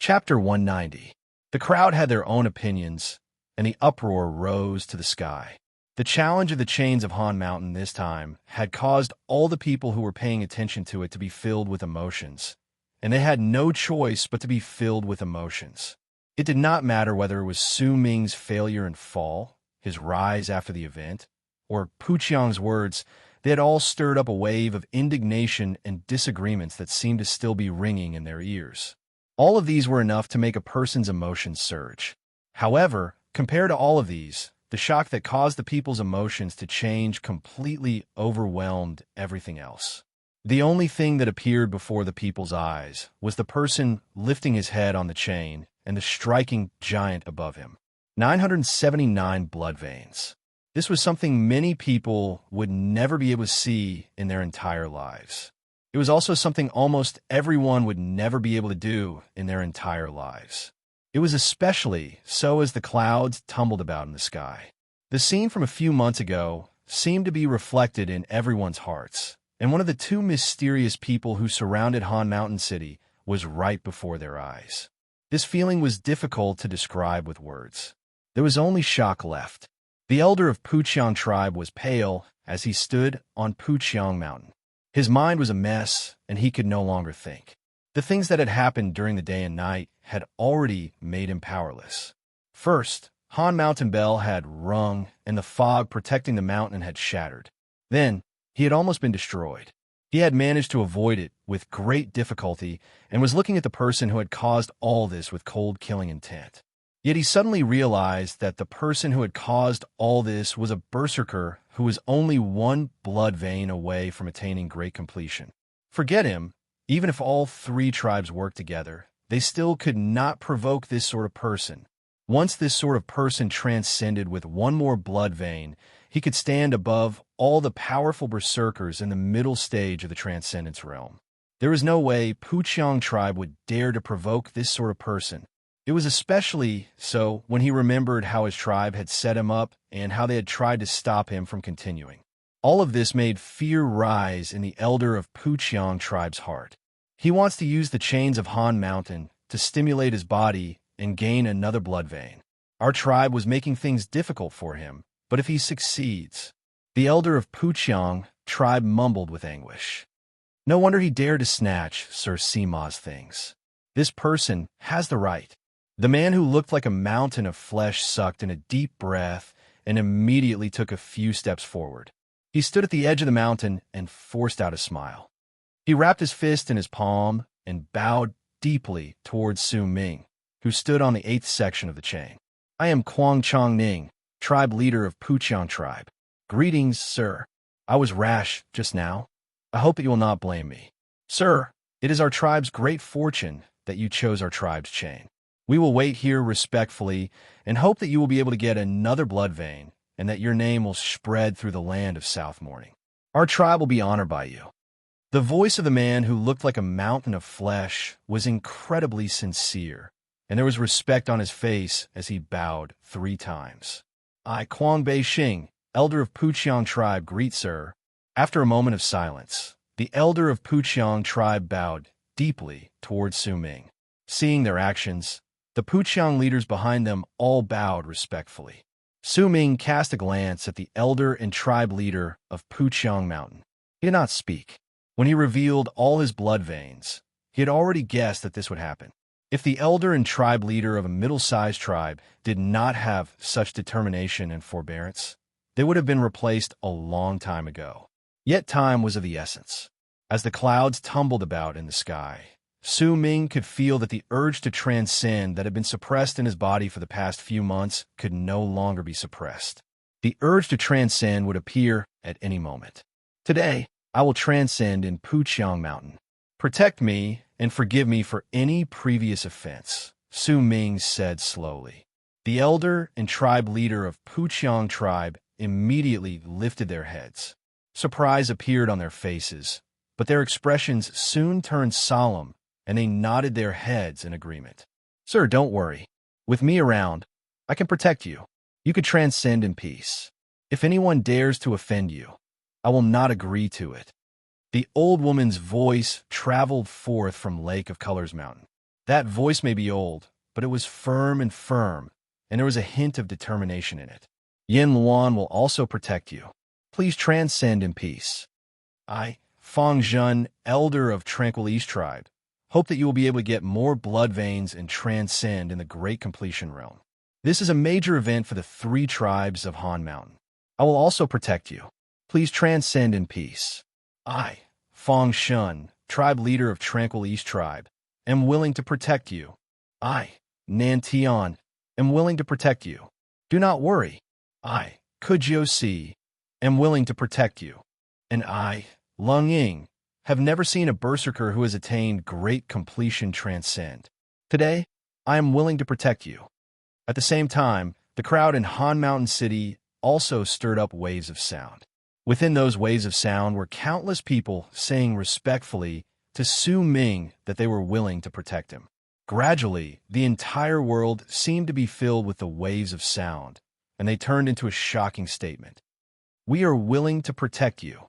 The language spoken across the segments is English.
Chapter 190. The crowd had their own opinions, and the uproar rose to the sky. The challenge of the chains of Han Mountain this time had caused all the people who were paying attention to it to be filled with emotions, and they had no choice but to be filled with emotions. It did not matter whether it was Su Ming's failure and fall, his rise after the event, or Pu Qiang's words. They had all stirred up a wave of indignation and disagreements that seemed to still be ringing in their ears. All of these were enough to make a person's emotions surge. However, compared to all of these, the shock that caused the people's emotions to change completely overwhelmed everything else. The only thing that appeared before the people's eyes was the person lifting his head on the chain and the striking giant above him. 979 blood veins. This was something many people would never be able to see in their entire lives. It was also something almost everyone would never be able to do in their entire lives. It was especially so as the clouds tumbled about in the sky. The scene from a few months ago seemed to be reflected in everyone's hearts, and one of the two mysterious people who surrounded Han Mountain City was right before their eyes. This feeling was difficult to describe with words. There was only shock left. The elder of Pu Qiang tribe was pale as he stood on Pu Qiang Mountain. His mind was a mess, and he could no longer think. The things that had happened during the day and night had already made him powerless. First, Han Mountain Bell had rung, and the fog protecting the mountain had shattered. Then, he had almost been destroyed. He had managed to avoid it with great difficulty and was looking at the person who had caused all this with cold killing intent. Yet he suddenly realized that the person who had caused all this was a berserker who was only one blood vein away from attaining great completion. Forget him. Even if all three tribes worked together, they still could not provoke this sort of person. Once this sort of person transcended with one more blood vein, he could stand above all the powerful berserkers in the middle stage of the transcendence realm. There was no way Pu Qiang tribe would dare to provoke this sort of person. It was especially so when he remembered how his tribe had set him up and how they had tried to stop him from continuing. All of this made fear rise in the elder of Pu Qiang tribe's heart. He wants to use the chains of Han Mountain to stimulate his body and gain another blood vein. Our tribe was making things difficult for him, but if he succeeds... The elder of Pu Qiang tribe mumbled with anguish. No wonder he dared to snatch Sir Sima's things. This person has the right. The man who looked like a mountain of flesh sucked in a deep breath and immediately took a few steps forward. He stood at the edge of the mountain and forced out a smile. He wrapped his fist in his palm and bowed deeply towards Su Ming, who stood on the 8th section of the chain. I am Quang Chong Ning, tribe leader of Pu Qiang tribe. Greetings, sir. I was rash just now. I hope that you will not blame me. Sir, it is our tribe's great fortune that you chose our tribe's chain. We will wait here respectfully and hope that you will be able to get another blood vein and that your name will spread through the land of South Morning. Our tribe will be honored by you. The voice of the man who looked like a mountain of flesh was incredibly sincere, and there was respect on his face as he bowed 3 times. I, Quang Bei Xing, elder of Pu Qiang tribe, greet sir. After a moment of silence, the elder of Pu Qiang tribe bowed deeply towards Su Ming. Seeing their actions, the Pu Qiang leaders behind them all bowed respectfully. Su Ming cast a glance at the elder and tribe leader of Pu Qiang Mountain. He did not speak. When he revealed all his blood veins, he had already guessed that this would happen. If the elder and tribe leader of a middle-sized tribe did not have such determination and forbearance, they would have been replaced a long time ago. Yet time was of the essence. As the clouds tumbled about in the sky, Su Ming could feel that the urge to transcend that had been suppressed in his body for the past few months could no longer be suppressed. The urge to transcend would appear at any moment. Today, I will transcend in Pu Qiang Mountain. Protect me and forgive me for any previous offense, Su Ming said slowly. The elder and tribe leader of Pu Qiang tribe immediately lifted their heads. Surprise appeared on their faces, but their expressions soon turned solemn, and they nodded their heads in agreement. Sir, don't worry. With me around, I can protect you. You could transcend in peace. If anyone dares to offend you, I will not agree to it. The old woman's voice traveled forth from Lake of Colors Mountain. That voice may be old, but it was firm, and there was a hint of determination in it. Yin Luan will also protect you. Please transcend in peace. I, Fang Zhen, elder of Tranquil East Tribe, hope that you will be able to get more blood veins and transcend in the Great Completion Realm. This is a major event for the 3 tribes of Han Mountain. I will also protect you. Please transcend in peace. I, Fang Shun, tribe leader of Tranquil East Tribe, am willing to protect you. I, Nan Tian, am willing to protect you. Do not worry. I, Kujio Si, am willing to protect you. And I, Lung Ying, have never seen a berserker who has attained great completion transcend. Today, I am willing to protect you. At the same time, the crowd in Han Mountain City also stirred up waves of sound. Within those waves of sound were countless people saying respectfully to Su Ming that they were willing to protect him. Gradually, the entire world seemed to be filled with the waves of sound, and they turned into a shocking statement. We are willing to protect you.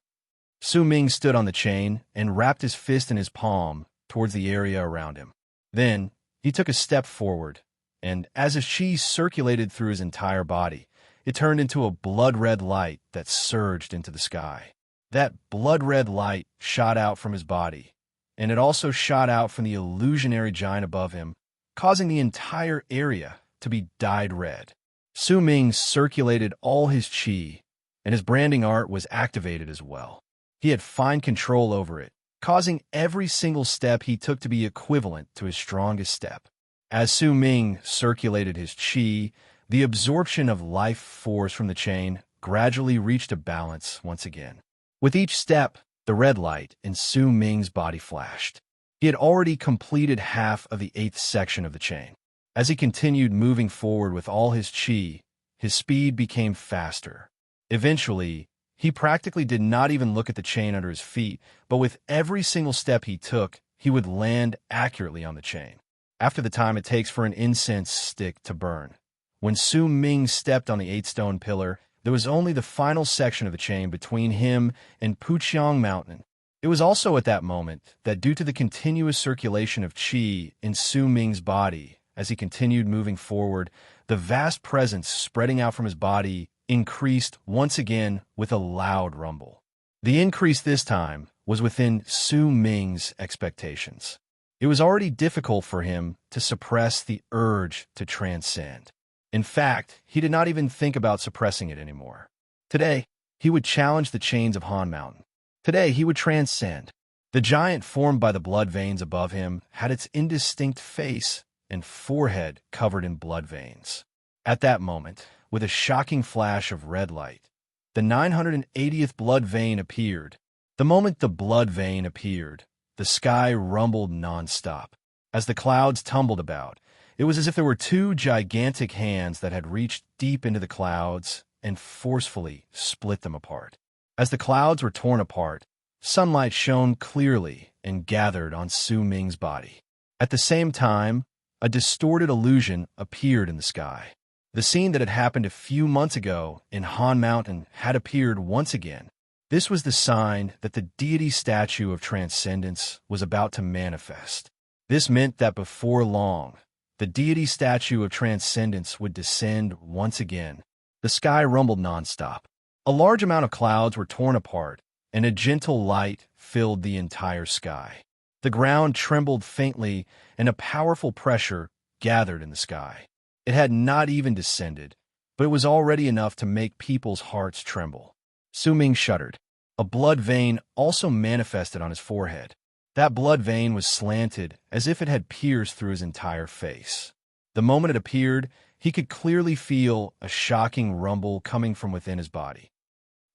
Su Ming stood on the chain and wrapped his fist in his palm towards the area around him. Then, he took a step forward, and as his chi circulated through his entire body, it turned into a blood-red light that surged into the sky. That blood-red light shot out from his body, and it also shot out from the illusionary giant above him, causing the entire area to be dyed red. Su Ming circulated all his chi, and his branding art was activated as well. He had fine control over it, causing every single step he took to be equivalent to his strongest step. As Su Ming circulated his chi, the absorption of life force from the chain gradually reached a balance once again. With each step, the red light in Su Ming's body flashed. He had already completed half of the 8th section of the chain. As he continued moving forward with all his chi, his speed became faster. Eventually, he practically did not even look at the chain under his feet, but with every single step he took, he would land accurately on the chain. After the time it takes for an incense stick to burn, when Su Ming stepped on the 8-stone pillar, there was only the final section of the chain between him and Puqiang Mountain. It was also at that moment that due to the continuous circulation of qi in Su Ming's body, as he continued moving forward, the vast presence spreading out from his body increased once again with a loud rumble. The increase this time was within Su Ming's expectations. It was already difficult for him to suppress the urge to transcend. In fact, he did not even think about suppressing it anymore. Today, he would challenge the chains of Han Mountain. Today, he would transcend. The giant formed by the blood veins above him had its indistinct face and forehead covered in blood veins. At that moment, with a shocking flash of red light, the 980th blood vein appeared. The moment the blood vein appeared, the sky rumbled nonstop. As the clouds tumbled about, it was as if there were 2 gigantic hands that had reached deep into the clouds and forcefully split them apart. As the clouds were torn apart, sunlight shone clearly and gathered on Su Ming's body. At the same time, a distorted illusion appeared in the sky. The scene that had happened a few months ago in Han Mountain had appeared once again. This was the sign that the deity statue of transcendence was about to manifest. This meant that before long, the deity statue of transcendence would descend once again. The sky rumbled nonstop. A large amount of clouds were torn apart, and a gentle light filled the entire sky. The ground trembled faintly, and a powerful pressure gathered in the sky. It had not even descended, but it was already enough to make people's hearts tremble. Su Ming shuddered. A blood vein also manifested on his forehead. That blood vein was slanted as if it had pierced through his entire face. The moment it appeared, he could clearly feel a shocking rumble coming from within his body.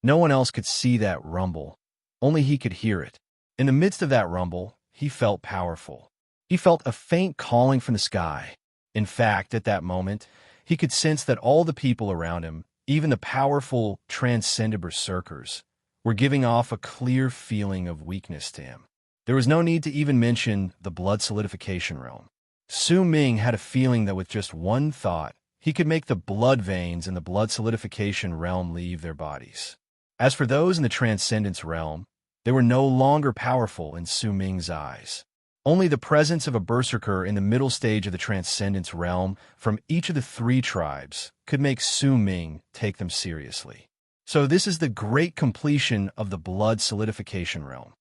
No one else could see that rumble. Only he could hear it. In the midst of that rumble, he felt powerful. He felt a faint calling from the sky. In fact, at that moment, he could sense that all the people around him, even the powerful, transcendent berserkers, were giving off a clear feeling of weakness to him. There was no need to even mention the blood solidification realm. Su Ming had a feeling that with just one thought, he could make the blood veins in the blood solidification realm leave their bodies. As for those in the transcendence realm, they were no longer powerful in Su Ming's eyes. Only the presence of a berserker in the middle stage of the transcendence realm from each of the three tribes could make Su Ming take them seriously. So this is the great completion of the blood solidification realm.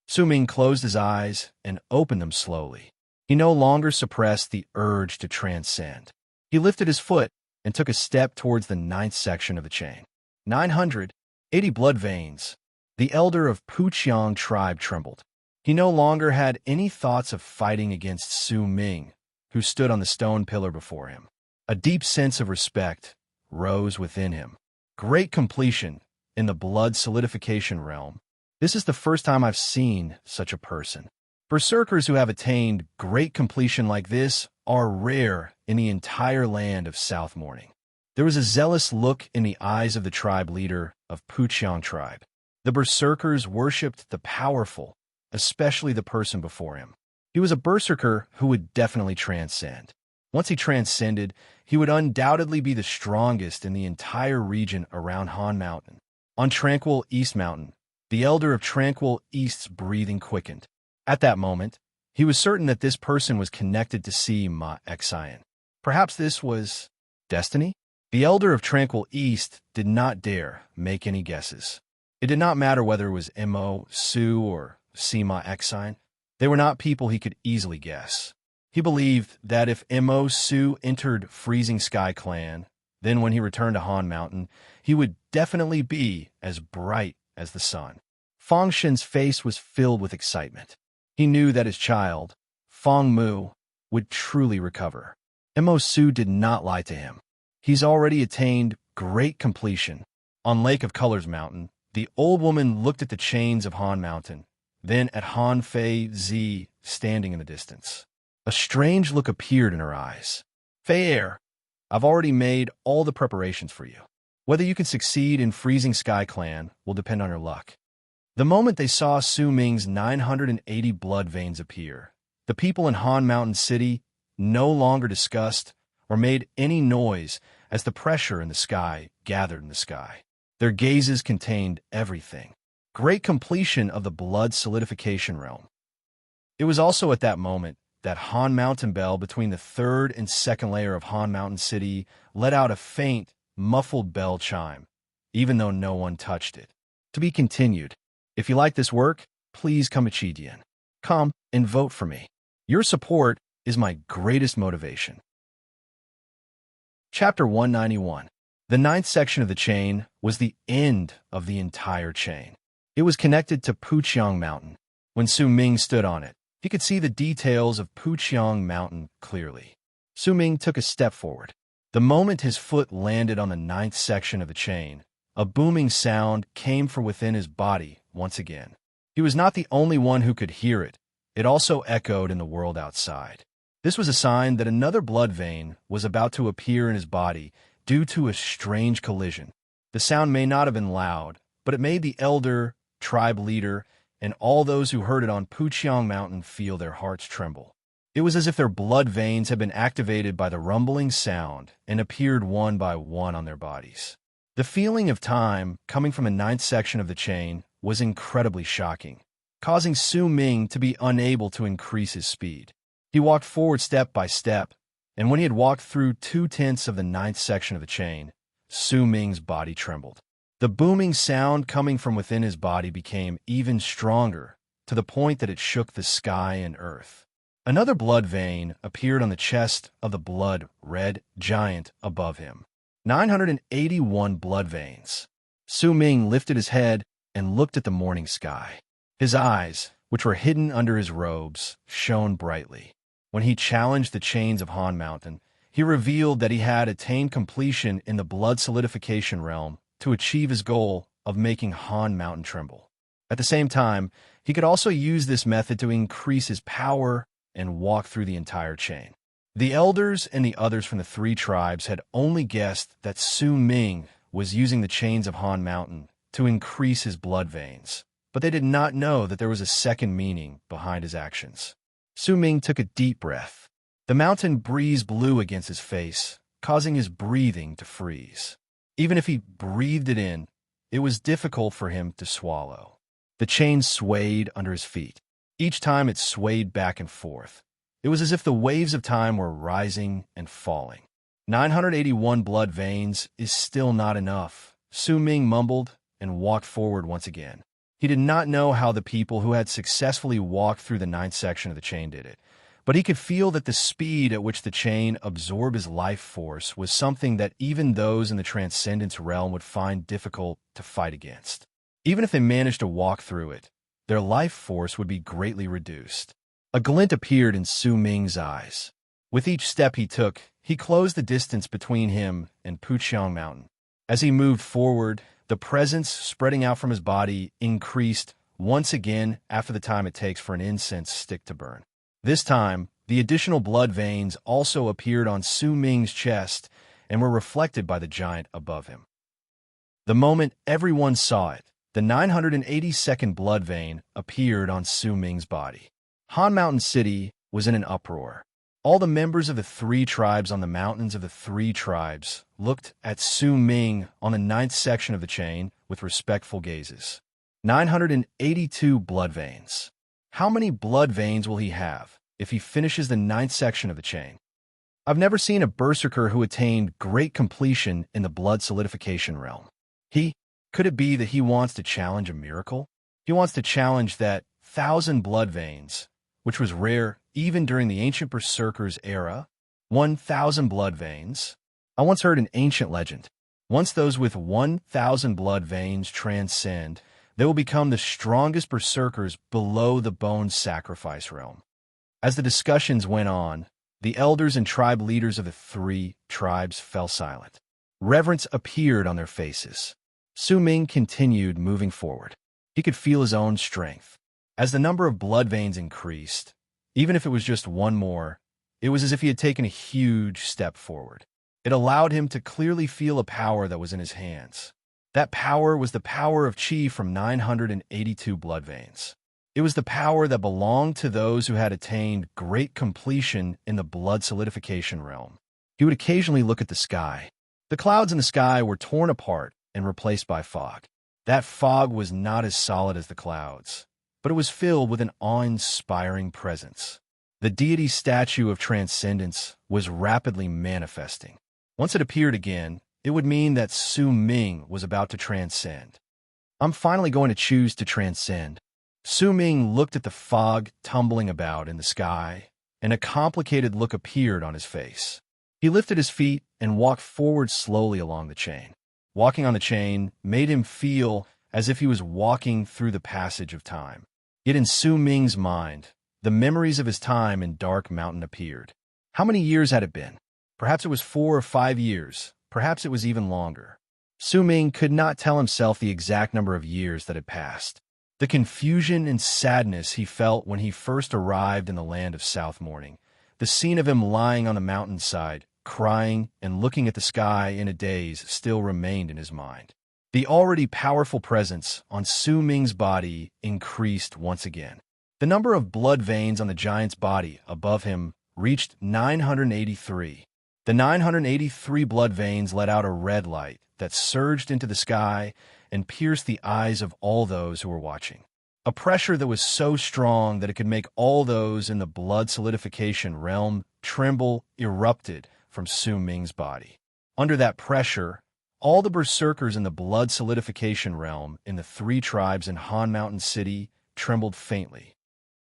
Su Ming closed his eyes and opened them slowly. He no longer suppressed the urge to transcend. He lifted his foot and took a step towards the ninth section of the chain. 980 blood veins. The elder of Puqiang tribe trembled. He no longer had any thoughts of fighting against Su Ming, who stood on the stone pillar before him. A deep sense of respect rose within him. Great completion in the blood solidification realm. This is the first time I've seen such a person. Berserkers who have attained great completion like this are rare in the entire land of South Morning. There was a zealous look in the eyes of the tribe leader of Puqiang tribe. The berserkers worshipped the powerful, especially the person before him. He was a berserker who would definitely transcend. Once he transcended, he would undoubtedly be the strongest in the entire region around Han Mountain. On Tranquil East Mountain, the elder of Tranquil East's breathing quickened. At that moment, he was certain that this person was connected to Sima Xian. Perhaps this was destiny? The elder of Tranquil East did not dare make any guesses. It did not matter whether it was Mo, Su, or Sima Xian. They were not people he could easily guess. He believed that if Mo Su entered Freezing Sky Clan, then when he returned to Han Mountain, he would definitely be as bright as the sun. Fang Shen's face was filled with excitement. He knew that his child, Fang Mu, would truly recover. Mo Su did not lie to him. He's already attained great completion. On Lake of Colors Mountain, the old woman looked at the chains of Han Mountain, then at Han Fei Zi standing in the distance. A strange look appeared in her eyes. Fei, I've already made all the preparations for you. Whether you can succeed in Freezing Sky Clan will depend on your luck. The moment they saw Su Ming's 980 blood veins appear, the people in Han Mountain City no longer discussed or made any noise as the pressure in the sky gathered in the sky. Their gazes contained everything. Great completion of the blood solidification realm. It was also at that moment that Han Mountain Bell between the third and second layer of Han Mountain City let out a faint, muffled bell chime, even though no one touched it. To be continued. If you like this work, please come Chidian. Come and vote for me. Your support is my greatest motivation. Chapter 191. The ninth section of the chain was the end of the entire chain. It was connected to Puqiang Mountain. When Su Ming stood on it, he could see the details of Puqiang Mountain clearly. Su Ming took a step forward. The moment his foot landed on the ninth section of the chain, a booming sound came from within his body once again. He was not the only one who could hear it. It also echoed in the world outside. This was a sign that another blood vein was about to appear in his body due to a strange collision. The sound may not have been loud, but it made the elder, tribe leader, and all those who heard it on Puqiang Mountain feel their hearts tremble. It was as if their blood veins had been activated by the rumbling sound and appeared one by one on their bodies. The feeling of time coming from the ninth section of the chain was incredibly shocking, causing Su Ming to be unable to increase his speed. He walked forward step by step, and when he had walked through 2/10 of the ninth section of the chain, Su Ming's body trembled. The booming sound coming from within his body became even stronger, to the point that it shook the sky and earth. Another blood vein appeared on the chest of the blood-red giant above him. 981 blood veins. Su Ming lifted his head and looked at the morning sky. His eyes, which were hidden under his robes, shone brightly. When he challenged the chains of Han Mountain, he revealed that he had attained completion in the blood solidification realm to achieve his goal of making Han Mountain tremble. At the same time, he could also use this method to increase his power and walk through the entire chain. The elders and the others from the three tribes had only guessed that Su Ming was using the chains of Han Mountain to increase his blood veins, but they did not know that there was a second meaning behind his actions. Su Ming took a deep breath. The mountain breeze blew against his face, causing his breathing to freeze. Even if he breathed it in, it was difficult for him to swallow. The chain swayed under his feet. Each time it swayed back and forth. It was as if the waves of time were rising and falling. 981 blood veins is still not enough, Su Ming mumbled and walked forward once again. He did not know how the people who had successfully walked through the ninth section of the chain did it, but he could feel that the speed at which the chain absorbed his life force was something that even those in the Transcendence realm would find difficult to fight against. Even if they managed to walk through it, their life force would be greatly reduced. A glint appeared in Su Ming's eyes. With each step he took, he closed the distance between him and Puqiang Mountain. As he moved forward, the presence spreading out from his body increased once again after the time it takes for an incense stick to burn. This time, the additional blood veins also appeared on Su Ming's chest and were reflected by the giant above him. The moment everyone saw it, the 982nd blood vein appeared on Su Ming's body. Han Mountain City was in an uproar. All the members of the three tribes on the mountains of the three tribes looked at Su Ming on the ninth section of the chain with respectful gazes. 982 blood veins. How many blood veins will he have if he finishes the ninth section of the chain? I've never seen a berserker who attained great completion in the blood solidification realm. Could it be that he wants to challenge a miracle? He wants to challenge that 1,000 blood veins, which was rare even during the ancient berserkers' era. 1,000 blood veins. I once heard an ancient legend. Once those with 1,000 blood veins transcend, they will become the strongest berserkers below the bone sacrifice realm. As the discussions went on, the elders and tribe leaders of the three tribes fell silent. Reverence appeared on their faces. Su Ming continued moving forward. He could feel his own strength. As the number of blood veins increased, even if it was just one more, it was as if he had taken a huge step forward. It allowed him to clearly feel a power that was in his hands. That power was the power of Qi from 982 blood veins. It was the power that belonged to those who had attained great completion in the blood solidification realm. He would occasionally look at the sky. The clouds in the sky were torn apart and replaced by fog. That fog was not as solid as the clouds, but it was filled with an awe-inspiring presence. The deity's statue of transcendence was rapidly manifesting. Once it appeared again, it would mean that Su Ming was about to transcend. I'm finally going to choose to transcend. Su Ming looked at the fog tumbling about in the sky, and a complicated look appeared on his face. He lifted his feet and walked forward slowly along the chain. Walking on the chain made him feel as if he was walking through the passage of time. Yet in Su Ming's mind, the memories of his time in Dark Mountain appeared. How many years had it been? Perhaps it was 4 or 5 years. Perhaps it was even longer. Su Ming could not tell himself the exact number of years that had passed. The confusion and sadness he felt when he first arrived in the land of South Morning, the scene of him lying on the mountainside, crying and looking at the sky in a daze still remained in his mind. The already powerful presence on Su Ming's body increased once again. The number of blood veins on the giant's body above him reached 983. The 983 blood veins let out a red light that surged into the sky and pierced the eyes of all those who were watching. A pressure that was so strong that it could make all those in the blood solidification realm tremble erupted from Su Ming's body. Under that pressure, all the berserkers in the blood solidification realm in the three tribes in Han Mountain City trembled faintly.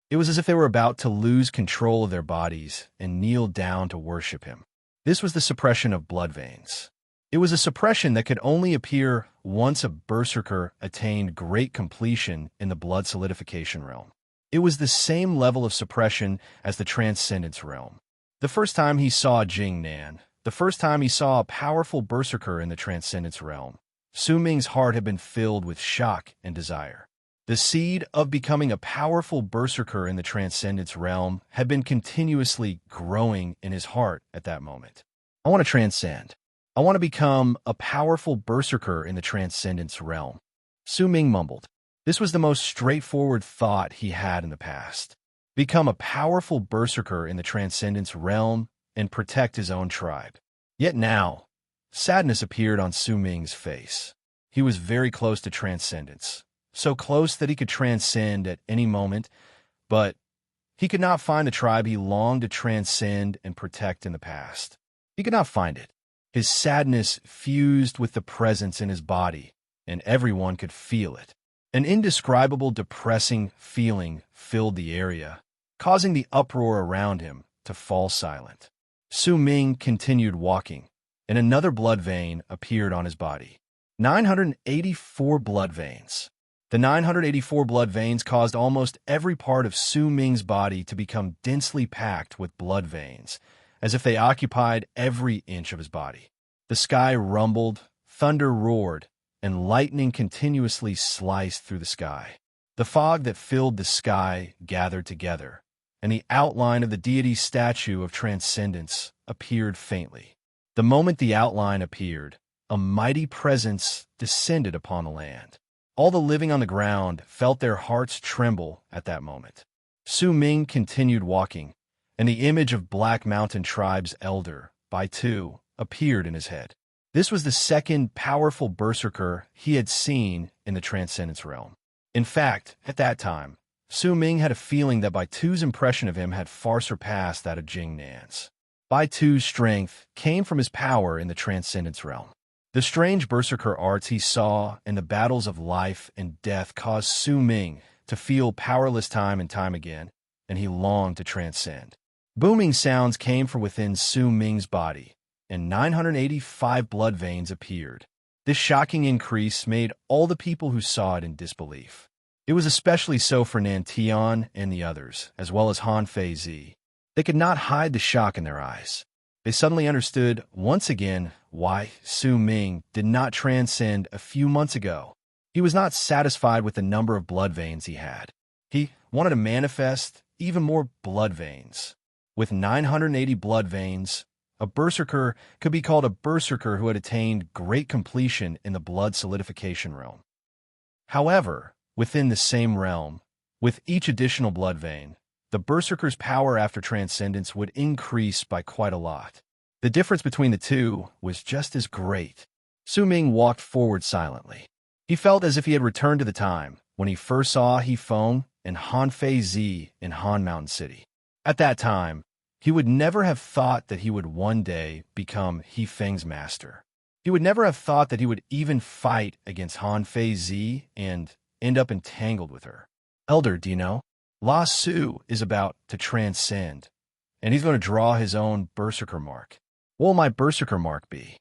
It was as if they were about to lose control of their bodies and kneel down to worship him. This was the suppression of blood veins. It was a suppression that could only appear once a berserker attained great completion in the blood solidification realm. It was the same level of suppression as the transcendence realm. The first time he saw Jing Nan, the first time he saw a powerful berserker in the transcendence realm, Su Ming's heart had been filled with shock and desire. The seed of becoming a powerful berserker in the transcendence realm had been continuously growing in his heart at that moment. I want to transcend. I want to become a powerful berserker in the transcendence realm. Su Ming mumbled. This was the most straightforward thought he had in the past. Become a powerful berserker in the transcendence realm and protect his own tribe. Yet now, sadness appeared on Su Ming's face. He was very close to transcendence, so close that he could transcend at any moment, But he could not find the tribe he longed to transcend and protect in the past. He could not find it. His sadness fused with the presence in his body, and everyone could feel it. An indescribable, depressing feeling filled the area, causing the uproar around him to fall silent. Su Ming continued walking, and another blood vein appeared on his body. 984 blood veins. The 984 blood veins caused almost every part of Su Ming's body to become densely packed with blood veins, as if they occupied every inch of his body. The sky rumbled, thunder roared, and lightning continuously sliced through the sky. The fog that filled the sky gathered together, and the outline of the deity's statue of transcendence appeared faintly. The moment the outline appeared, a mighty presence descended upon the land. All the living on the ground felt their hearts tremble at that moment. Su Ming continued walking, and the image of Black Mountain Tribe's elder, Baitu, appeared in his head. This was the second powerful berserker he had seen in the Transcendence realm. In fact, at that time, Su Ming had a feeling that Baitu's impression of him had far surpassed that of Jing Nan's. Baitu's strength came from his power in the Transcendence realm. The strange berserker arts he saw in the battles of life and death caused Su Ming to feel powerless time and time again, and he longed to transcend. Booming sounds came from within Su Ming's body, and 985 blood veins appeared. This shocking increase made all the people who saw it in disbelief. It was especially so for Nan Tian and the others, as well as Han Fei Zi. They could not hide the shock in their eyes. They suddenly understood, once again, why Su Ming did not transcend a few months ago. He was not satisfied with the number of blood veins he had. He wanted to manifest even more blood veins. With 980 blood veins, a berserker could be called a berserker who had attained great completion in the blood solidification realm. However, within the same realm, with each additional blood vein, the berserker's power after transcendence would increase by quite a lot. The difference between the two was just as great. Su Ming walked forward silently. He felt as if he had returned to the time when he first saw He Feng and Han Fei Zi in Han Mountain City. At that time, he would never have thought that he would one day become He Feng's master. He would never have thought that he would even fight against Han Fei Zi and end up entangled with her. Elder, do you know? La Su is about to transcend, and he's going to draw his own berserker mark. What will my berserker mark be?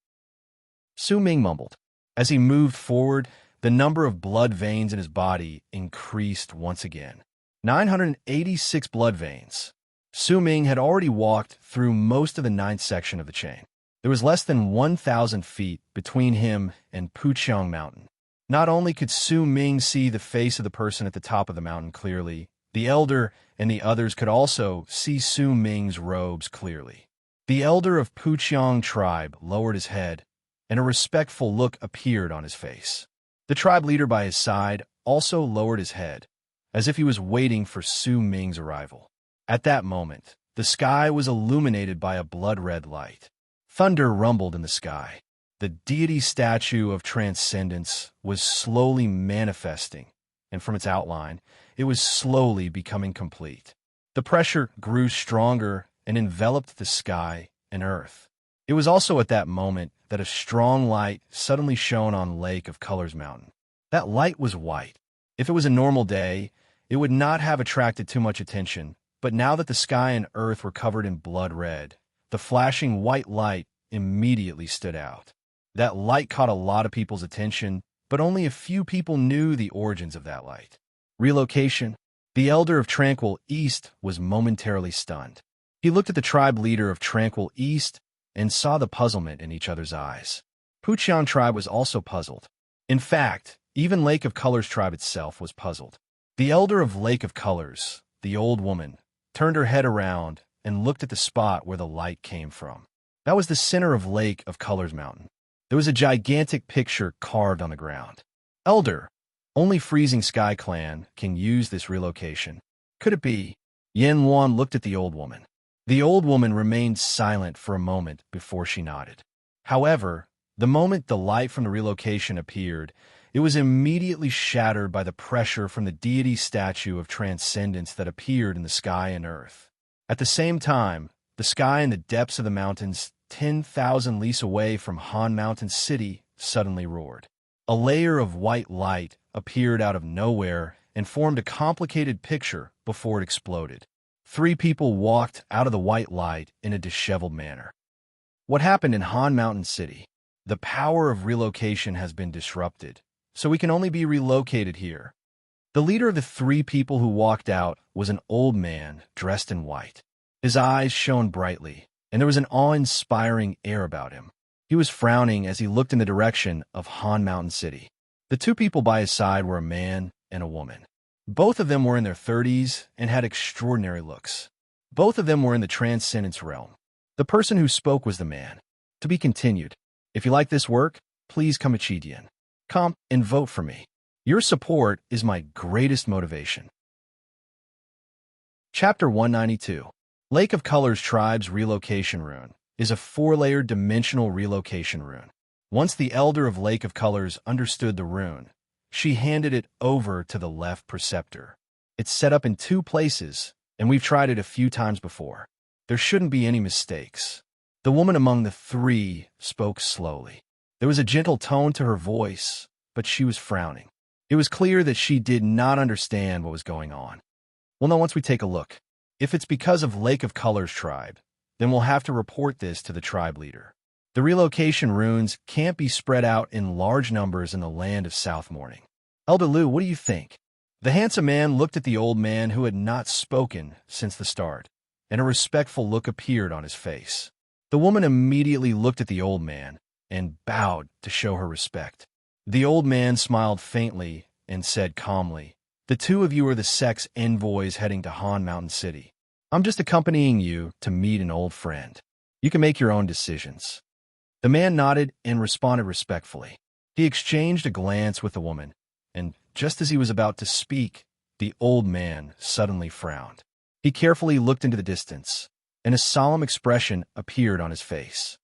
Su Ming mumbled. As he moved forward, the number of blood veins in his body increased once again. 986 blood veins. Su Ming had already walked through most of the ninth section of the chain. There was less than 1,000 feet between him and Puqiang Mountain. Not only could Su Ming see the face of the person at the top of the mountain clearly, the elder and the others could also see Su Ming's robes clearly. The elder of Puqiang tribe lowered his head, and a respectful look appeared on his face. The tribe leader by his side also lowered his head, as if he was waiting for Su Ming's arrival. At that moment, the sky was illuminated by a blood-red light. Thunder rumbled in the sky. The deity statue of transcendence was slowly manifesting, and from its outline, it was slowly becoming complete. The pressure grew stronger and enveloped the sky and earth. It was also at that moment that a strong light suddenly shone on Lake of Colors Mountain. That light was white. If it was a normal day, it would not have attracted too much attention, but now that the sky and earth were covered in blood red, the flashing white light immediately stood out. That light caught a lot of people's attention, but only a few people knew the origins of that light. Relocation. The elder of Tranquil East was momentarily stunned. He looked at the tribe leader of Tranquil East and saw the puzzlement in each other's eyes. Puqiang tribe was also puzzled. In fact, even Lake of Colors tribe itself was puzzled. The elder of Lake of Colors, the old woman, turned her head around and looked at the spot where the light came from. That was the center of Lake of Colors Mountain. There was a gigantic picture carved on the ground. Elder, only Freezing Sky Clan can use this relocation. Could it be? Yen Wan looked at the old woman. The old woman remained silent for a moment before she nodded. However, the moment the light from the relocation appeared, It was immediately shattered by the pressure from the deity statue of transcendence that appeared in the sky and earth. At the same time, the sky in the depths of the mountains, 10,000 leagues away from Han Mountain City, suddenly roared. A layer of white light appeared out of nowhere and formed a complicated picture before it exploded. 3 people walked out of the white light in a disheveled manner. What happened in Han Mountain City? The power of relocation has been disrupted, so we can only be relocated here. The leader of the 3 people who walked out was an old man dressed in white. His eyes shone brightly, and there was an awe-inspiring air about him. He was frowning as he looked in the direction of Han Mountain City. The 2 people by his side were a man and a woman. Both of them were in their 30s and had extraordinary looks. Both of them were in the transcendence realm. The person who spoke was the man. To be continued. If you like this work, please come and vote for me. Your support is my greatest motivation. Chapter 192. Lake of Colors Tribe's Relocation Rune is a 4-layered dimensional relocation rune. Once the Elder of Lake of Colors understood the rune, she handed it over to the left preceptor. It's set up in 2 places, and we've tried it a few times before. There shouldn't be any mistakes. The woman among the 3 spoke slowly. There was a gentle tone to her voice, but she was frowning. It was clear that she did not understand what was going on. Well, now once we take a look. If it's because of Lake of Colors tribe, then we'll have to report this to the tribe leader. The relocation runes can't be spread out in large numbers in the land of South Morning. Elder Lu, what do you think? The handsome man looked at the old man who had not spoken since the start, and a respectful look appeared on his face. The woman immediately looked at the old man and bowed to show her respect. The old man smiled faintly and said calmly, "The 2 of you are the sect's envoys heading to Han Mountain City. I'm just accompanying you to meet an old friend. You can make your own decisions." The man nodded and responded respectfully. He exchanged a glance with the woman, and just as he was about to speak, the old man suddenly frowned. He carefully looked into the distance, and a solemn expression appeared on his face.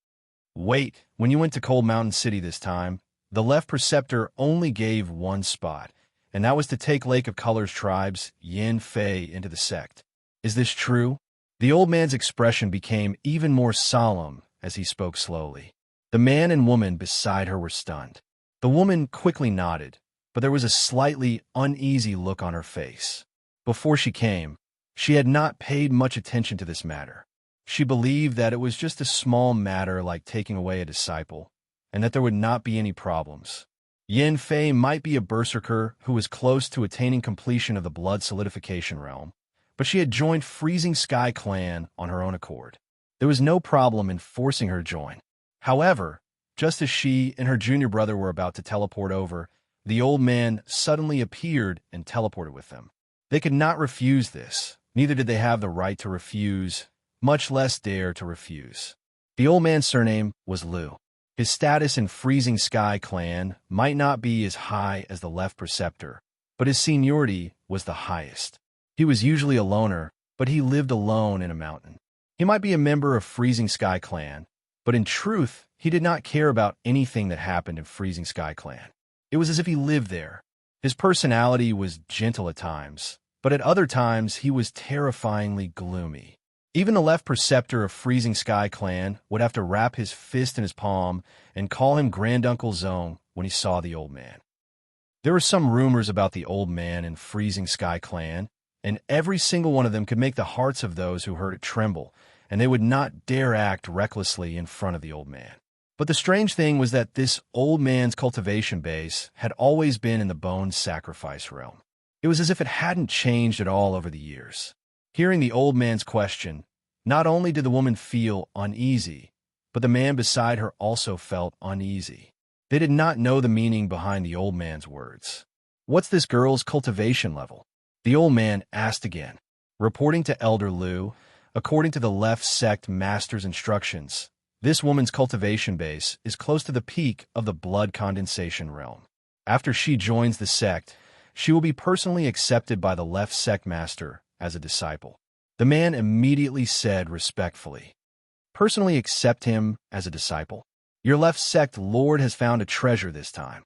"Wait, when you went to Cold Mountain City this time, the left preceptor only gave 1 spot, and that was to take Lake of Colors tribe's Yin Fei into the sect. Is this true?" The old man's expression became even more solemn as he spoke slowly. The man and woman beside her were stunned. The woman quickly nodded, but there was a slightly uneasy look on her face. Before she came, she had not paid much attention to this matter. She believed that it was just a small matter like taking away a disciple, and that there would not be any problems. Yin Fei might be a berserker who was close to attaining completion of the blood solidification realm, but she had joined Freezing Sky Clan on her own accord. There was no problem in forcing her to join. However, just as she and her junior brother were about to teleport over, the old man suddenly appeared and teleported with them. They could not refuse this, neither did they have the right to refuse, much less dare to refuse. The old man's surname was Lu. His status in Freezing Sky Clan might not be as high as the left preceptor, but his seniority was the highest. He was usually a loner, but he lived alone in a mountain. He might be a member of Freezing Sky Clan, but in truth, he did not care about anything that happened in Freezing Sky Clan. It was as if he lived there. His personality was gentle at times, but at other times he was terrifyingly gloomy. Even the left preceptor of Freezing Sky Clan would have to wrap his fist in his palm and call him Granduncle Zone when he saw the old man. There were some rumors about the old man in Freezing Sky Clan, and every single one of them could make the hearts of those who heard it tremble, and they would not dare act recklessly in front of the old man. But the strange thing was that this old man's cultivation base had always been in the bone sacrifice realm. It was as if it hadn't changed at all over the years. Hearing the old man's question, not only did the woman feel uneasy, but the man beside her also felt uneasy. They did not know the meaning behind the old man's words. "What's this girl's cultivation level?" the old man asked again. Reporting to Elder Lu, according to the left sect master's instructions, this woman's cultivation base is close to the peak of the blood condensation realm. After she joins the sect, she will be personally accepted by the left sect master as a disciple. The man immediately said respectfully, "Personally accept him as a disciple? Your left sect lord has found a treasure this time."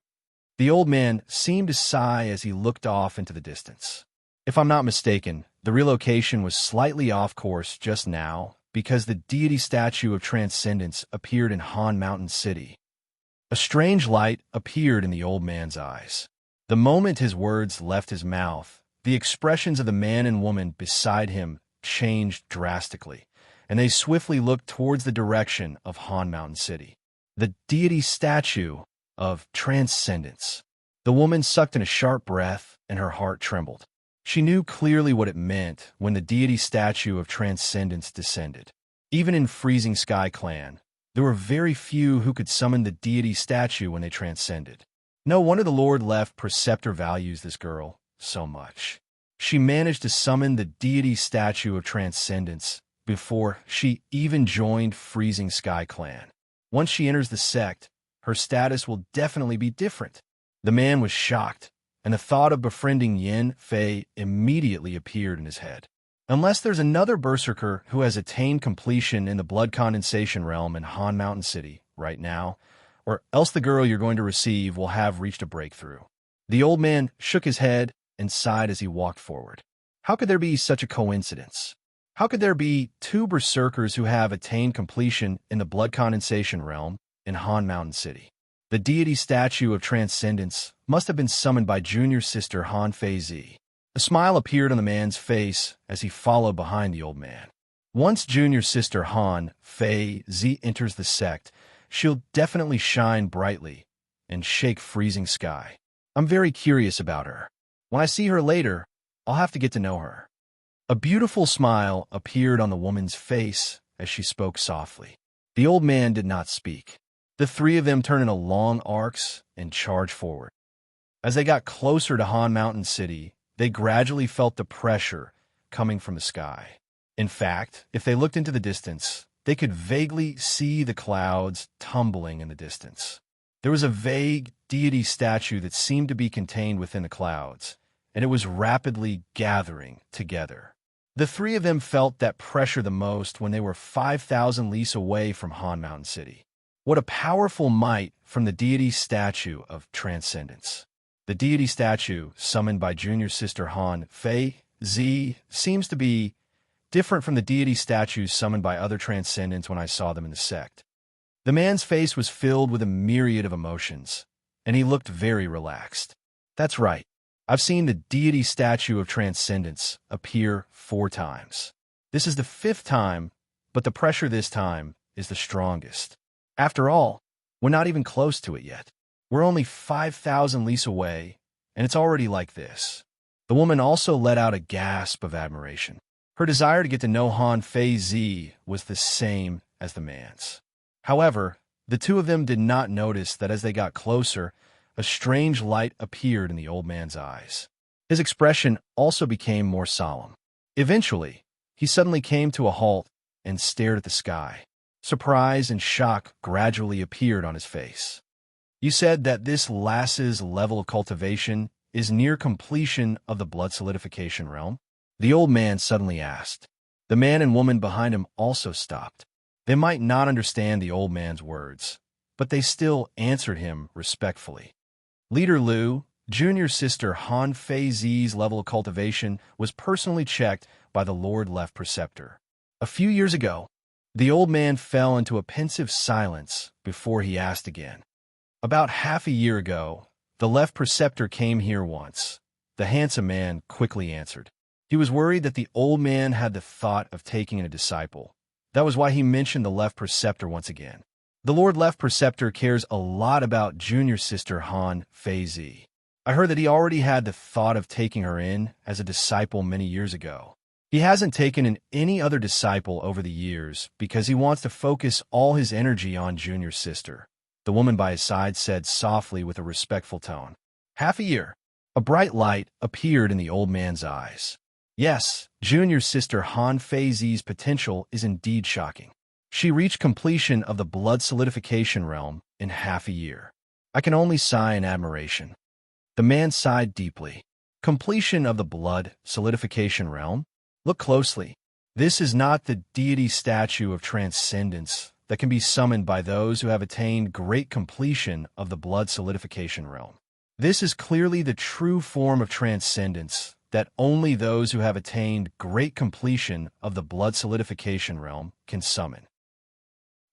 The old man seemed to sigh as he looked off into the distance. If I'm not mistaken, the relocation was slightly off course just now because the deity statue of transcendence appeared in Han Mountain City. A strange light appeared in the old man's eyes. The moment his words left his mouth, the expressions of the man and woman beside him changed drastically, and they swiftly looked towards the direction of Han Mountain City. The deity statue of transcendence. The woman sucked in a sharp breath, and her heart trembled. She knew clearly what it meant when the deity statue of transcendence descended. Even in Freezing Sky Clan, there were very few who could summon the deity statue when they transcended. No wonder the Lord Left Preceptor values this girl so much. She managed to summon the deity statue of transcendence before she even joined Freezing Sky Clan. Once she enters the sect, her status will definitely be different. The man was shocked, and the thought of befriending Yin Fei immediately appeared in his head. Unless there's another berserker who has attained completion in the blood condensation realm in Han Mountain City right now, or else the girl you're going to receive will have reached a breakthrough. The old man shook his head and sighed as he walked forward. How could there be such a coincidence? How could there be two berserkers who have attained completion in the blood condensation realm in Han Mountain City? The deity statue of transcendence must have been summoned by junior sister Han Fei Zi. A smile appeared on the man's face as he followed behind the old man. Once junior sister Han Fei Zi enters the sect, she'll definitely shine brightly and shake Freezing Sky. I'm very curious about her. When I see her later, I'll have to get to know her. A beautiful smile appeared on the woman's face as she spoke softly. The old man did not speak. The three of them turned into long arcs and charged forward. As they got closer to Han Mountain City, they gradually felt the pressure coming from the sky. In fact, if they looked into the distance, they could vaguely see the clouds tumbling in the distance. There was a vague deity statue that seemed to be contained within the clouds, and it was rapidly gathering together. The three of them felt that pressure the most when they were 5,000 lis away from Han Mountain City. What a powerful might from the deity statue of transcendence. The deity statue, summoned by junior sister Han Fei Zi, seems to be different from the deity statues summoned by other transcendents when I saw them in the sect. The man's face was filled with a myriad of emotions, and he looked very relaxed. That's right. I've seen the deity statue of transcendence appear 4 times. This is the 5th time, but the pressure this time is the strongest. After all, we're not even close to it yet. We're only 5,000 lis away, and it's already like this. The woman also let out a gasp of admiration. Her desire to get to know Han Fei Zi was the same as the man's. However, the two of them did not notice that as they got closer, a strange light appeared in the old man's eyes. His expression also became more solemn. Eventually, he suddenly came to a halt and stared at the sky. Surprise and shock gradually appeared on his face. You said that this lass's level of cultivation is near completion of the blood solidification realm? The old man suddenly asked. The man and woman behind him also stopped. They might not understand the old man's words, but they still answered him respectfully. Leader Liu, junior sister Han Fei Zi's level of cultivation was personally checked by the Lord Left Preceptor. A few years ago, the old man fell into a pensive silence before he asked again. About half a year ago, the Left Preceptor came here once. The handsome man quickly answered. He was worried that the old man had the thought of taking in a disciple. That was why he mentioned the Left Preceptor once again. The Lord Left Preceptor cares a lot about junior sister Han Fei Zi. I heard that he already had the thought of taking her in as a disciple many years ago. He hasn't taken in any other disciple over the years because he wants to focus all his energy on junior sister. The woman by his side said softly with a respectful tone. Half a year. A bright light appeared in the old man's eyes. Yes, junior sister Han Fei Zi's potential is indeed shocking. She reached completion of the blood solidification realm in half a year. I can only sigh in admiration. The man sighed deeply. Completion of the blood solidification realm? Look closely. This is not the deity statue of transcendence that can be summoned by those who have attained great completion of the blood solidification realm. This is clearly the true form of transcendence that only those who have attained great completion of the blood solidification realm can summon.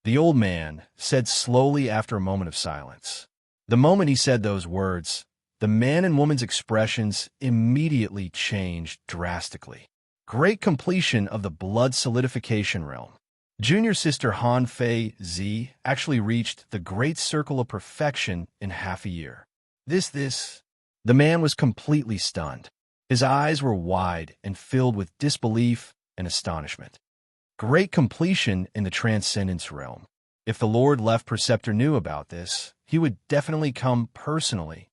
The old man said slowly after a moment of silence. The moment he said those words, the man and woman's expressions immediately changed drastically. Great completion of the blood solidification realm. Junior sister Han Fei Zi actually reached the great circle of perfection in half a year. The man was completely stunned. His eyes were wide and filled with disbelief and astonishment. Great completion in the transcendence realm. If the Lord Left Preceptor knew about this, he would definitely come personally.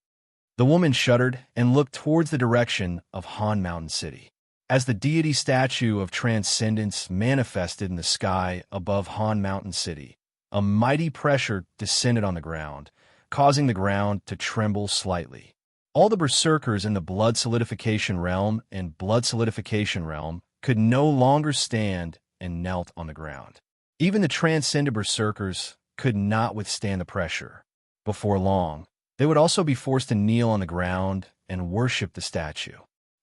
The woman shuddered and looked towards the direction of Han Mountain City. As the deity statue of transcendence manifested in the sky above Han Mountain City, a mighty pressure descended on the ground, causing the ground to tremble slightly. All the berserkers in the blood solidification realm and blood solidification realm could no longer stand and knelt on the ground. Even the transcended berserkers could not withstand the pressure. Before long, they would also be forced to kneel on the ground and worship the statue.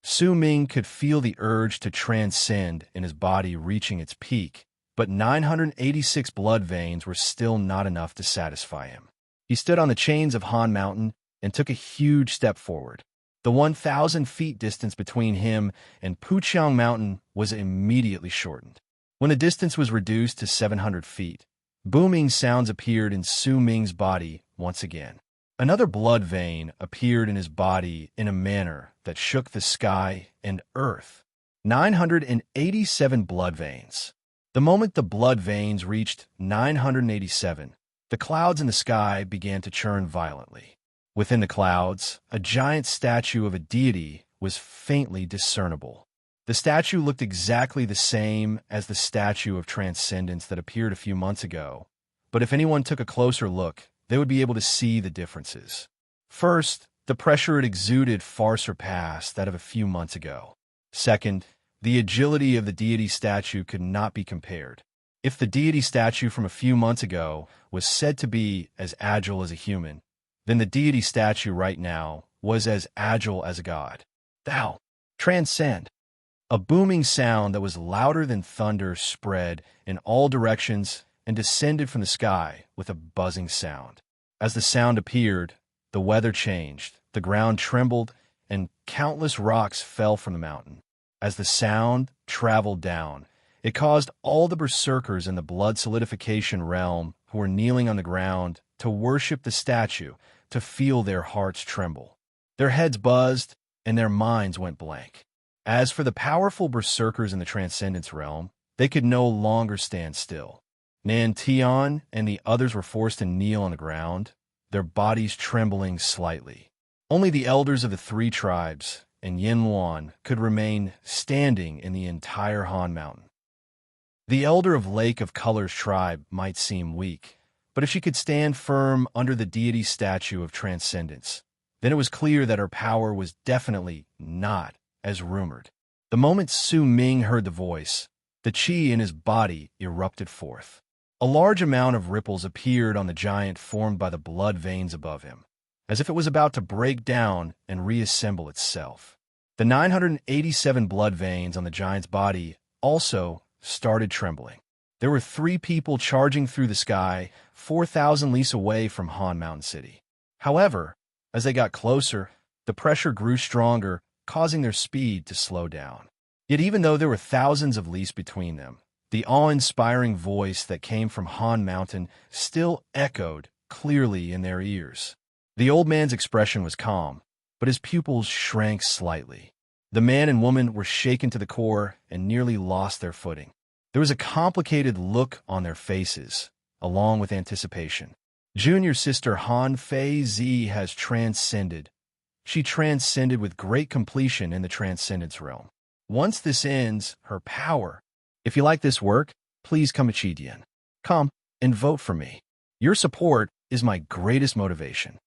Su Ming could feel the urge to transcend in his body reaching its peak, but 986 blood veins were still not enough to satisfy him. He stood on the chains of Han Mountain and took a huge step forward. The 1,000 feet distance between him and Puqiang Mountain was immediately shortened. When the distance was reduced to 700 feet, booming sounds appeared in Su Ming's body once again. Another blood vein appeared in his body in a manner that shook the sky and earth. 987 blood veins. The moment the blood veins reached 987, the clouds in the sky began to churn violently. Within the clouds, a giant statue of a deity was faintly discernible. The statue looked exactly the same as the statue of transcendence that appeared a few months ago, but if anyone took a closer look, they would be able to see the differences. First, the pressure it exuded far surpassed that of a few months ago. Second, the agility of the deity statue could not be compared. If the deity statue from a few months ago was said to be as agile as a human, then the deity statue right now was as agile as a god. Thou, transcend. A booming sound that was louder than thunder spread in all directions and descended from the sky with a buzzing sound. As the sound appeared, the weather changed, the ground trembled, and countless rocks fell from the mountain. As the sound traveled down, it caused all the berserkers in the blood solidification realm who were kneeling on the ground to worship the statue, to feel their hearts tremble. Their heads buzzed, and their minds went blank. As for the powerful berserkers in the transcendence realm, they could no longer stand still. Nan Tian and the others were forced to kneel on the ground, their bodies trembling slightly. Only the elders of the three tribes and Yin Wan could remain standing in the entire Han Mountain. The elder of Lake of Colors tribe might seem weak, but if she could stand firm under the deity statue of transcendence, then it was clear that her power was definitely not as rumored. The moment Su Ming heard the voice, the qi in his body erupted forth. A large amount of ripples appeared on the giant formed by the blood veins above him, as if it was about to break down and reassemble itself. The 987 blood veins on the giant's body also started trembling. There were 3 people charging through the sky, 4,000 lis away from Han Mountain City. However, as they got closer, the pressure grew stronger, causing their speed to slow down. Yet even though there were thousands of lis between them, the awe-inspiring voice that came from Han Mountain still echoed clearly in their ears. The old man's expression was calm, but his pupils shrank slightly. The man and woman were shaken to the core and nearly lost their footing. There was a complicated look on their faces, along with anticipation. Junior sister Han Fei Zi has transcended. She transcended with great completion in the transcendence realm. Once this ends, her power. If you like this work, please come to Chidian. Come and vote for me. Your support is my greatest motivation.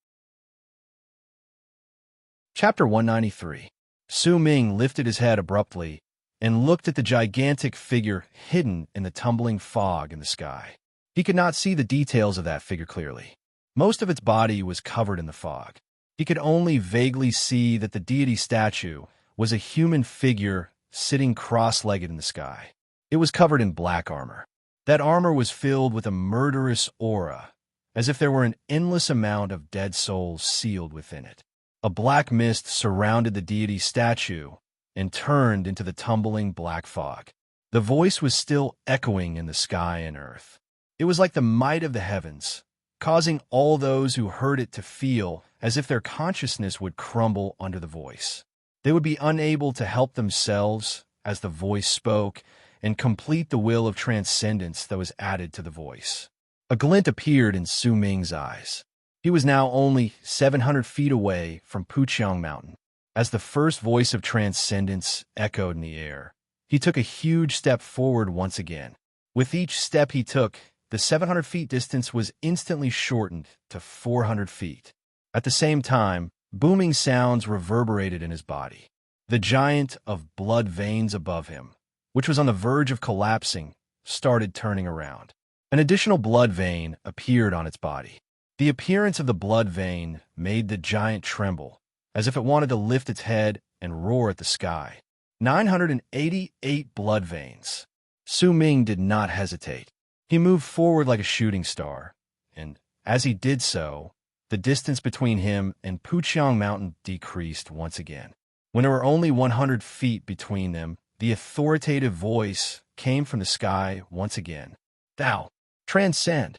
Chapter 193. Su Ming lifted his head abruptly and looked at the gigantic figure hidden in the tumbling fog in the sky. He could not see the details of that figure clearly. Most of its body was covered in the fog. He could only vaguely see that the deity statue was a human figure sitting cross-legged in the sky. It was covered in black armor. That armor was filled with a murderous aura, as if there were an endless amount of dead souls sealed within it. A black mist surrounded the deity statue and turned into the tumbling black fog. The voice was still echoing in the sky and earth. It was like the might of the heavens, causing all those who heard it to feel as if their consciousness would crumble under the voice. They would be unable to help themselves as the voice spoke and complete the will of transcendence that was added to the voice. A glint appeared in Su Ming's eyes. He was now only 700 feet away from Puqiang Mountain. As the first voice of transcendence echoed in the air, he took a huge step forward once again. With each step he took, the 700 feet distance was instantly shortened to 400 feet. At the same time, booming sounds reverberated in his body. The giant of blood veins above him, which was on the verge of collapsing, started turning around. An additional blood vein appeared on its body. The appearance of the blood vein made the giant tremble, as if it wanted to lift its head and roar at the sky. 988 blood veins. Su Ming did not hesitate. He moved forward like a shooting star, and as he did so, the distance between him and Puqiang Mountain decreased once again. When there were only 100 feet between them, the authoritative voice came from the sky once again. Thou, transcend.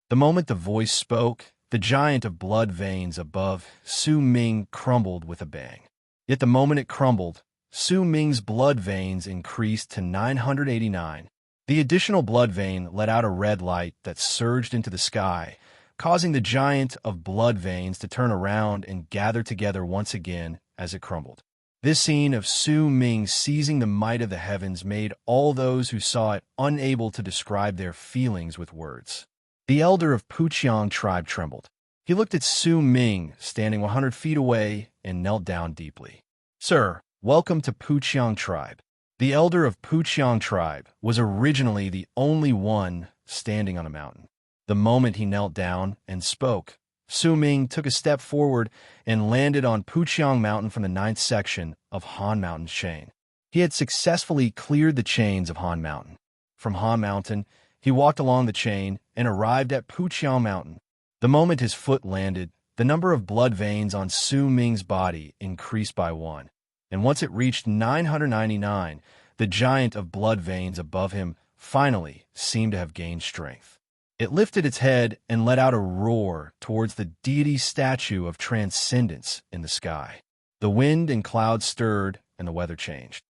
The moment the voice spoke, the giant of blood veins above Su Ming crumbled with a bang. Yet the moment it crumbled, Su Ming's blood veins increased to 989. The additional blood vein let out a red light that surged into the sky, causing the giant of blood veins to turn around and gather together once again as it crumbled. This scene of Su Ming seizing the might of the heavens made all those who saw it unable to describe their feelings with words. The elder of Puqiang tribe trembled. He looked at Su Ming, standing 100 feet away, and knelt down deeply. Sir, welcome to Puqiang tribe. The elder of Puqiang tribe was originally the only one standing on a mountain. The moment he knelt down and spoke, Su Ming took a step forward and landed on Puqiang Mountain from the 9th section of Han Mountain's chain. He had successfully cleared the chains of Han Mountain. From Han Mountain, he walked along the chain and arrived at Puqiang Mountain. The moment his foot landed, the number of blood veins on Su Ming's body increased by 1, and once it reached 999, the giant of blood veins above him finally seemed to have gained strength. It lifted its head and let out a roar towards the deity statue of transcendence in the sky. The wind and clouds stirred, and the weather changed.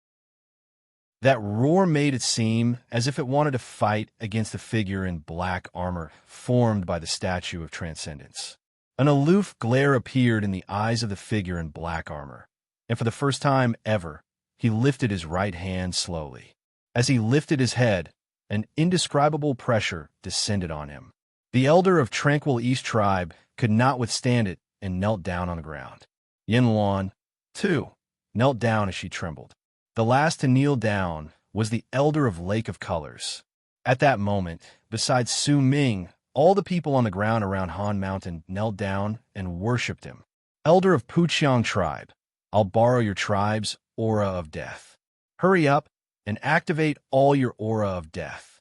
That roar made it seem as if it wanted to fight against the figure in black armor formed by the statue of transcendence. An aloof glare appeared in the eyes of the figure in black armor, and for the first time ever, he lifted his right hand slowly. As he lifted his head, an indescribable pressure descended on him. The elder of Tranquil East tribe could not withstand it and knelt down on the ground. Yin Luan, too, knelt down as she trembled. The last to kneel down was the elder of Lake of Colors. At that moment, besides Su Ming, all the people on the ground around Han Mountain knelt down and worshipped him. Elder of Puqiang tribe, I'll borrow your tribe's aura of death. Hurry up and activate all your aura of death.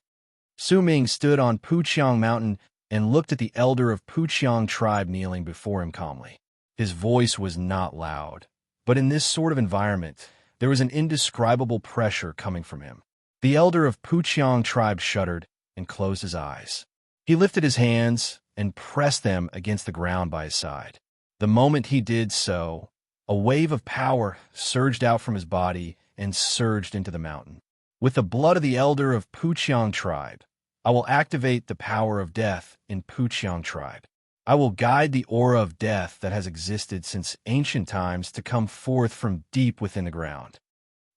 Su Ming stood on Puqiang Mountain and looked at the elder of Puqiang tribe kneeling before him calmly. His voice was not loud, but in this sort of environment, there was an indescribable pressure coming from him. The elder of Puqiang tribe shuddered and closed his eyes. He lifted his hands and pressed them against the ground by his side. The moment he did so, a wave of power surged out from his body and surged into the mountain. With the blood of the elder of Puqiang tribe, I will activate the power of death in Puqiang tribe. I will guide the aura of death that has existed since ancient times to come forth from deep within the ground.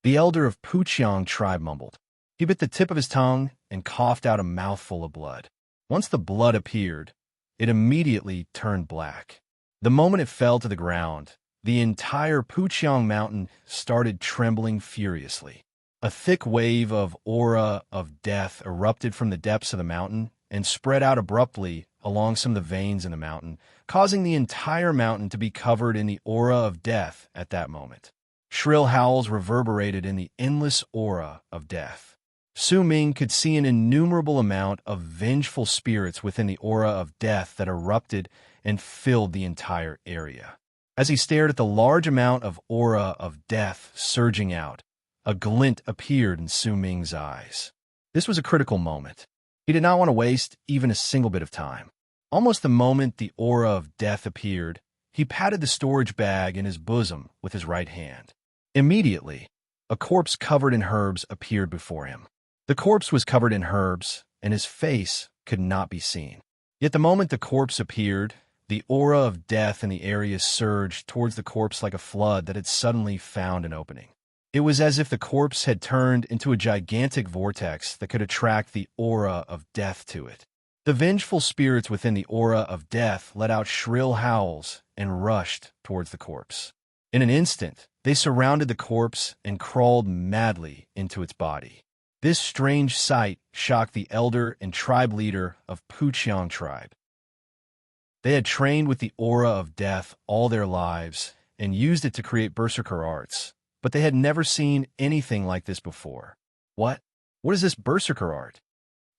The elder of Puqiang tribe mumbled. He bit the tip of his tongue and coughed out a mouthful of blood. Once the blood appeared, it immediately turned black. The moment it fell to the ground, the entire Puqiang Mountain started trembling furiously. A thick wave of aura of death erupted from the depths of the mountain and spread out abruptly along some of the veins in the mountain, causing the entire mountain to be covered in the aura of death at that moment. Shrill howls reverberated in the endless aura of death. Su Ming could see an innumerable amount of vengeful spirits within the aura of death that erupted and filled the entire area. As he stared at the large amount of aura of death surging out, a glint appeared in Su Ming's eyes. This was a critical moment. He did not want to waste even a single bit of time. Almost the moment the aura of death appeared, he patted the storage bag in his bosom with his right hand. Immediately, a corpse covered in herbs appeared before him. The corpse was covered in herbs, and his face could not be seen. Yet the moment the corpse appeared, the aura of death in the area surged towards the corpse like a flood that had suddenly found an opening. It was as if the corpse had turned into a gigantic vortex that could attract the aura of death to it. The vengeful spirits within the aura of death let out shrill howls and rushed towards the corpse. In an instant, they surrounded the corpse and crawled madly into its body. This strange sight shocked the elder and tribe leader of Puqiang tribe. They had trained with the aura of death all their lives and used it to create berserker arts, but they had never seen anything like this before. What? What is this berserker art?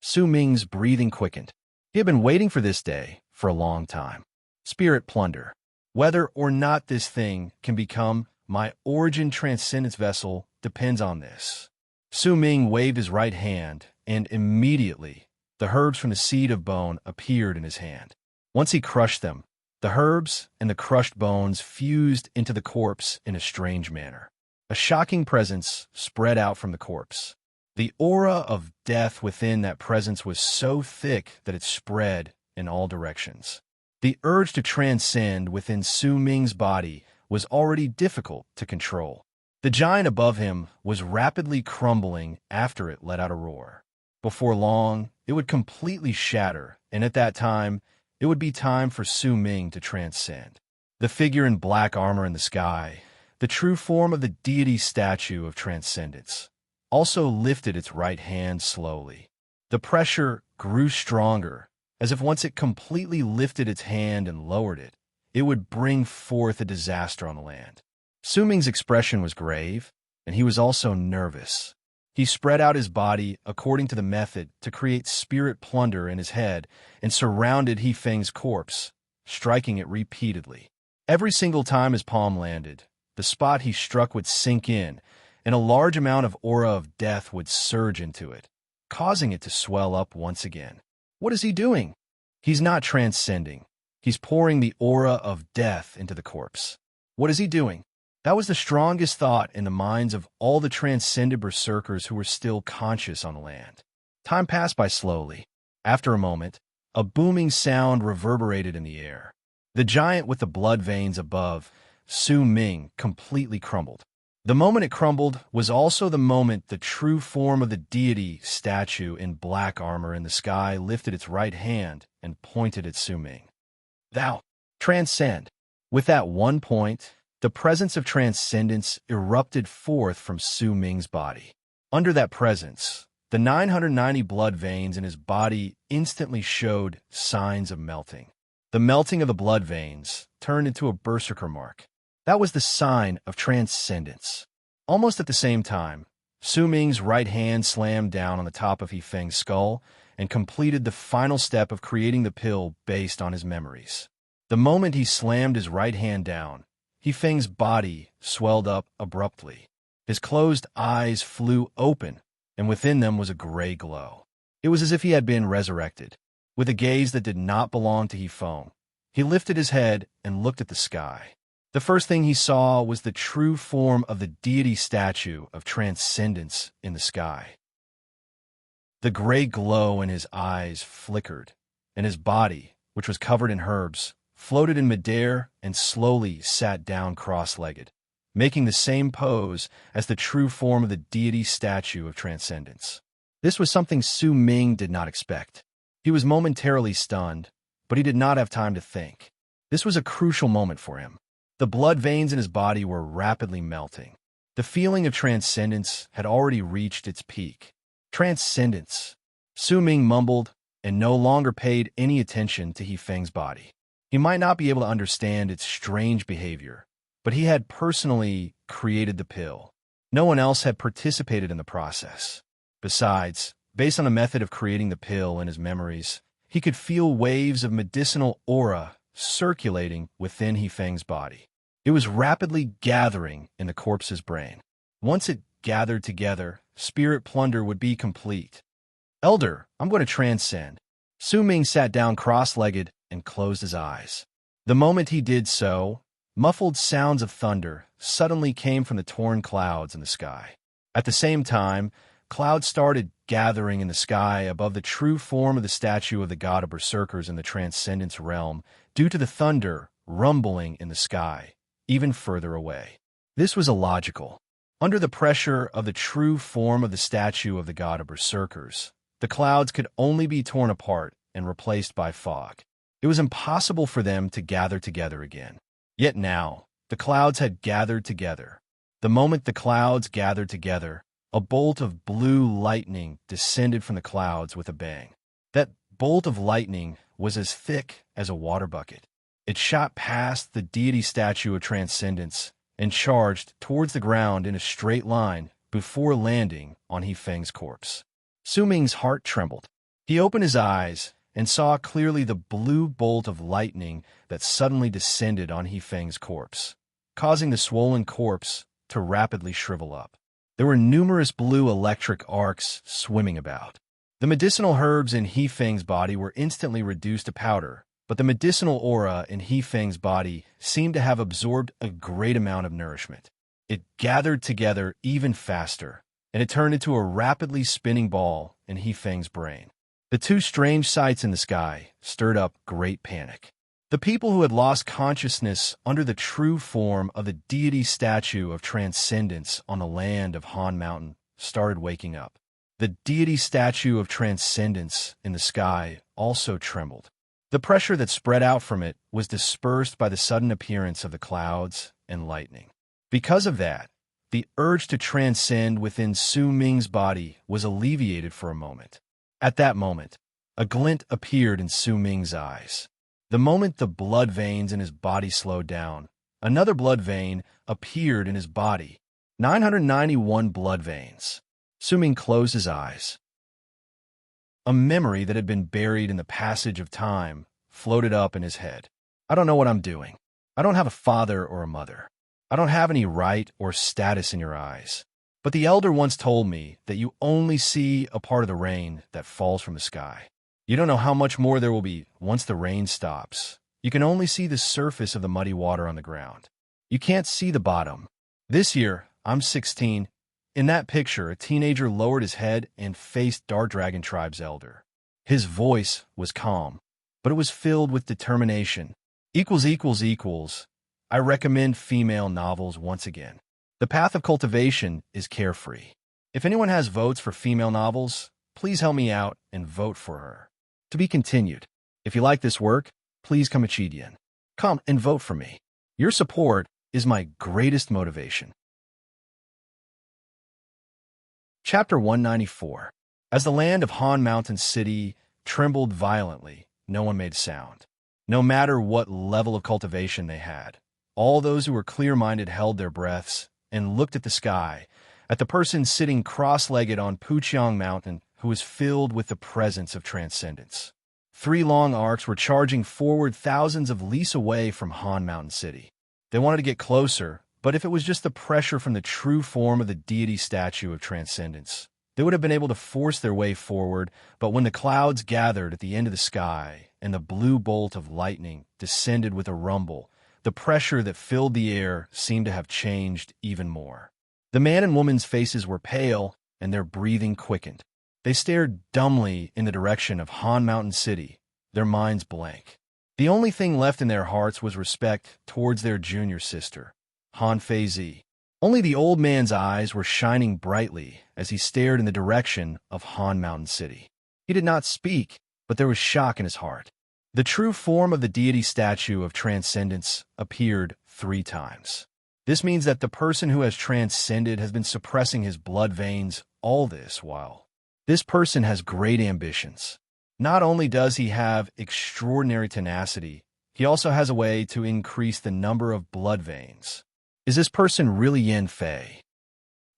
Su Ming's breathing quickened. He had been waiting for this day for a long time. Spirit plunder. Whether or not this thing can become my origin transcendence vessel depends on this. Su Ming waved his right hand, and immediately the herbs from the seed of bone appeared in his hand. Once he crushed them, the herbs and the crushed bones fused into the corpse in a strange manner. A shocking presence spread out from the corpse. The aura of death within that presence was so thick that it spread in all directions. The urge to transcend within Su Ming's body was already difficult to control. The giant above him was rapidly crumbling after it let out a roar. Before long, it would completely shatter, and at that time, it would be time for Su Ming to transcend. The figure in black armor in the sky, the true form of the deity statue of transcendence, also lifted its right hand slowly. The pressure grew stronger, as if once it completely lifted its hand and lowered it, it would bring forth a disaster on the land. Su Ming's expression was grave, and he was also nervous. He spread out his body according to the method to create spirit plunder in his head and surrounded He Feng's corpse, striking it repeatedly. Every single time his palm landed, the spot he struck would sink in, and a large amount of aura of death would surge into it, causing it to swell up once again. What is he doing? He's not transcending. He's pouring the aura of death into the corpse. What is he doing? That was the strongest thought in the minds of all the transcended berserkers who were still conscious on the land. Time passed by slowly. After a moment, a booming sound reverberated in the air. The giant with the blood veins above, Su Ming, completely crumbled. The moment it crumbled was also the moment the true form of the deity statue in black armor in the sky lifted its right hand and pointed at Su Ming. Thou, transcend. With that one point, the presence of transcendence erupted forth from Su Ming's body. Under that presence, the 990 blood veins in his body instantly showed signs of melting. The melting of the blood veins turned into a berserker mark. That was the sign of transcendence. Almost at the same time, Su Ming's right hand slammed down on the top of He Feng's skull and completed the final step of creating the pill based on his memories. The moment he slammed his right hand down, He Feng's body swelled up abruptly. His closed eyes flew open, and within them was a gray glow. It was as if he had been resurrected. With a gaze that did not belong to He Feng, he lifted his head and looked at the sky. The first thing he saw was the true form of the deity statue of transcendence in the sky. The gray glow in his eyes flickered, and his body, which was covered in herbs, floated in midair and slowly sat down cross-legged, making the same pose as the true form of the deity statue of transcendence. This was something Su Ming did not expect. He was momentarily stunned, but he did not have time to think. This was a crucial moment for him. The blood veins in his body were rapidly melting. The feeling of transcendence had already reached its peak. Transcendence. Su Ming mumbled, and no longer paid any attention to He-Feng's body. He might not be able to understand its strange behavior, but he had personally created the pill. No one else had participated in the process. Besides, based on the method of creating the pill in his memories, he could feel waves of medicinal aura circulating within He-Feng's body. It was rapidly gathering in the corpse's brain. Once it gathered together, spirit plunder would be complete. "Elder, I'm going to transcend." Su Ming sat down cross-legged and closed his eyes. The moment he did so, muffled sounds of thunder suddenly came from the torn clouds in the sky. At the same time, clouds started gathering in the sky above the true form of the statue of the god of berserkers in the transcendence realm due to the thunder rumbling in the sky, even further away. This was illogical. Under the pressure of the true form of the statue of the god of berserkers, the clouds could only be torn apart and replaced by fog. It was impossible for them to gather together again. Yet now, the clouds had gathered together. The moment the clouds gathered together, a bolt of blue lightning descended from the clouds with a bang. That bolt of lightning was as thick as a water bucket. It shot past the deity statue of transcendence and charged towards the ground in a straight line before landing on He-Feng's corpse. Su Ming's heart trembled. He opened his eyes and saw clearly the blue bolt of lightning that suddenly descended on He-Feng's corpse, causing the swollen corpse to rapidly shrivel up. There were numerous blue electric arcs swimming about. The medicinal herbs in He-Feng's body were instantly reduced to powder, but the medicinal aura in He-Feng's body seemed to have absorbed a great amount of nourishment. It gathered together even faster, and it turned into a rapidly spinning ball in He-Feng's brain. The two strange sights in the sky stirred up great panic. The people who had lost consciousness under the true form of the deity statue of transcendence on the land of Han Mountain started waking up. The deity statue of transcendence in the sky also trembled. The pressure that spread out from it was dispersed by the sudden appearance of the clouds and lightning. Because of that, the urge to transcend within Su Ming's body was alleviated for a moment. At that moment, a glint appeared in Su Ming's eyes. The moment the blood veins in his body slowed down, another blood vein appeared in his body. 991 blood veins. Su Ming closed his eyes. A memory that had been buried in the passage of time floated up in his head. "I don't know what I'm doing. I don't have a father or a mother. I don't have any right or status in your eyes. But the elder once told me that you only see a part of the rain that falls from the sky. You don't know how much more there will be once the rain stops. You can only see the surface of the muddy water on the ground. You can't see the bottom. This year, I'm 16. In that picture, a teenager lowered his head and faced Dark Dragon Tribe's elder. His voice was calm, but it was filled with determination. I recommend female novels once again. The path of cultivation is carefree. If anyone has votes for female novels, please help me out and vote for her. To be continued. If you like this work, please come and vote for me. Your support is my greatest motivation. Chapter 194. As the land of Han Mountain City trembled violently, no one made sound. No matter what level of cultivation they had, all those who were clear-minded held their breaths and looked at the sky, at the person sitting cross-legged on Puqiang Mountain who was filled with the presence of transcendence. 3 long arcs were charging forward thousands of leagues away from Han Mountain City. They wanted to get closer, but if it was just the pressure from the true form of the deity statue of transcendence, they would have been able to force their way forward. But when the clouds gathered at the end of the sky and the blue bolt of lightning descended with a rumble, the pressure that filled the air seemed to have changed even more. The man and woman's faces were pale, and their breathing quickened. They stared dumbly in the direction of Han Mountain City, their minds blank. The only thing left in their hearts was respect towards their junior sister, Han Feizi. Only the old man's eyes were shining brightly as he stared in the direction of Han Mountain City. He did not speak, but there was shock in his heart. The true form of the deity statue of transcendence appeared 3 times. This means that the person who has transcended has been suppressing his blood veins all this while. This person has great ambitions. Not only does he have extraordinary tenacity, he also has a way to increase the number of blood veins. Is this person really Yin Fei?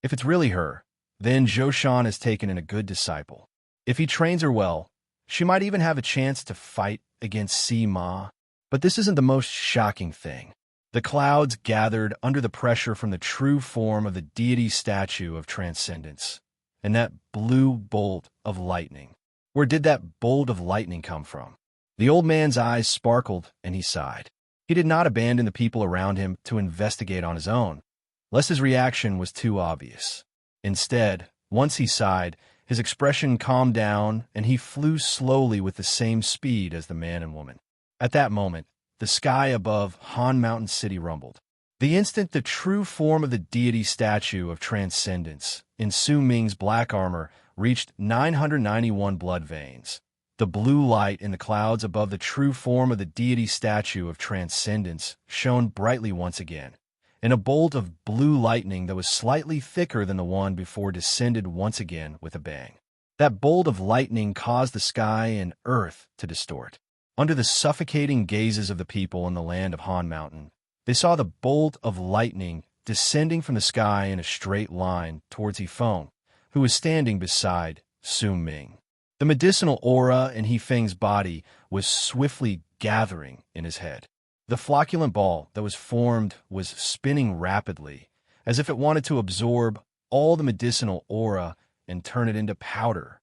If it's really her, then Zhou Shan has taken in a good disciple. If he trains her well, she might even have a chance to fight against Sima. But this isn't the most shocking thing. The clouds gathered under the pressure from the true form of the deity statue of transcendence, and that blue bolt of lightning. Where did that bolt of lightning come from? The old man's eyes sparkled, and he sighed. He did not abandon the people around him to investigate on his own, lest his reaction was too obvious. Instead, once he sighed, his expression calmed down, and he flew slowly with the same speed as the man and woman. At that moment, the sky above Han Mountain City rumbled. The instant the true form of the deity statue of transcendence in Su Ming's black armor reached 991 blood veins, the blue light in the clouds above the true form of the deity statue of transcendence shone brightly once again, and a bolt of blue lightning that was slightly thicker than the one before descended once again with a bang. That bolt of lightning caused the sky and earth to distort. Under the suffocating gazes of the people in the land of Han Mountain, they saw the bolt of lightning descending from the sky in a straight line towards Yifeng, who was standing beside Su Ming. The medicinal aura in Yifeng's body was swiftly gathering in his head. The flocculent ball that was formed was spinning rapidly, as if it wanted to absorb all the medicinal aura and turn it into powder.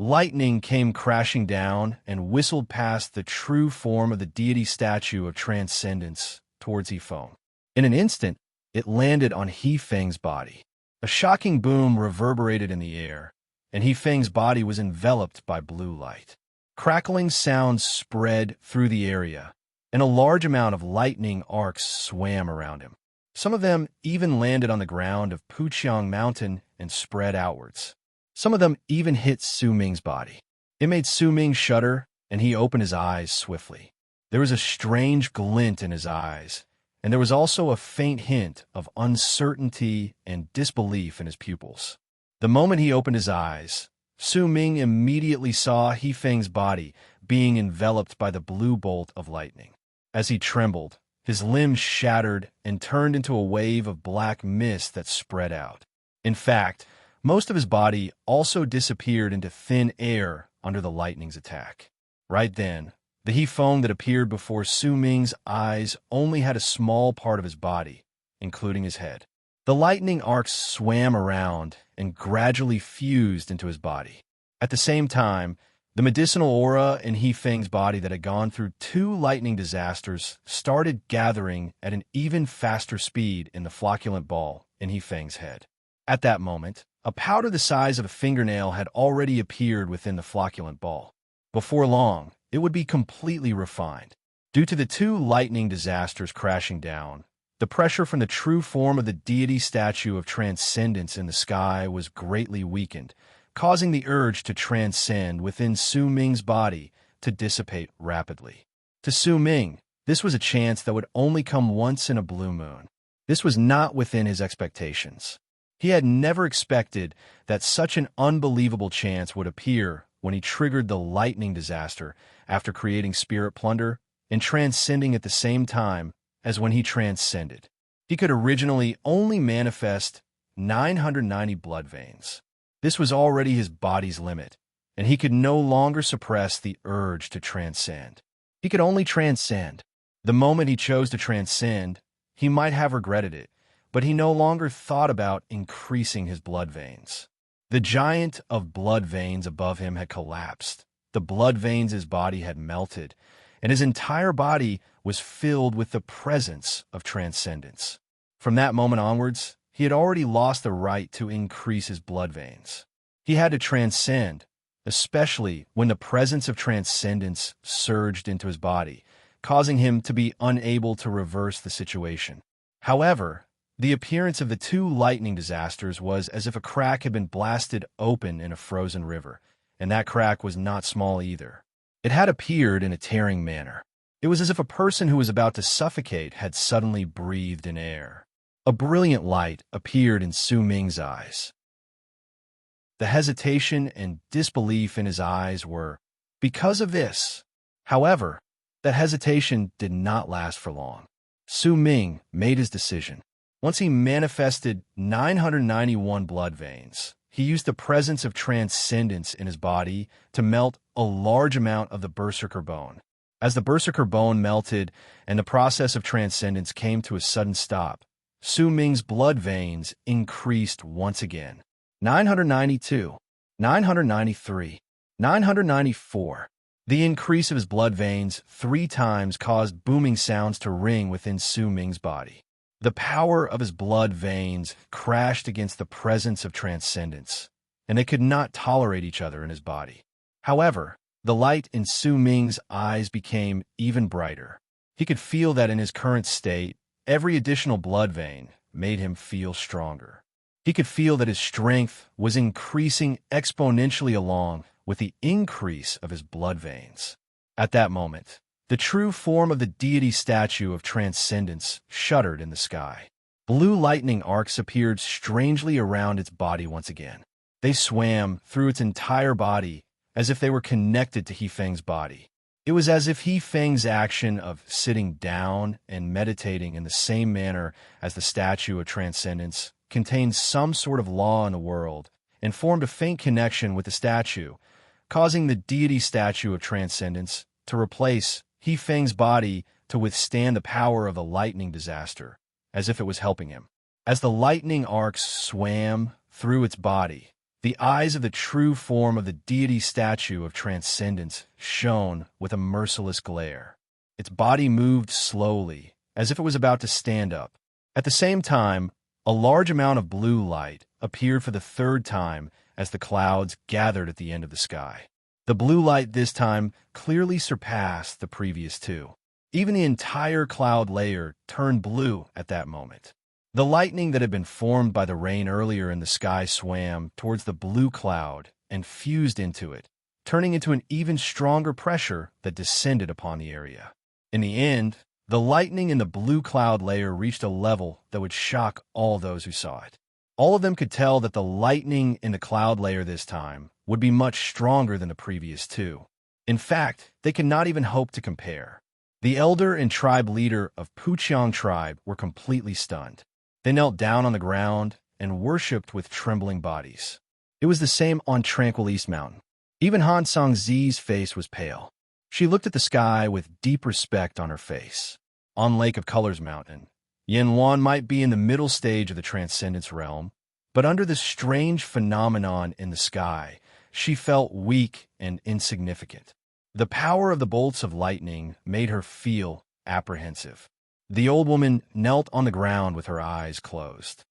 Lightning came crashing down and whistled past the true form of the deity statue of transcendence towards Yifeng. In an instant, it landed on Yifeng's body. A shocking boom reverberated in the air, and Yifeng's body was enveloped by blue light. Crackling sounds spread through the area, and a large amount of lightning arcs swam around him. Some of them even landed on the ground of Puqiang Mountain and spread outwards. Some of them even hit Su Ming's body. It made Su Ming shudder, and he opened his eyes swiftly. There was a strange glint in his eyes, and there was also a faint hint of uncertainty and disbelief in his pupils. The moment he opened his eyes, Su Ming immediately saw Yifeng's body being enveloped by the blue bolt of lightning. As he trembled, his limbs shattered and turned into a wave of black mist that spread out. In fact, most of his body also disappeared into thin air under the lightning's attack. Right then, the Yifeng that appeared before Su Ming's eyes only had a small part of his body, including his head. The lightning arcs swam around and gradually fused into his body. At the same time, the medicinal aura in Yifeng's body that had gone through 2 lightning disasters started gathering at an even faster speed in the flocculent ball in Yifeng's head. At that moment, a powder the size of a fingernail had already appeared within the flocculent ball. Before long, it would be completely refined. Due to the 2 lightning disasters crashing down, the pressure from the true form of the deity statue of transcendence in the sky was greatly weakened, causing the urge to transcend within Su Ming's body to dissipate rapidly. To Su Ming, this was a chance that would only come once in a blue moon. This was not within his expectations. He had never expected that such an unbelievable chance would appear when he triggered the lightning disaster after creating spirit plunder and transcending at the same time as when he transcended. He could originally only manifest 990 blood veins. This was already his body's limit, and he could no longer suppress the urge to transcend. He could only transcend. The moment he chose to transcend, he might have regretted it, but he no longer thought about increasing his blood veins. The giant of blood veins above him had collapsed. The blood veins his body had melted, and his entire body was filled with the presence of transcendence. From that moment onwards, he had already lost the right to increase his blood veins. He had to transcend, especially when the presence of transcendence surged into his body, causing him to be unable to reverse the situation. However, the appearance of the 2 lightning disasters was as if a crack had been blasted open in a frozen river, and that crack was not small either. It had appeared in a tearing manner. It was as if a person who was about to suffocate had suddenly breathed in air. A brilliant light appeared in Su Ming's eyes. The hesitation and disbelief in his eyes were because of this. However, that hesitation did not last for long. Su Ming made his decision. Once he manifested 991 blood veins, he used the presence of transcendence in his body to melt a large amount of the berserker bone. As the berserker bone melted and the process of transcendence came to a sudden stop, Su Ming's blood veins increased once again. 992, 993, 994. The increase of his blood veins 3 times caused booming sounds to ring within Su Ming's body. The power of his blood veins crashed against the presence of transcendence, and they could not tolerate each other in his body. However, the light in Su Ming's eyes became even brighter. He could feel that in his current state, every additional blood vein made him feel stronger. He could feel that his strength was increasing exponentially along with the increase of his blood veins. At that moment, the true form of the deity statue of transcendence shuddered in the sky. Blue lightning arcs appeared strangely around its body once again. They swam through its entire body as if they were connected to He Feng's body. It was as if He Feng's action of sitting down and meditating in the same manner as the statue of transcendence contained some sort of law in the world and formed a faint connection with the statue, causing the deity statue of transcendence to replace He Feng's body to withstand the power of the lightning disaster, as if it was helping him. As the lightning arcs swam through its body, the eyes of the true form of the deity statue of transcendence shone with a merciless glare. Its body moved slowly, as if it was about to stand up. At the same time, a large amount of blue light appeared for the 3rd time as the clouds gathered at the end of the sky. The blue light this time clearly surpassed the previous 2. Even the entire cloud layer turned blue at that moment. The lightning that had been formed by the rain earlier in the sky swam towards the blue cloud and fused into it, turning into an even stronger pressure that descended upon the area. In the end, the lightning in the blue cloud layer reached a level that would shock all those who saw it. All of them could tell that the lightning in the cloud layer this time would be much stronger than the previous 2. In fact, they could not even hope to compare. The elder and tribe leader of Puqiang tribe were completely stunned. They knelt down on the ground and worshipped with trembling bodies. It was the same on Tranquil East Mountain. Even Han Songzi's face was pale. She looked at the sky with deep respect on her face. On Lake of Colors Mountain, Yen Wan might be in the middle stage of the Transcendence realm, but under this strange phenomenon in the sky, she felt weak and insignificant. The power of the bolts of lightning made her feel apprehensive. The old woman knelt on the ground with her eyes closed.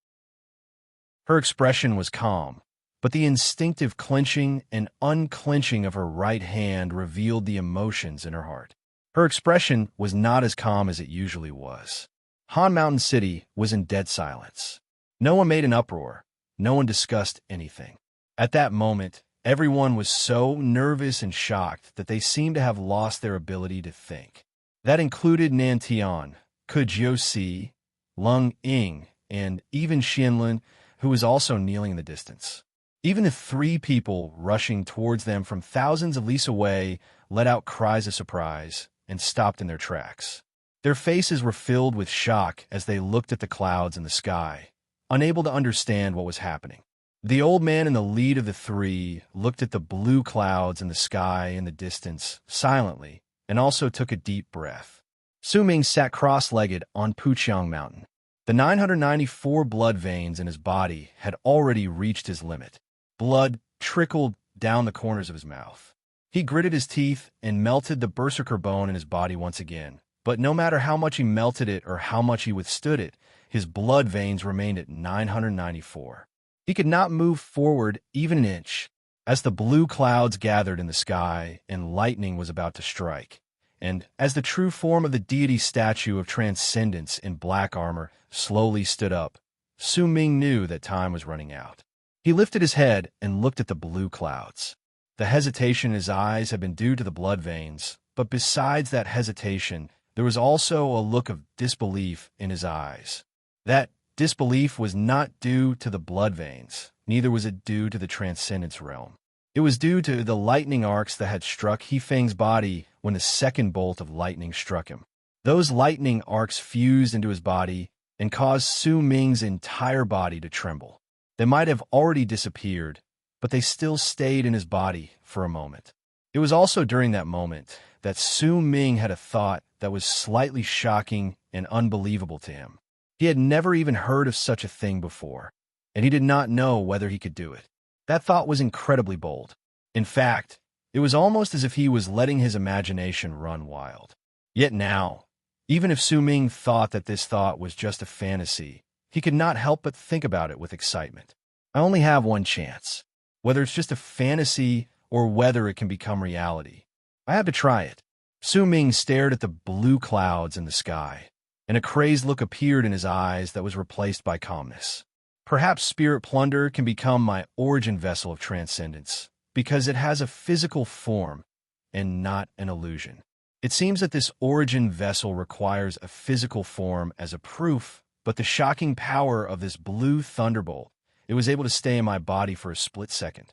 Her expression was calm, but the instinctive clenching and unclenching of her right hand revealed the emotions in her heart. Her expression was not as calm as it usually was. Han Mountain City was in dead silence. No one made an uproar. No one discussed anything. At that moment, everyone was so nervous and shocked that they seemed to have lost their ability to think. That included Nan Tian, Ke Jiu-si, Lung Ying, and even Xianlun, who was also kneeling in the distance. Even the 3 people rushing towards them from thousands of leagues away let out cries of surprise and stopped in their tracks. Their faces were filled with shock as they looked at the clouds in the sky, unable to understand what was happening. The old man in the lead of the 3 looked at the blue clouds in the sky in the distance silently and also took a deep breath. Su Ming sat cross-legged on Puqiang Mountain. The 994 blood veins in his body had already reached his limit. Blood trickled down the corners of his mouth. He gritted his teeth and melted the berserker bone in his body once again. But no matter how much he melted it or how much he withstood it, his blood veins remained at 994. He could not move forward even an inch. As the blue clouds gathered in the sky and lightning was about to strike, and as the true form of the deity statue of transcendence in black armor slowly stood up, Su Ming knew that time was running out. He lifted his head and looked at the blue clouds. The hesitation in his eyes had been due to the blood veins, but besides that hesitation, there was also a look of disbelief in his eyes. That disbelief was not due to the blood veins, neither was it due to the transcendence realm. It was due to the lightning arcs that had struck He Feng's body when the second bolt of lightning struck him. Those lightning arcs fused into his body and caused Su Ming's entire body to tremble. They might have already disappeared, but they still stayed in his body for a moment. It was also during that moment that Su Ming had a thought that was slightly shocking and unbelievable to him. He had never even heard of such a thing before, and he did not know whether he could do it. That thought was incredibly bold. In fact, it was almost as if he was letting his imagination run wild. Yet now, even if Su Ming thought that this thought was just a fantasy, he could not help but think about it with excitement. I only have one chance. Whether it's just a fantasy or whether it can become reality, I have to try it. Su Ming stared at the blue clouds in the sky, and a crazed look appeared in his eyes that was replaced by calmness. Perhaps spirit plunder can become my origin vessel of transcendence, because it has a physical form and not an illusion. It seems that this origin vessel requires a physical form as a proof, but the shocking power of this blue thunderbolt, it was able to stay in my body for a split second.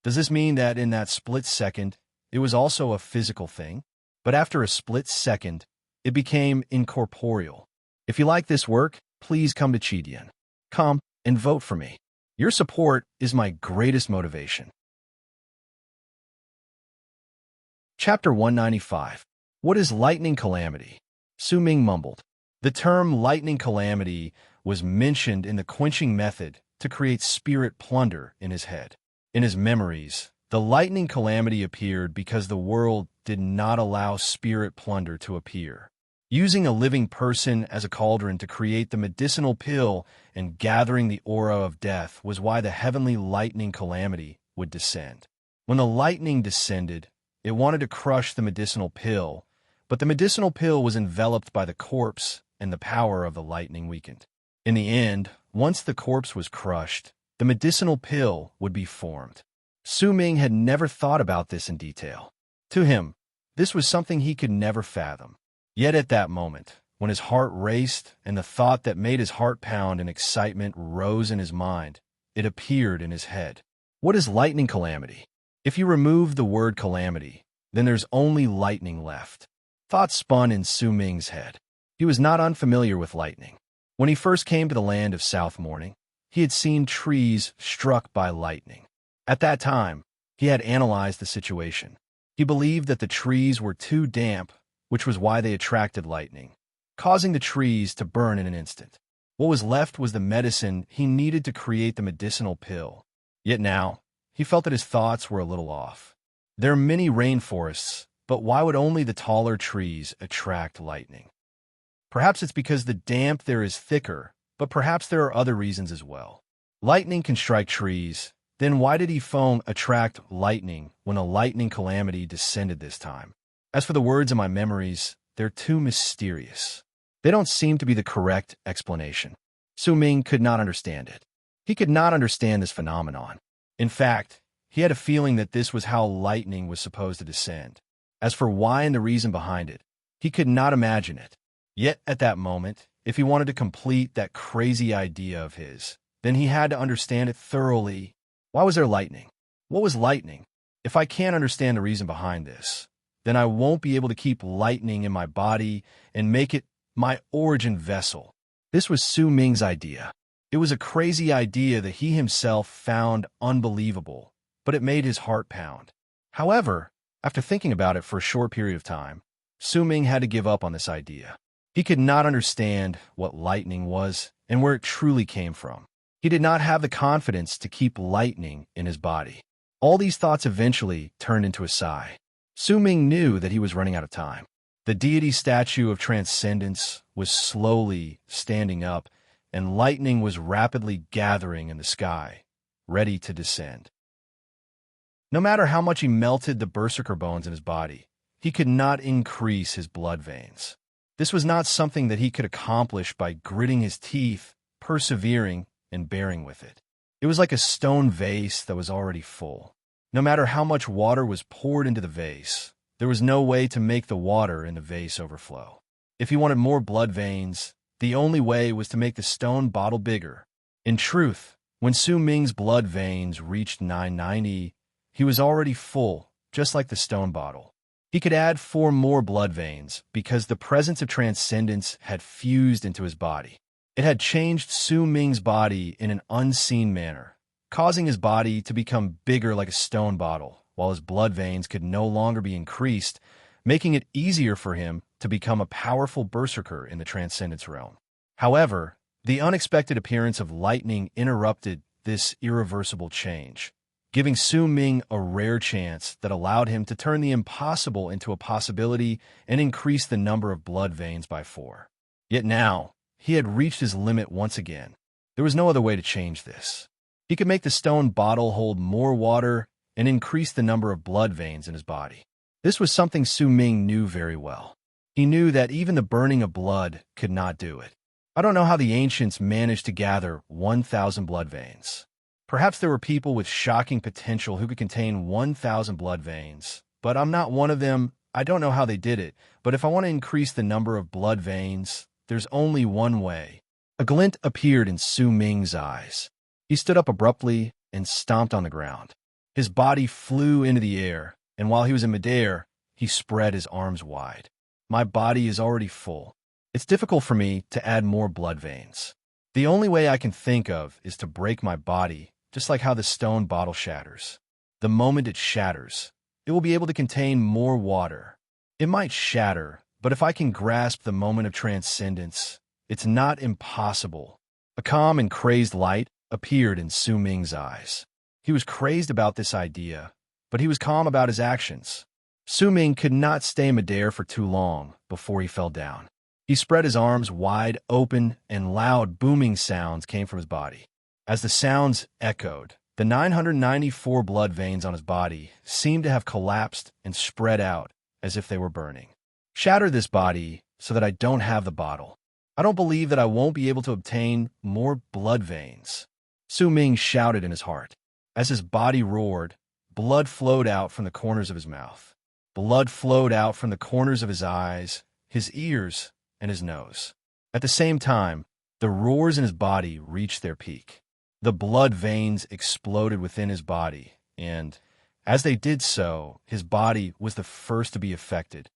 Does this mean that in that split second, it was also a physical thing? But after a split second, it became incorporeal. If you like this work, please come to Chidian. Come and vote for me. Your support is my greatest motivation. Chapter 195. What is lightning calamity? Su Ming mumbled. The term lightning calamity was mentioned in the quenching method to create spirit plunder in his head. In his memories, the lightning calamity appeared because the world did not allow spirit plunder to appear. Using a living person as a cauldron to create the medicinal pill and gathering the aura of death was why the heavenly lightning calamity would descend. When the lightning descended, it wanted to crush the medicinal pill, but the medicinal pill was enveloped by the corpse and the power of the lightning weakened. In the end, once the corpse was crushed, the medicinal pill would be formed. Su Ming had never thought about this in detail. To him, this was something he could never fathom. Yet at that moment, when his heart raced and the thought that made his heart pound in excitement rose in his mind, it appeared in his head. What is lightning calamity? If you remove the word calamity, then there's only lightning left. Thoughts spun in Su Ming's head. He was not unfamiliar with lightning. When he first came to the land of South Morning, he had seen trees struck by lightning. At that time, he had analyzed the situation. He believed that the trees were too damp, which was why they attracted lightning, causing the trees to burn in an instant. What was left was the medicine he needed to create the medicinal pill. Yet now, he felt that his thoughts were a little off. There are many rainforests, but why would only the taller trees attract lightning? Perhaps it's because the damp there is thicker, but perhaps there are other reasons as well. Lightning can strike trees, then why did He Feng attract lightning when a lightning calamity descended this time? As for the words in my memories, they're too mysterious. They don't seem to be the correct explanation. Su Ming could not understand it. He could not understand this phenomenon. In fact, he had a feeling that this was how lightning was supposed to descend. As for why and the reason behind it, he could not imagine it. Yet at that moment, if he wanted to complete that crazy idea of his, then he had to understand it thoroughly. Why was there lightning? What was lightning? If I can't understand the reason behind this, then I won't be able to keep lightning in my body and make it my origin vessel. This was Su Ming's idea. It was a crazy idea that he himself found unbelievable, but it made his heart pound. However, after thinking about it for a short period of time, Su Ming had to give up on this idea. He could not understand what lightning was and where it truly came from. He did not have the confidence to keep lightning in his body. All these thoughts eventually turned into a sigh. Su Ming knew that he was running out of time. The deity statue of transcendence was slowly standing up, and lightning was rapidly gathering in the sky, ready to descend. No matter how much he melted the berserker bones in his body, he could not increase his blood veins. This was not something that he could accomplish by gritting his teeth, persevering, and bearing with it. It was like a stone vase that was already full. No matter how much water was poured into the vase, there was no way to make the water in the vase overflow. If he wanted more blood veins, The only way was to make the stone bottle bigger. In truth, when Su Ming's blood veins reached 990, he was already full, just like the stone bottle. He could add 4 more blood veins because the presence of transcendence had fused into his body. It had changed Su Ming's body in an unseen manner, causing his body to become bigger like a stone bottle, while his blood veins could no longer be increased, making it easier for him to become a powerful berserker in the transcendence realm. However, the unexpected appearance of lightning interrupted this irreversible change, giving Su Ming a rare chance that allowed him to turn the impossible into a possibility and increase the number of blood veins by 4. Yet now, he had reached his limit once again. There was no other way to change this. He could make the stone bottle hold more water and increase the number of blood veins in his body. This was something Su Ming knew very well. He knew that even the burning of blood could not do it. I don't know how the ancients managed to gather 1,000 blood veins. Perhaps there were people with shocking potential who could contain 1,000 blood veins, but I'm not one of them. I don't know how they did it, but if I want to increase the number of blood veins, there's only one way. A glint appeared in Su Ming's eyes. He stood up abruptly and stomped on the ground. His body flew into the air, and while he was in midair, he spread his arms wide. My body is already full. It's difficult for me to add more blood veins. The only way I can think of is to break my body, just like how the stone bottle shatters. The moment it shatters, it will be able to contain more water. It might shatter, but if I can grasp the moment of transcendence, it's not impossible. A calm and crazed light appeared in Su Ming's eyes. He was crazed about this idea, but he was calm about his actions. Su Ming could not stay midair for too long before he fell down. He spread his arms wide open, and loud booming sounds came from his body. As the sounds echoed, the 994 blood veins on his body seemed to have collapsed and spread out as if they were burning. Shatter this body so that I don't have the bottle. I don't believe that I won't be able to obtain more blood veins. Su Ming shouted in his heart. As his body roared, blood flowed out from the corners of his mouth. Blood flowed out from the corners of his eyes, his ears, and his nose. At the same time, the roars in his body reached their peak. The blood veins exploded within his body, and, as they did so, his body was the first to be affected.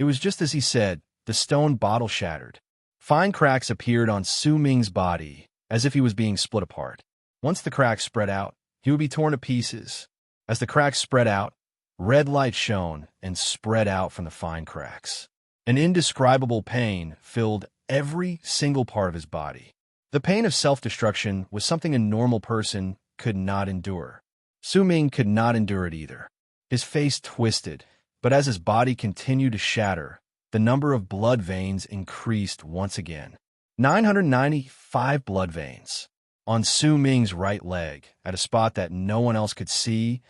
It was just as he said. The stone bottle shattered. Fine cracks appeared on Su Ming's body, as if he was being split apart. Once the cracks spread out, he would be torn to pieces. As the cracks spread out, red light shone and spread out from the fine cracks. An indescribable pain filled every single part of his body. The pain of self-destruction was something a normal person could not endure. Su Ming could not endure it either. His face twisted, but as his body continued to shatter, the number of blood veins increased once again. 995 blood veins. On Su Ming's right leg, at a spot that no one else could see,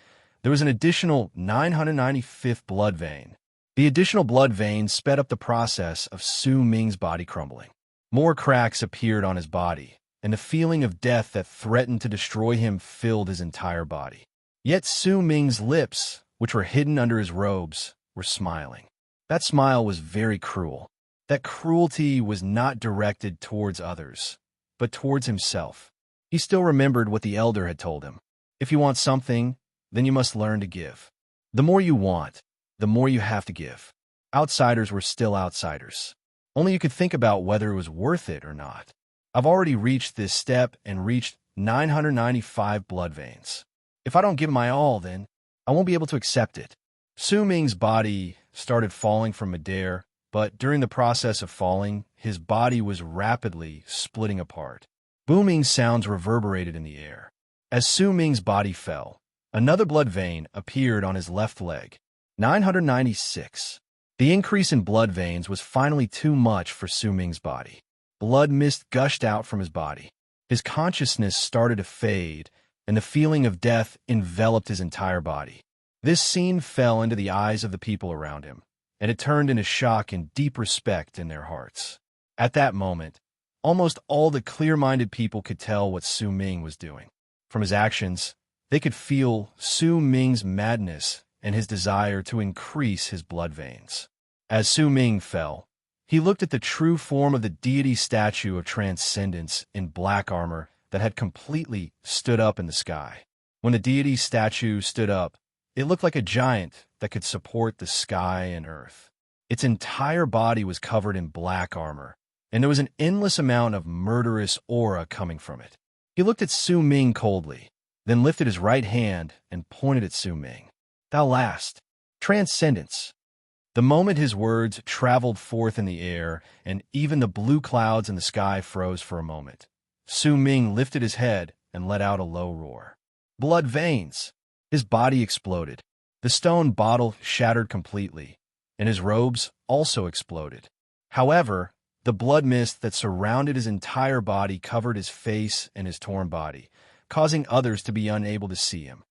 there was an additional 995th blood vein. The additional blood veins sped up the process of Su Ming's body crumbling. More cracks appeared on his body, and the feeling of death that threatened to destroy him filled his entire body. Yet Su Ming's lips, which were hidden under his robes, were smiling. That smile was very cruel. That cruelty was not directed towards others, but towards himself. He still remembered what the elder had told him. If you want something, then you must learn to give. The more you want, the more you have to give. Outsiders were still outsiders. Only you could think about whether it was worth it or not. I've already reached this step and reached 995 blood veins. If I don't give my all, then I won't be able to accept it. Su Ming's body started falling from midair, but during the process of falling, his body was rapidly splitting apart. Booming sounds reverberated in the air. As Su Ming's body fell, another blood vein appeared on his left leg. 996. The increase in blood veins was finally too much for Su Ming's body. Blood mist gushed out from his body. His consciousness started to fade, and the feeling of death enveloped his entire body. This scene fell into the eyes of the people around him, and it turned into shock and deep respect in their hearts. At that moment, almost all the clear-minded people could tell what Su Ming was doing. From his actions, they could feel Su Ming's madness and his desire to increase his blood veins. As Su Ming fell, He looked at the true form of the deity statue of transcendence in black armor that had completely stood up in the sky. When the deity statue stood up, it looked like a giant that could support the sky and earth. Its entire body was covered in black armor, and there was an endless amount of murderous aura coming from it. He looked at Su Ming coldly, then lifted his right hand and pointed at Su Ming. "Thou last, transcendence." The moment his words traveled forth in the air, and even the blue clouds in the sky froze for a moment, Su Ming lifted his head and let out a low roar. "Blood veins!" His body exploded. The stone bottle shattered completely, and his robes also exploded. However, the blood mist that surrounded his entire body covered his face and his torn body, causing others to be unable to see him.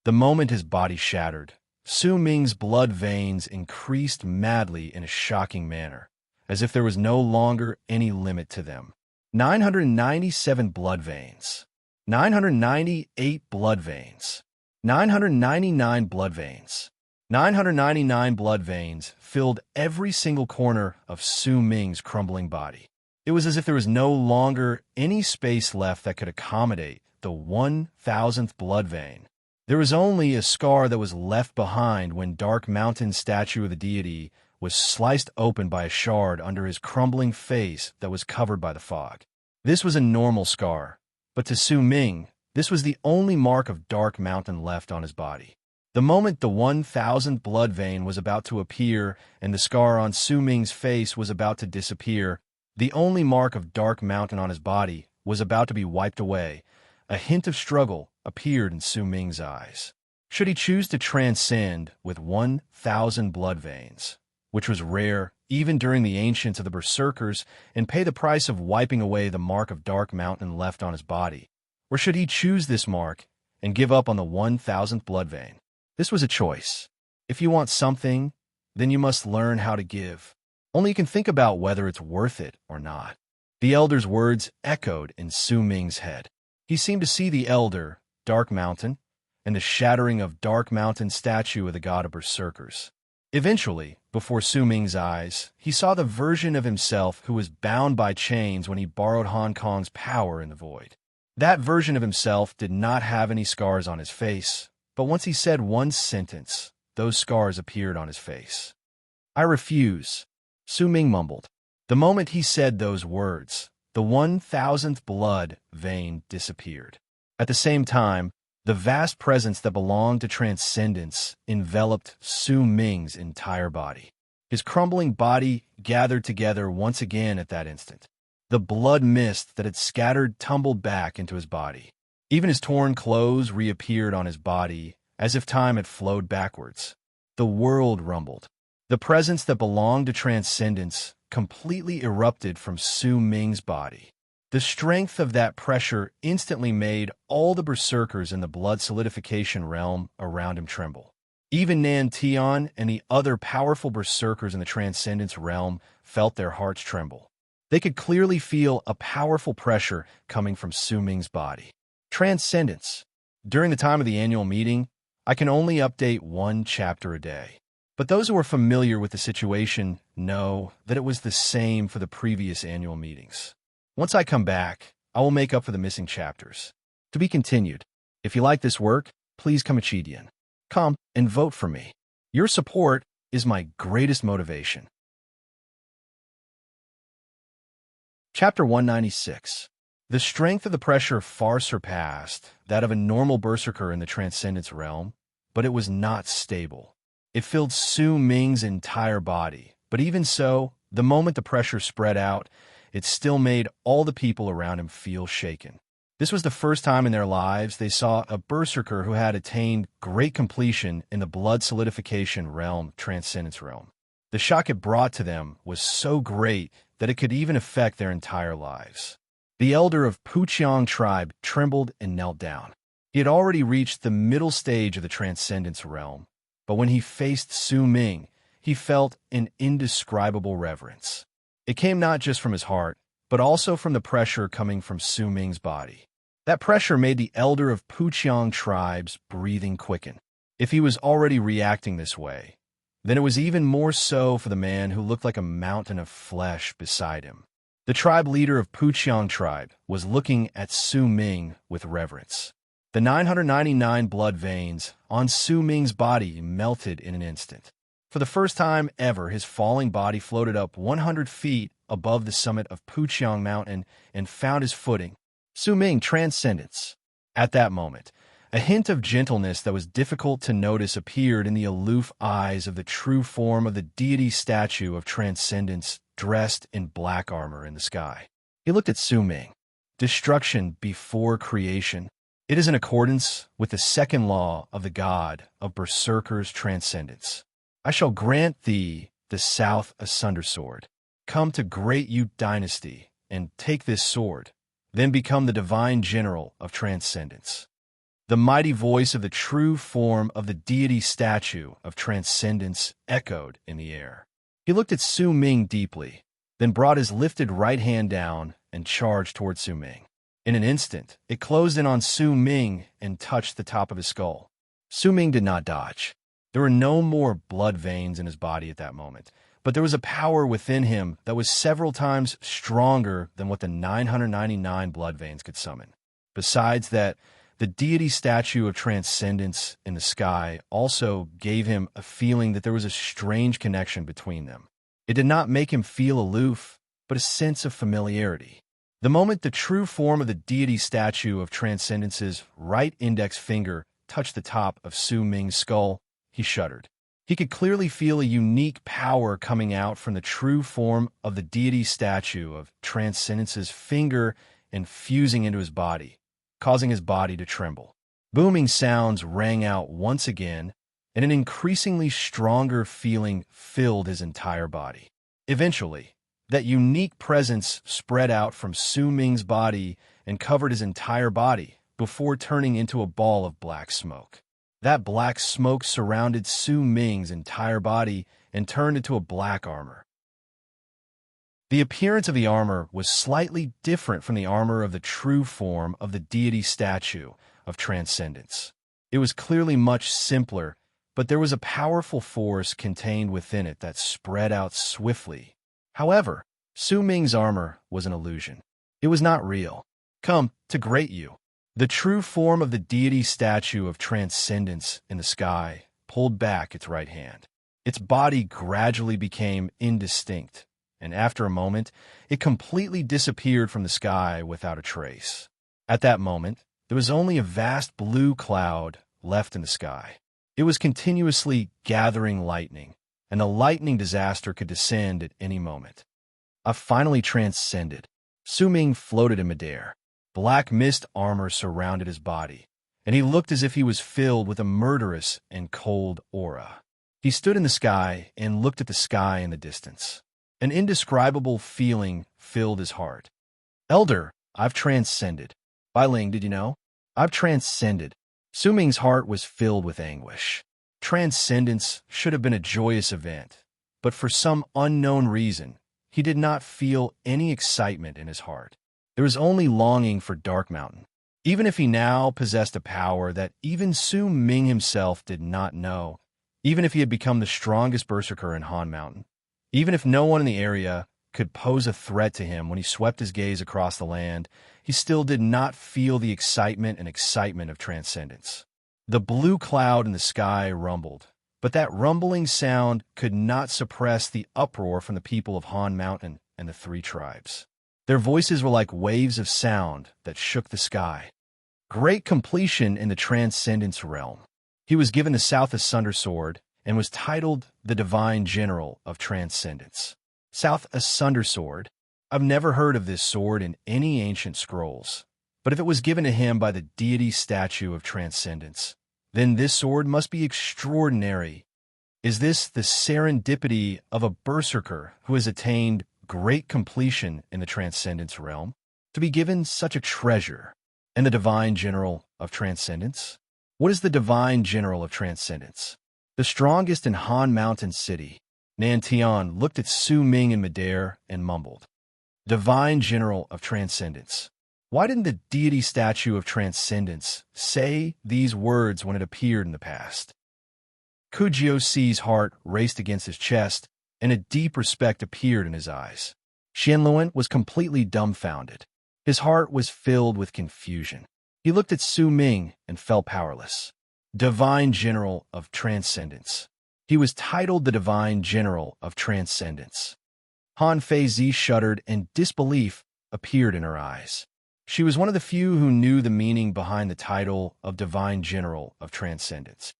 The moment his body shattered, Su Ming's blood veins increased madly in a shocking manner, as if there was no longer any limit to them. 997 blood veins. 998 blood veins. 999 blood veins. 999 blood veins filled every single corner of Su Ming's crumbling body. It was as if there was no longer any space left that could accommodate the 1,000th blood vein. There was only a scar that was left behind when Dark Mountain's statue of the deity was sliced open by a shard under his crumbling face that was covered by the fog. This was a normal scar, but to Su Ming, this was the only mark of Dark Mountain left on his body. The moment the 1,000th blood vein was about to appear and the scar on Su Ming's face was about to disappear, the only mark of Dark Mountain on his body was about to be wiped away. A hint of struggle appeared in Su Ming's eyes. Should he choose to transcend with 1,000 blood veins, which was rare even during the ancients of the Berserkers, and pay the price of wiping away the mark of Dark Mountain left on his body? Or should he choose this mark and give up on the 1,000th blood vein? This was a choice. If you want something, then you must learn how to give. Only you can think about whether it's worth it or not. The elder's words echoed in Su Ming's head. He seemed to see the elder, Dark Mountain, and the shattering of Dark Mountain's statue of the god of Berserkers. Eventually, before Su Ming's eyes, he saw the version of himself who was bound by chains when he borrowed Hong Kong's power in the void. That version of himself did not have any scars on his face, but once he said one sentence, those scars appeared on his face. "I refuse," Su Ming mumbled. The moment he said those words, the 1,000th blood vein disappeared. At the same time, the vast presence that belonged to transcendence enveloped Su Ming's entire body. His crumbling body gathered together once again at that instant. The blood mist that had scattered tumbled back into his body. Even his torn clothes reappeared on his body, as if time had flowed backwards. The world rumbled. The presence that belonged to transcendence completely erupted from Su Ming's body. The strength of that pressure instantly made all the berserkers in the blood solidification realm around him tremble. Even Nan Tian and the other powerful berserkers in the transcendence realm felt their hearts tremble. They could clearly feel a powerful pressure coming from Su Ming's body. Transcendence. During the time of the annual meeting, I can only update one chapter a day. But those who are familiar with the situation know that it was the same for the previous annual meetings. Once I come back, I will make up for the missing chapters. To be continued. If you like this work, please come Chidian. Come and vote for me. Your support is my greatest motivation. Chapter 196. The strength of the pressure far surpassed that of a normal berserker in the transcendence realm, but it was not stable. It filled Su Ming's entire body, but even so, the moment the pressure spread out, it still made all the people around him feel shaken. This was the first time in their lives they saw a berserker who had attained great completion in the blood solidification realm, transcendence realm. The shock it brought to them was so great that it could even affect their entire lives. The elder of Puqiang tribe trembled and knelt down. He had already reached the middle stage of the transcendence realm, but when he faced Su Ming, he felt an indescribable reverence. It came not just from his heart, but also from the pressure coming from Su Ming's body. That pressure made the elder of Puqiang tribe's breathing quicken. If he was already reacting this way, then it was even more so for the man who looked like a mountain of flesh beside him. The tribe leader of Puqiang tribe was looking at Su Ming with reverence. The 999 blood veins on Su Ming's body melted in an instant. For the first time ever, his falling body floated up 100 feet above the summit of Puqiang Mountain and found his footing. Su Ming transcendence. At that moment, a hint of gentleness that was difficult to notice appeared in the aloof eyes of the true form of the deity statue of transcendence dressed in black armor in the sky. He looked at Su Ming. Destruction before creation. It is in accordance with the second law of the god of Berserker's transcendence. I shall grant thee the South Asunder sword. Come to Great Ute dynasty and take this sword, then become the divine general of transcendence. The mighty voice of the true form of the deity statue of transcendence echoed in the air. He looked at Su Ming deeply, then brought his lifted right hand down and charged toward Su Ming. In an instant, it closed in on Su Ming and touched the top of his skull. Su Ming did not dodge. There were no more blood veins in his body at that moment, but there was a power within him that was several times stronger than what the 999 blood veins could summon. Besides that, the deity statue of transcendence in the sky also gave him a feeling that there was a strange connection between them. It did not make him feel aloof, but a sense of familiarity. The moment the true form of the deity statue of transcendence's right index finger touched the top of Su Ming's skull, he shuddered. He could clearly feel a unique power coming out from the true form of the deity statue of transcendence's finger and fusing into his body, causing his body to tremble. Booming sounds rang out once again, and an increasingly stronger feeling filled his entire body. Eventually, that unique presence spread out from Su Ming's body and covered his entire body before turning into a ball of black smoke. That black smoke surrounded Su Ming's entire body and turned into a black armor. The appearance of the armor was slightly different from the armor of the true form of the deity statue of transcendence. It was clearly much simpler, but there was a powerful force contained within it that spread out swiftly. However, Su Ming's armor was an illusion. It was not real. Come to Great You. The true form of the deity statue of transcendence in the sky pulled back its right hand. Its body gradually became indistinct, and after a moment, it completely disappeared from the sky without a trace. At that moment, there was only a vast blue cloud left in the sky. It was continuously gathering lightning, and the lightning disaster could descend at any moment. I finally transcended. Su Ming floated in midair. Black mist armor surrounded his body, and he looked as if he was filled with a murderous and cold aura. He stood in the sky and looked at the sky in the distance. An indescribable feeling filled his heart. Elder, I've transcended. Bai Ling, did you know? I've transcended. Su Ming's heart was filled with anguish. Transcendence should have been a joyous event, but for some unknown reason, he did not feel any excitement in his heart. There was only longing for Dark Mountain. Even if he now possessed a power that even Su Ming himself did not know, even if he had become the strongest berserker in Han Mountain, even if no one in the area could pose a threat to him when he swept his gaze across the land, he still did not feel the excitement of transcendence. The blue cloud in the sky rumbled, but that rumbling sound could not suppress the uproar from the people of Han Mountain and the three tribes. Their voices were like waves of sound that shook the sky. Great completion in the transcendence realm. He was given the South Asunder sword and was titled the Divine General of Transcendence. South Asunder sword. I've never heard of this sword in any ancient scrolls, but if it was given to him by the deity statue of transcendence, then this sword must be extraordinary. Is this the serendipity of a berserker who has attained great completion in the transcendence realm, to be given such a treasure? And the Divine General of Transcendence? What is the Divine General of Transcendence? The strongest in Han Mountain City. Nan Tian looked at Su Ming in midair and mumbled, Divine General of Transcendence. Why didn't the deity statue of transcendence say these words when it appeared in the past? Kujio's heart raced against his chest, and a deep respect appeared in his eyes. Xianluan was completely dumbfounded. His heart was filled with confusion. He looked at Su Ming and felt powerless. Divine General of Transcendence. He was titled the Divine General of Transcendence. Han Feizi shuddered, and disbelief appeared in her eyes. She was one of the few who knew the meaning behind the title of Divine General of Transcendence.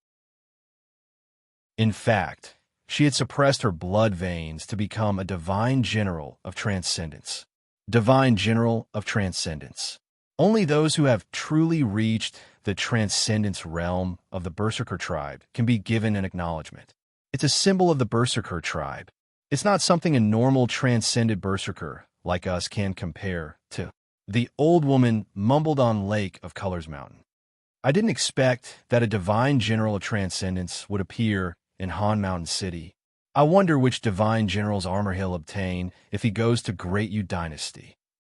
In fact, she had suppressed her blood veins to become a Divine General of Transcendence. Divine General of Transcendence. Only those who have truly reached the Transcendence realm of the Berserker tribe can be given an acknowledgement. It's a symbol of the Berserker tribe. It's not something a normal transcended Berserker like us can compare to. The old woman mumbled on Lake of Colors Mountain. I didn't expect that a Divine General of Transcendence would appear in Han Mountain City. I wonder which Divine General's armor he'll obtain if he goes to Great Yu Dynasty.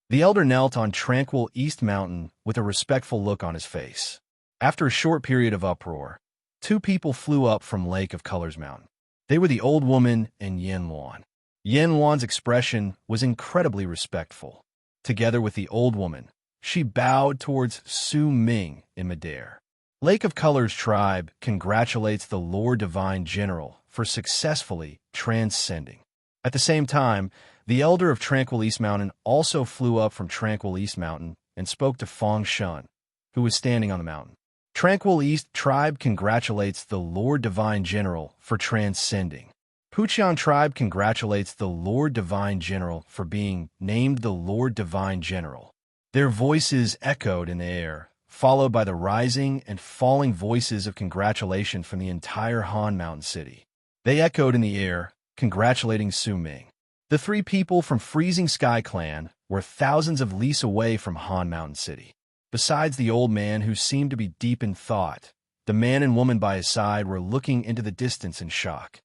The elder knelt on tranquil East Mountain with a respectful look on his face. After a short period of uproar, two people flew up from Lake of Colors Mountain. They were the old woman and Yen Luan. Yen Luan's expression was incredibly respectful. Together with the old woman, she bowed towards Su Ming in midair. Lake of Colors tribe congratulates the Lord Divine General for successfully transcending. At the same time, the elder of Tranquil East Mountain also flew up from Tranquil East Mountain and spoke to Fong Shun, who was standing on the mountain. Tranquil East tribe congratulates the Lord Divine General for transcending. Puqian tribe congratulates the Lord Divine General for being named the Lord Divine General. Their voices echoed in the air, followed by the rising and falling voices of congratulation from the entire Han Mountain City. They echoed in the air, congratulating Su Ming. The three people from Freezing Sky Clan were thousands of leagues away from Han Mountain City. Besides the old man, who seemed to be deep in thought, the man and woman by his side were looking into the distance in shock.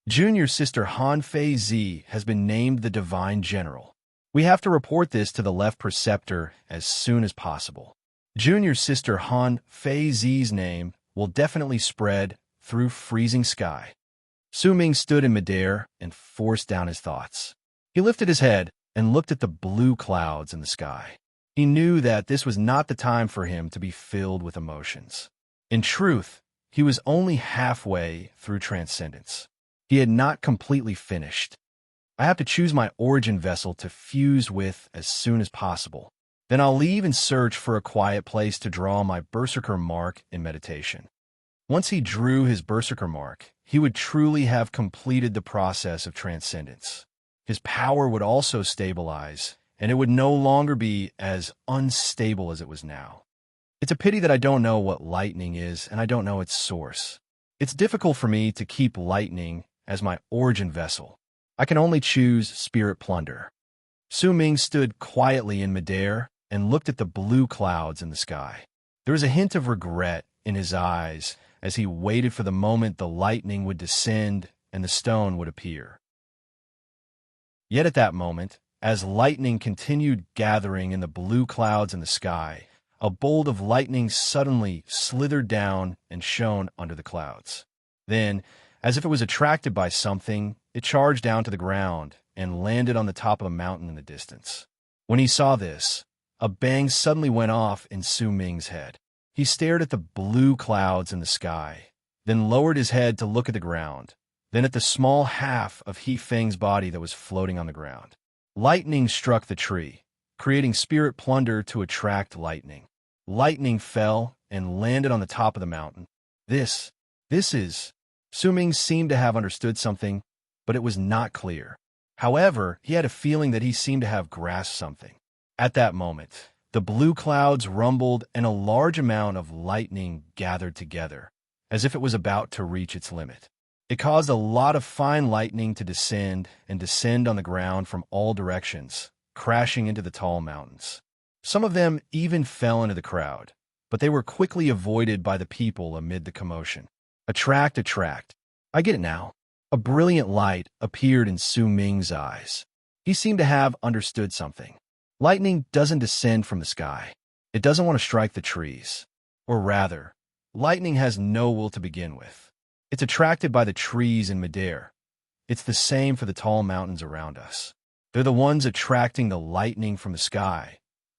Junior sister Han Feizi has been named the Divine General. We have to report this to the left preceptor as soon as possible. Junior sister Han Feizi's name will definitely spread through Freezing Sky. Su Ming stood in midair and forced down his thoughts. He lifted his head and looked at the blue clouds in the sky. He knew that this was not the time for him to be filled with emotions. In truth, he was only halfway through transcendence. He had not completely finished. I have to choose my origin vessel to fuse with as soon as possible. Then I'll leave and search for a quiet place to draw my Berserker mark in meditation. Once he drew his Berserker mark, he would truly have completed the process of transcendence. His power would also stabilize, and it would no longer be as unstable as it was now. It's a pity that I don't know what lightning is, and I don't know its source. It's difficult for me to keep lightning as my origin vessel. I can only choose Spirit Plunder. Su Ming stood quietly in midair and looked at the blue clouds in the sky. There was a hint of regret in his eyes as he waited for the moment the lightning would descend and the stone would appear. Yet at that moment, as lightning continued gathering in the blue clouds in the sky, a bolt of lightning suddenly slithered down and shone under the clouds. Then, as if it was attracted by something, it charged down to the ground and landed on the top of a mountain in the distance. When he saw this, a bang suddenly went off in Su Ming's head. He stared at the blue clouds in the sky, then lowered his head to look at the ground, then at the small half of He Feng's body that was floating on the ground. Lightning struck the tree, creating Spirit Plunder to attract lightning. Lightning fell and landed on the top of the mountain. This is... Su Ming seemed to have understood something, but it was not clear. However, he had a feeling that he seemed to have grasped something. At that moment, the blue clouds rumbled and a large amount of lightning gathered together, as if it was about to reach its limit. It caused a lot of fine lightning to descend on the ground from all directions, crashing into the tall mountains. Some of them even fell into the crowd, but they were quickly avoided by the people amid the commotion. Attract. I get it now. A brilliant light appeared in Su Ming's eyes. He seemed to have understood something. Lightning doesn't descend from the sky. It doesn't want to strike the trees. Or rather, lightning has no will to begin with. It's attracted by the trees in midair. It's the same for the tall mountains around us. They're the ones attracting the lightning from the sky.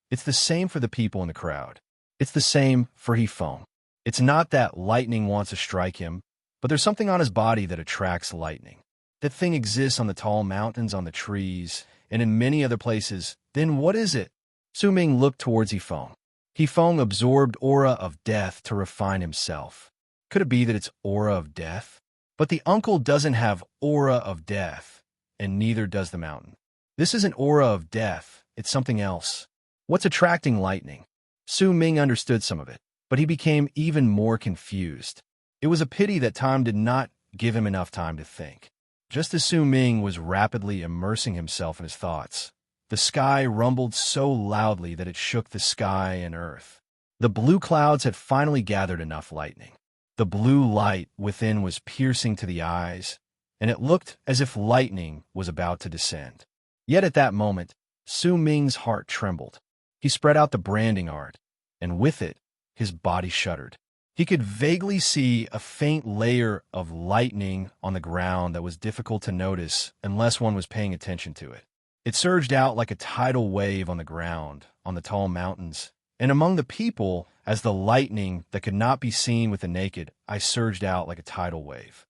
It's the same for the people in the crowd. It's the same for Hefeng. It's not that lightning wants to strike him, but there's something on his body that attracts lightning. That thing exists on the tall mountains, on the trees, and in many other places. Then what is it? Su Ming looked towards Hefeng. Hefeng absorbed aura of death to refine himself. Could it be that it's aura of death? But the uncle doesn't have aura of death, and neither does the mountain. This isn't aura of death, it's something else. What's attracting lightning? Su Ming understood some of it, but he became even more confused. It was a pity that time did not give him enough time to think. Just as Su Ming was rapidly immersing himself in his thoughts, the sky rumbled so loudly that it shook the sky and earth. The blue clouds had finally gathered enough lightning. The blue light within was piercing to the eyes, and it looked as if lightning was about to descend. Yet at that moment, Su Ming's heart trembled. He spread out the branding art, and with it, his body shuddered. He could vaguely see a faint layer of lightning on the ground that was difficult to notice unless one was paying attention to it. It surged out like a tidal wave on the ground, on the tall mountains, and among the people, as the lightning that could not be seen with the naked eye surged out like a tidal wave.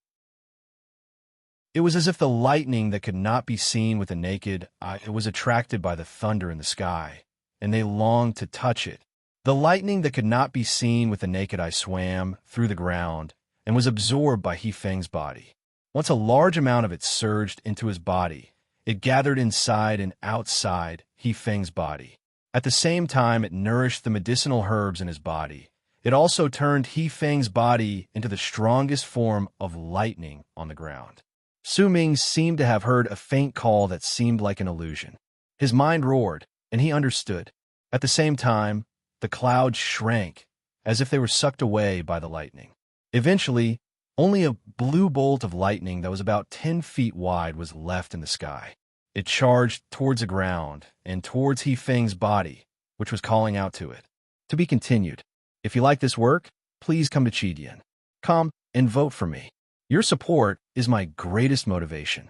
It was as if the lightning that could not be seen with the naked eye was attracted by the thunder in the sky, and they longed to touch it. The lightning that could not be seen with the naked eye swam through the ground and was absorbed by Hefeng's body. Once a large amount of it surged into his body, it gathered inside and outside Hefeng's body. At the same time, it nourished the medicinal herbs in his body. It also turned Hefeng's body into the strongest form of lightning on the ground. Su Ming seemed to have heard a faint call that seemed like an illusion. His mind roared, and he understood. At the same time, the clouds shrank, as if they were sucked away by the lightning. Eventually, only a blue bolt of lightning that was about 10 feet wide was left in the sky. It charged towards the ground and towards Hefeng's body, which was calling out to it. To be continued. If you like this work, please come to Chidian. Come and vote for me. Your support is my greatest motivation.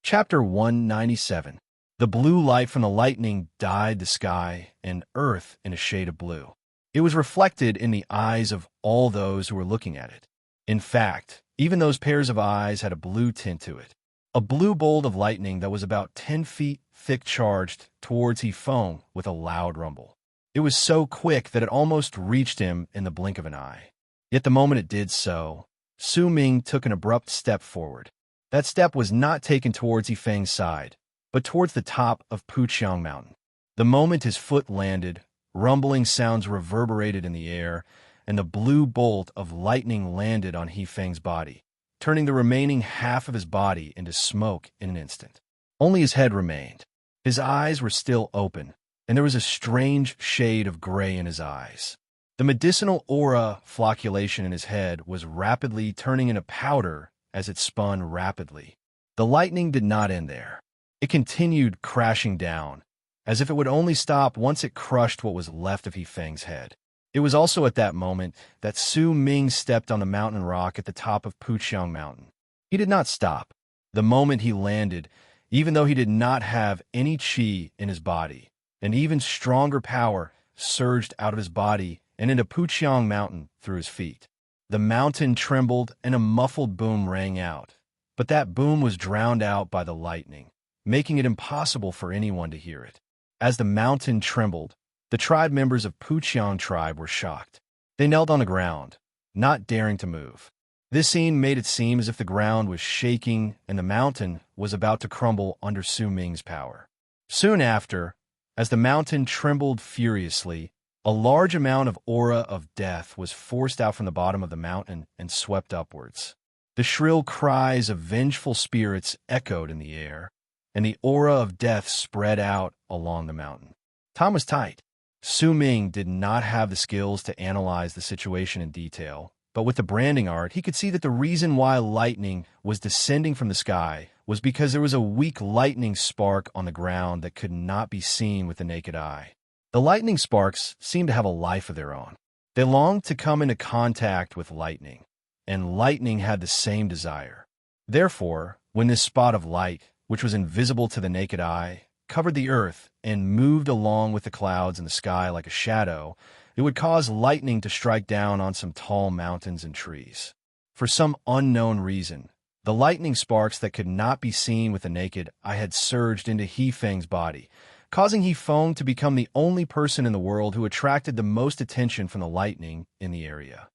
Chapter 197. The blue light from the lightning dyed the sky and earth in a shade of blue. It was reflected in the eyes of all those who were looking at it. In fact, even those pairs of eyes had a blue tint to it. A blue bolt of lightning that was about 10 feet thick charged towards Hefeng with a loud rumble. It was so quick that it almost reached him in the blink of an eye. Yet the moment it did so, Su Ming took an abrupt step forward. That step was not taken towards Hefeng's side, but towards the top of Puqiang Mountain. The moment his foot landed, rumbling sounds reverberated in the air, and the blue bolt of lightning landed on Hefeng's body, turning the remaining half of his body into smoke in an instant. Only his head remained. His eyes were still open, and there was a strange shade of gray in his eyes. The medicinal aura flocculation in his head was rapidly turning into powder as it spun rapidly. The lightning did not end there. It continued crashing down, as if it would only stop once it crushed what was left of Hefeng's head. It was also at that moment that Su Ming stepped on the mountain rock at the top of Puqiang Mountain. He did not stop. The moment he landed, even though he did not have any qi in his body, an even stronger power surged out of his body and into Puqiang Mountain through his feet. The mountain trembled and a muffled boom rang out, but that boom was drowned out by the lightning, making it impossible for anyone to hear it. As the mountain trembled, the tribe members of Puqiang tribe were shocked. They knelt on the ground, not daring to move. This scene made it seem as if the ground was shaking and the mountain was about to crumble under Su Ming's power. Soon after, as the mountain trembled furiously, a large amount of aura of death was forced out from the bottom of the mountain and swept upwards. The shrill cries of vengeful spirits echoed in the air, and the aura of death spread out along the mountain. Time was tight. Su Ming did not have the skills to analyze the situation in detail, but with the branding art, he could see that the reason why lightning was descending from the sky was because there was a weak lightning spark on the ground that could not be seen with the naked eye. The lightning sparks seemed to have a life of their own. They longed to come into contact with lightning, and lightning had the same desire. Therefore, when this spot of light, which was invisible to the naked eye, covered the earth and moved along with the clouds in the sky like a shadow, it would cause lightning to strike down on some tall mountains and trees. For some unknown reason, the lightning sparks that could not be seen with the naked eye had surged into He Feng's body, causing He Feng to become the only person in the world who attracted the most attention from the lightning in the area.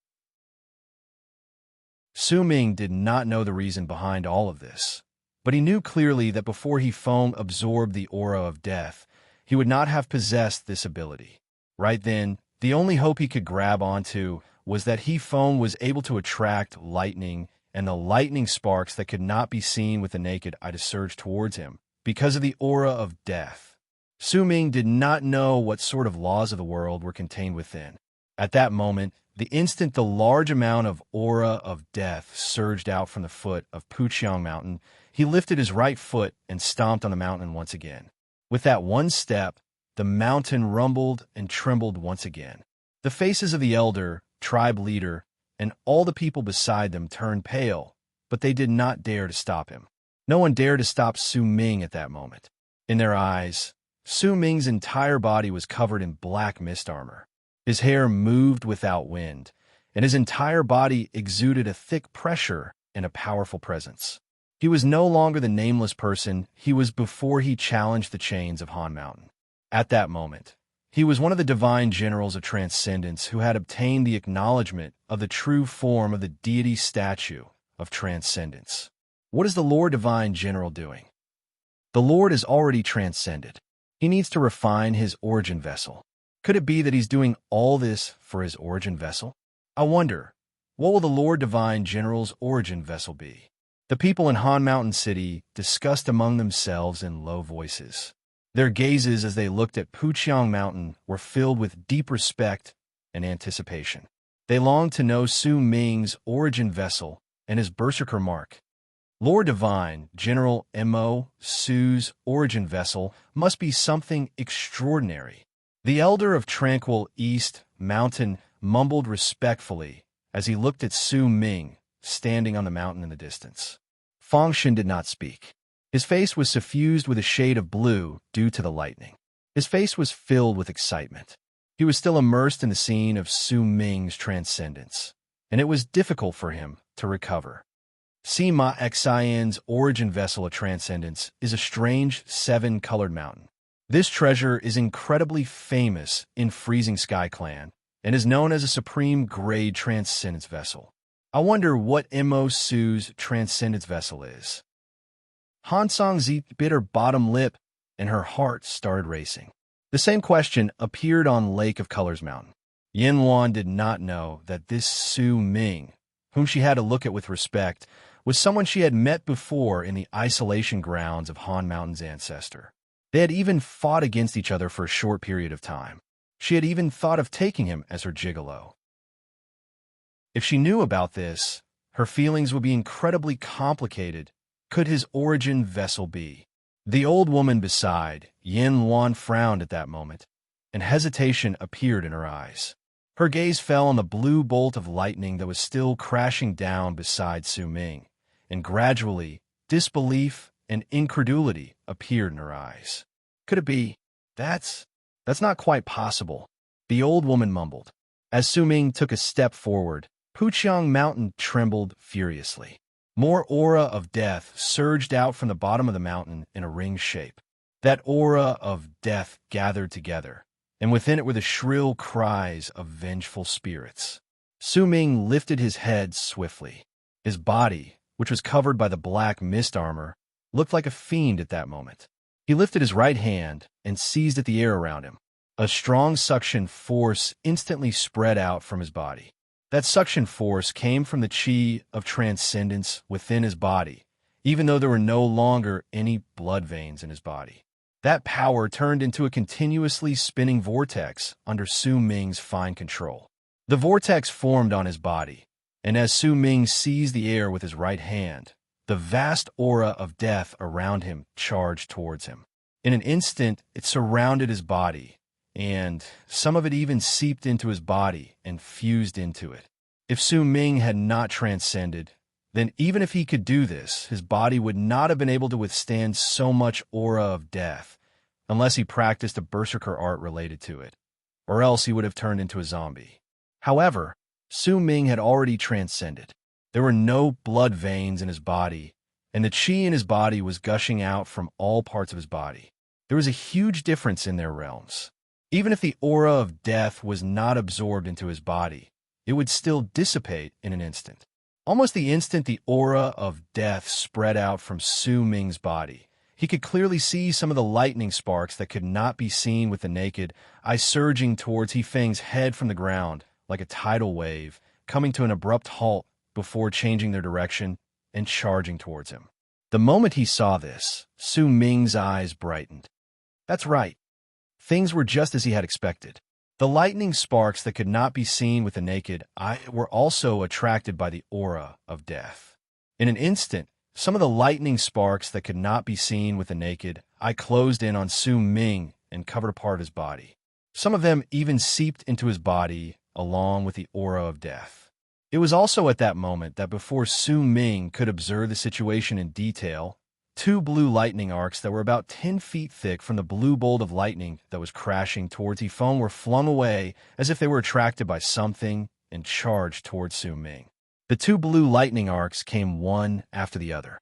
Su Ming did not know the reason behind all of this, but he knew clearly that before He Feng absorbed the aura of death, he would not have possessed this ability. Right then, the only hope he could grab onto was that He Feng was able to attract lightning and the lightning sparks that could not be seen with the naked eye to surge towards him because of the aura of death. Su Ming did not know what sort of laws of the world were contained within. At that moment, the instant the large amount of aura of death surged out from the foot of Puqiang Mountain, he lifted his right foot and stomped on the mountain once again. With that one step, the mountain rumbled and trembled once again. The faces of the elder, tribe leader, and all the people beside them turned pale, but they did not dare to stop him. No one dared to stop Su Ming at that moment. In their eyes, Su Ming's entire body was covered in black mist armor. His hair moved without wind, and his entire body exuded a thick pressure and a powerful presence. He was no longer the nameless person he was before he challenged the chains of Han Mountain. At that moment, he was one of the divine generals of transcendence who had obtained the acknowledgement of the true form of the deity statue of transcendence. What is the Lord Divine General doing? The Lord is already transcended. He needs to refine his origin vessel. Could it be that he's doing all this for his origin vessel? I wonder, what will the Lord Divine General's origin vessel be? The people in Han Mountain City discussed among themselves in low voices. Their gazes as they looked at Puqiang Mountain were filled with deep respect and anticipation. They longed to know Su Ming's origin vessel and his berserker mark. Lord Divine General Mo Su's origin vessel must be something extraordinary. The elder of Tranquil East Mountain mumbled respectfully as he looked at Su Ming standing on the mountain in the distance. Fengshen did not speak. His face was suffused with a shade of blue due to the lightning. His face was filled with excitement. He was still immersed in the scene of Su Ming's transcendence, and it was difficult for him to recover. Sima Xian's origin vessel of transcendence is a strange 7-colored mountain. This treasure is incredibly famous in Freezing Sky Clan and is known as a supreme grade transcendence vessel. I wonder what Mo Su's transcendence vessel is. Han Songzi bit her bottom lip, and her heart started racing. The same question appeared on Lake of Colors Mountain. Yin Luan did not know that this Su Ming, whom she had to look at with respect, was someone she had met before in the isolation grounds of Han Mountain's ancestor. They had even fought against each other for a short period of time. She had even thought of taking him as her gigolo. If she knew about this, her feelings would be incredibly complicated. Could his origin vessel be? The old woman beside Yin Luan frowned at that moment, and hesitation appeared in her eyes. Her gaze fell on the blue bolt of lightning that was still crashing down beside Su Ming, and gradually, disbelief and incredulity appeared in her eyes. Could it be? That's not quite possible, the old woman mumbled. As Su Ming took a step forward, Puqiang Mountain trembled furiously. More aura of death surged out from the bottom of the mountain in a ring shape. That aura of death gathered together, and within it were the shrill cries of vengeful spirits. Su Ming lifted his head swiftly. His body, which was covered by the black mist armor, looked like a fiend at that moment. He lifted his right hand and seized at the air around him. A strong suction force instantly spread out from his body. That suction force came from the chi of transcendence within his body, even though there were no longer any blood veins in his body. That power turned into a continuously spinning vortex under Su Ming's fine control. The vortex formed on his body, and as Su Ming seized the air with his right hand, the vast aura of death around him charged towards him. In an instant, it surrounded his body, and some of it even seeped into his body and fused into it. If Su Ming had not transcended, then even if he could do this, his body would not have been able to withstand so much aura of death, unless he practiced a berserker art related to it, or else he would have turned into a zombie. However, Su Ming had already transcended. There were no blood veins in his body, and the qi in his body was gushing out from all parts of his body. There was a huge difference in their realms. Even if the aura of death was not absorbed into his body, it would still dissipate in an instant. Almost the instant the aura of death spread out from Su Ming's body, he could clearly see some of the lightning sparks that could not be seen with the naked eye surging towards He Feng's head from the ground, like a tidal wave, coming to an abrupt halt before changing their direction and charging towards him. The moment he saw this, Su Ming's eyes brightened. That's right. Things were just as he had expected. The lightning sparks that could not be seen with the naked eye were also attracted by the aura of death. In an instant, some of the lightning sparks that could not be seen with the naked eye closed in on Su Ming and covered a part of his body. Some of them even seeped into his body along with the aura of death. It was also at that moment that before Su Ming could observe the situation in detail, two blue lightning arcs that were about 10 feet thick from the blue bolt of lightning that was crashing towards He Feng were flung away as if they were attracted by something and charged towards Su Ming. The two blue lightning arcs came one after the other.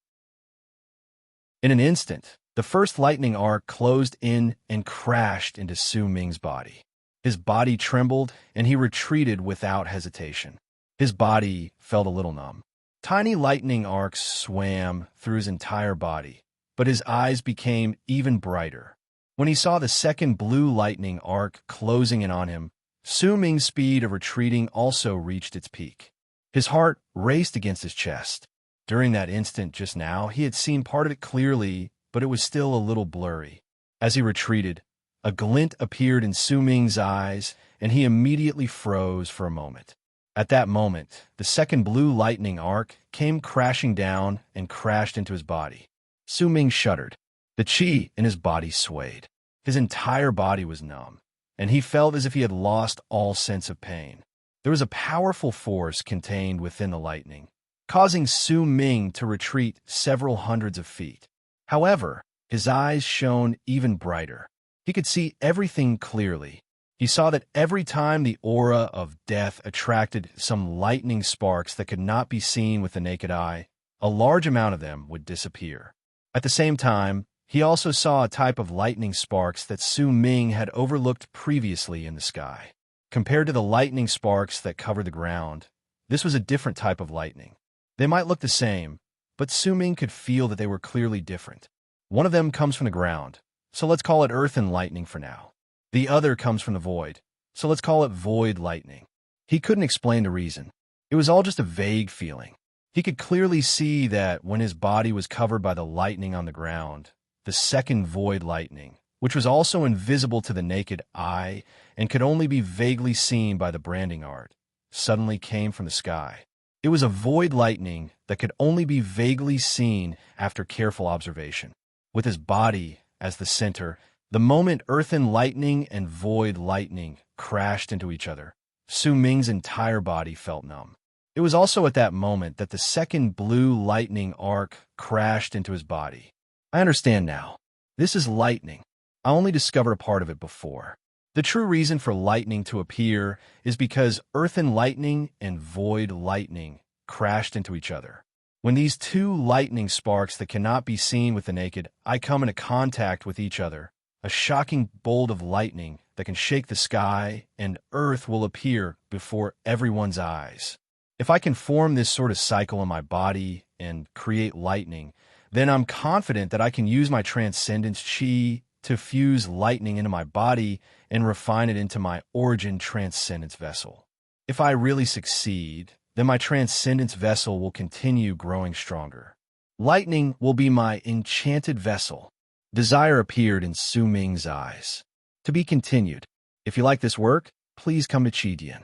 In an instant, the first lightning arc closed in and crashed into Su Ming's body. His body trembled, and he retreated without hesitation. His body felt a little numb. Tiny lightning arcs swam through his entire body, but his eyes became even brighter. When he saw the second blue lightning arc closing in on him, Su Ming's speed of retreating also reached its peak. His heart raced against his chest. During that instant just now, he had seen part of it clearly, but it was still a little blurry. As he retreated, a glint appeared in Su Ming's eyes, and he immediately froze for a moment. At that moment, the second blue lightning arc came crashing down and crashed into his body. Su Ming shuddered. The qi in his body swayed. His entire body was numb, and he felt as if he had lost all sense of pain. There was a powerful force contained within the lightning, causing Su Ming to retreat several hundreds of feet. However, his eyes shone even brighter. He could see everything clearly. He saw that every time the aura of death attracted some lightning sparks that could not be seen with the naked eye, a large amount of them would disappear. At the same time, he also saw a type of lightning sparks that Su Ming had overlooked previously in the sky. Compared to the lightning sparks that covered the ground, this was a different type of lightning. They might look the same, but Su Ming could feel that they were clearly different. One of them comes from the ground, so let's call it earth and lightning for now. The other comes from the void, so let's call it void lightning. He couldn't explain the reason. It was all just a vague feeling. He could clearly see that when his body was covered by the lightning on the ground, the second void lightning, which was also invisible to the naked eye and could only be vaguely seen by the branding art, suddenly came from the sky. It was a void lightning that could only be vaguely seen after careful observation. With his body as the center, the moment earth and lightning and void lightning crashed into each other, Su Ming's entire body felt numb. It was also at that moment that the second blue lightning arc crashed into his body. I understand now. This is lightning. I only discovered a part of it before. The true reason for lightning to appear is because earth and lightning and void lightning crashed into each other. When these two lightning sparks that cannot be seen with the naked eye come into contact with each other, a shocking bolt of lightning that can shake the sky and earth will appear before everyone's eyes. If I can form this sort of cycle in my body and create lightning, then I'm confident that I can use my transcendence qi to fuse lightning into my body and refine it into my origin transcendence vessel. If I really succeed, then my transcendence vessel will continue growing stronger. Lightning will be my enchanted vessel. Desire appeared in Su Ming's eyes. To be continued. If you like this work, please come to Qidian.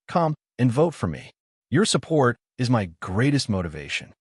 Come and vote for me. Your support is my greatest motivation.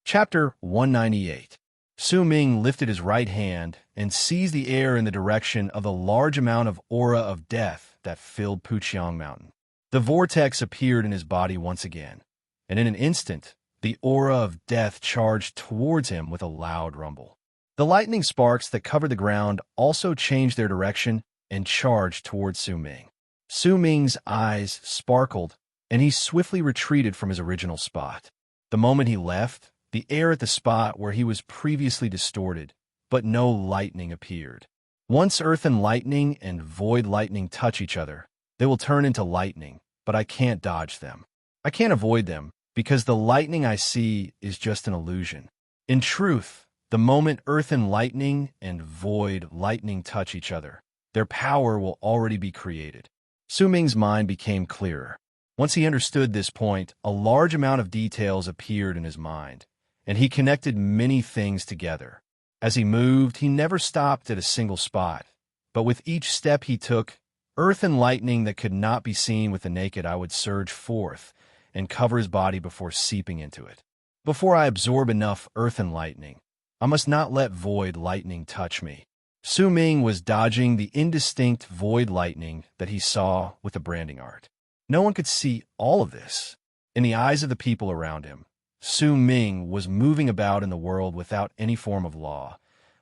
Chapter 198. Su Ming lifted his right hand and seized the air in the direction of the large amount of aura of death that filled Puqiang Mountain. The vortex appeared in his body once again, and in an instant, the aura of death charged towards him with a loud rumble. The lightning sparks that covered the ground also changed their direction and charged towards Su Ming. Su Ming's eyes sparkled, and he swiftly retreated from his original spot. The moment he left, the air at the spot where he was previously distorted, but no lightning appeared. Once earth and lightning and void lightning touch each other, they will turn into lightning, but I can't dodge them. I can't avoid them, because the lightning I see is just an illusion. In truth, the moment earth and lightning and void lightning touch each other, their power will already be created. Su Ming's mind became clearer. Once he understood this point, a large amount of details appeared in his mind, and he connected many things together. As he moved, he never stopped at a single spot, but with each step he took, earth and lightning that could not be seen with the naked eye would surge forth and cover his body before seeping into it. Before I absorb enough earth and lightning, I must not let void lightning touch me. Su Ming was dodging the indistinct void lightning that he saw with the branding art. No one could see all of this. In the eyes of the people around him, Su Ming was moving about in the world without any form of law.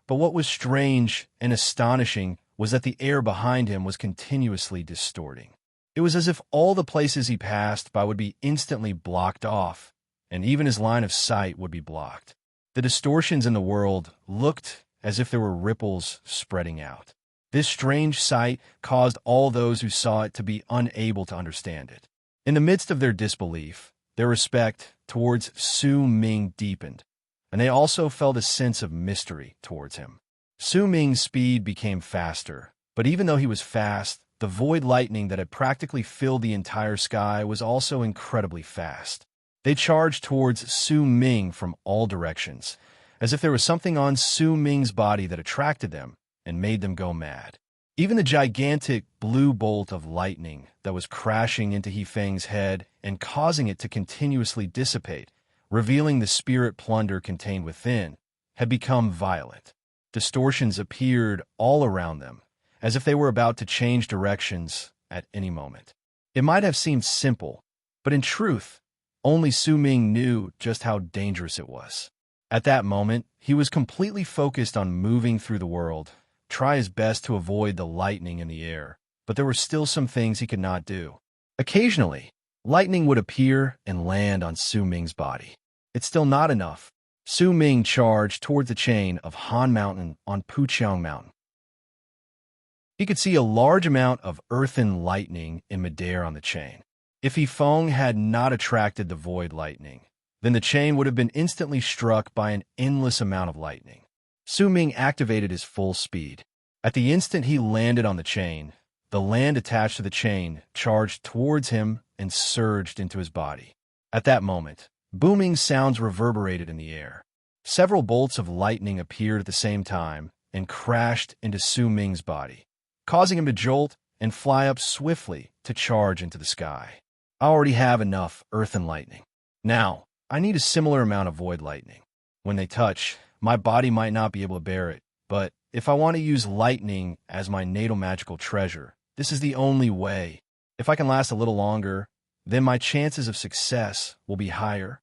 But what was strange and astonishing was that the air behind him was continuously distorting. It was as if all the places he passed by would be instantly blocked off, and even his line of sight would be blocked. The distortions in the world looked as if there were ripples spreading out. This strange sight caused all those who saw it to be unable to understand it. In the midst of their disbelief, their respect towards Su Ming deepened, and they also felt a sense of mystery towards him. Su Ming's speed became faster, but even though he was fast, the void lightning that had practically filled the entire sky was also incredibly fast. They charged towards Su Ming from all directions, as if there was something on Su Ming's body that attracted them and made them go mad. Even the gigantic blue bolt of lightning that was crashing into He Feng's head and causing it to continuously dissipate, revealing the spirit plunder contained within, had become violent. Distortions appeared all around them, as if they were about to change directions at any moment. It might have seemed simple, but in truth, only Su Ming knew just how dangerous it was. At that moment, he was completely focused on moving through the world, try his best to avoid the lightning in the air, but there were still some things he could not do. Occasionally, lightning would appear and land on Su Ming's body. It's still not enough. Su Ming charged towards the chain of Han Mountain on Puqiang Mountain. He could see a large amount of earthen lightning in midair on the chain. If He Feng had not attracted the void lightning, then the chain would have been instantly struck by an endless amount of lightning. Su Ming activated his full speed. At the instant he landed on the chain, the land attached to the chain charged towards him and surged into his body. At that moment, booming sounds reverberated in the air. Several bolts of lightning appeared at the same time and crashed into Su Ming's body, causing him to jolt and fly up swiftly to charge into the sky. I already have enough earth and lightning. Now, I need a similar amount of void lightning. When they touch, my body might not be able to bear it, but if I want to use lightning as my natal magical treasure, this is the only way. If I can last a little longer, then my chances of success will be higher.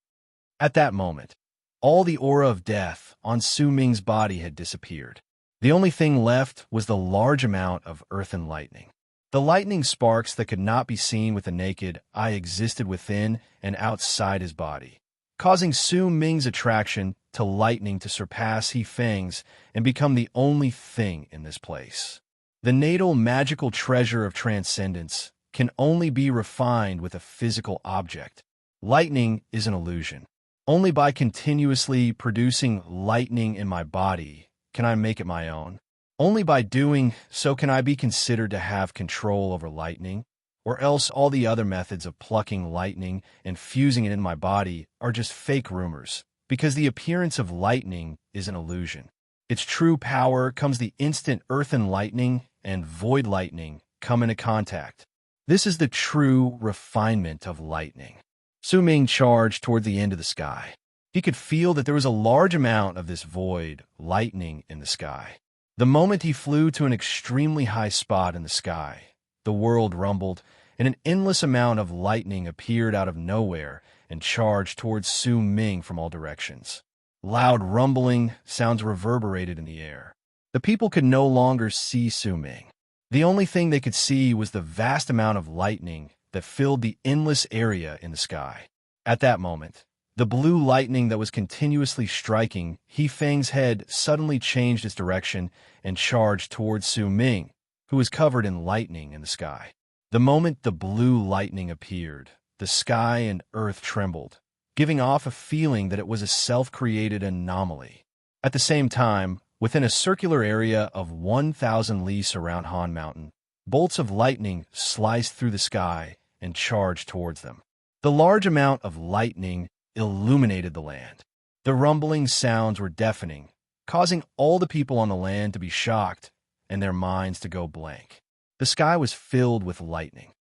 At that moment, all the aura of death on Su Ming's body had disappeared. The only thing left was the large amount of earth and lightning. The lightning sparks that could not be seen with the naked eye existed within and outside his body, causing Su Ming's attraction to lightning to surpass He Feng's and become the only thing in this place. The natal magical treasure of transcendence can only be refined with a physical object. Lightning is an illusion. Only by continuously producing lightning in my body can I make it my own. Only by doing so can I be considered to have control over lightning, or else all the other methods of plucking lightning and fusing it in my body are just fake rumors, because the appearance of lightning is an illusion. Its true power comes the instant earth and lightning and void lightning come into contact. This is the true refinement of lightning. Su Ming charged toward the end of the sky. He could feel that there was a large amount of this void lightning in the sky. The moment he flew to an extremely high spot in the sky, the world rumbled, and an endless amount of lightning appeared out of nowhere and charged towards Su Ming from all directions. Loud rumbling sounds reverberated in the air. The people could no longer see Su Ming. The only thing they could see was the vast amount of lightning that filled the endless area in the sky. At that moment, the blue lightning that was continuously striking He Feng's head suddenly changed its direction and charged towards Su Ming, who was covered in lightning in the sky. The moment the blue lightning appeared, the sky and earth trembled, giving off a feeling that it was a self-created anomaly. At the same time, within a circular area of 1,000 lis around Han Mountain, bolts of lightning sliced through the sky and charged towards them. The large amount of lightning illuminated the land. The rumbling sounds were deafening, causing all the people on the land to be shocked and their minds to go blank. The sky was filled with lightning.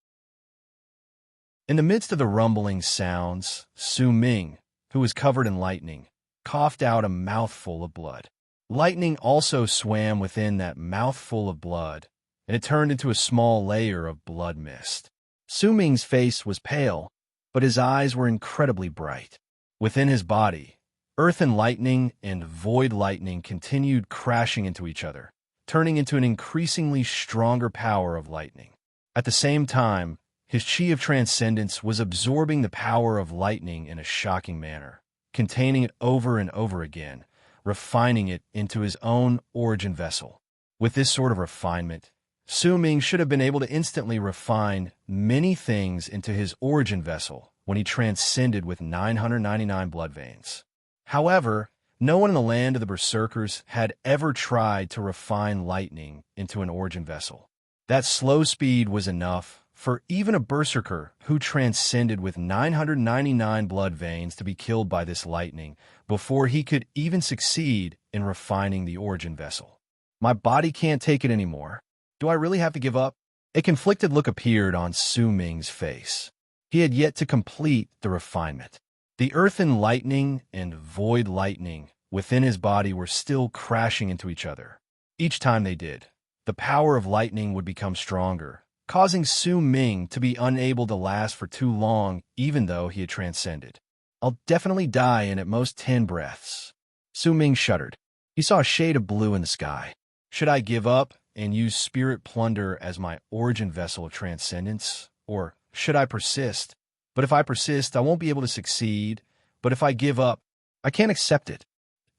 In the midst of the rumbling sounds, Su Ming, who was covered in lightning, coughed out a mouthful of blood. Lightning also swam within that mouthful of blood, and it turned into a small layer of blood mist. Su Ming's face was pale, but his eyes were incredibly bright. Within his body, earth and lightning and void lightning continued crashing into each other, turning into an increasingly stronger power of lightning. At the same time, his chi of transcendence was absorbing the power of lightning in a shocking manner, containing it over and over again, refining it into his own origin vessel. With this sort of refinement, Su Ming should have been able to instantly refine many things into his origin vessel when he transcended with 999 blood veins. However, no one in the land of the Berserkers had ever tried to refine lightning into an origin vessel. That slow speed was enough for even a Berserker who transcended with 999 blood veins to be killed by this lightning before he could even succeed in refining the origin vessel. My body can't take it anymore. Do I really have to give up? A conflicted look appeared on Su Ming's face. He had yet to complete the refinement. The earthen lightning and void lightning within his body were still crashing into each other. Each time they did, the power of lightning would become stronger, causing Su Ming to be unable to last for too long even though he had transcended. I'll definitely die in at most 10 breaths. Su Ming shuddered. He saw a shade of blue in the sky. Should I give up and use spirit plunder as my origin vessel of transcendence? Or should I persist? But if I persist, I won't be able to succeed. But if I give up, I can't accept it.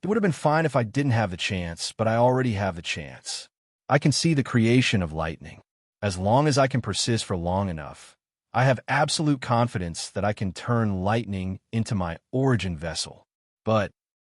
It would have been fine if I didn't have the chance, but I already have the chance. I can see the creation of lightning. As long as I can persist for long enough, I have absolute confidence that I can turn lightning into my origin vessel. But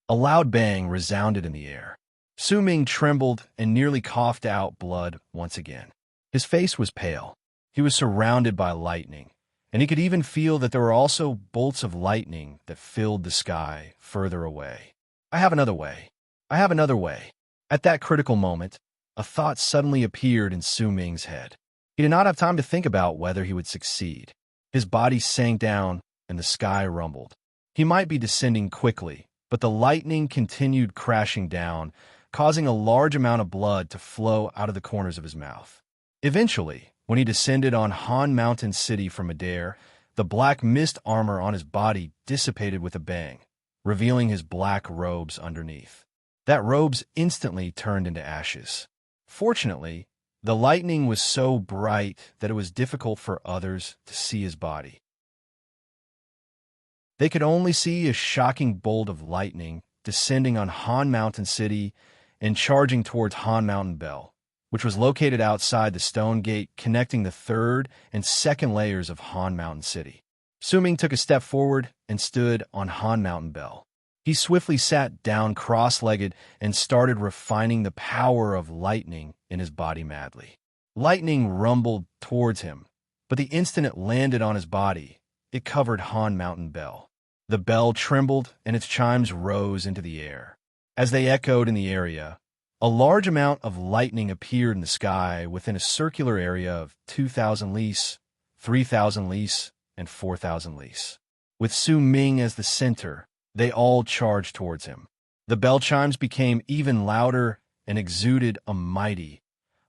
a loud bang resounded in the air. Su Ming trembled and nearly coughed out blood once again. His face was pale. He was surrounded by lightning, and he could even feel that there were also bolts of lightning that filled the sky further away. I have another way. I have another way. At that critical moment, a thought suddenly appeared in Su Ming's head. He did not have time to think about whether he would succeed. His body sank down, and the sky rumbled. He might be descending quickly, but the lightning continued crashing down, causing a large amount of blood to flow out of the corners of his mouth. Eventually, when he descended on Han Mountain City from midair, the black mist armor on his body dissipated with a bang, revealing his black robes underneath. That robes instantly turned into ashes. Fortunately, the lightning was so bright that it was difficult for others to see his body. They could only see a shocking bolt of lightning descending on Han Mountain City and charging towards Han Mountain Bell, which was located outside the stone gate connecting the third and second layers of Han Mountain City. Su Ming took a step forward and stood on Han Mountain Bell. He swiftly sat down cross-legged and started refining the power of lightning in his body madly. Lightning rumbled towards him, but the instant it landed on his body, it covered Han Mountain Bell. The bell trembled and its chimes rose into the air. As they echoed in the area, a large amount of lightning appeared in the sky within a circular area of 2,000 lis, 3,000 lis, and 4,000 lis. With Su Ming as the center, They all charged towards him. The bell chimes became even louder and exuded a mighty,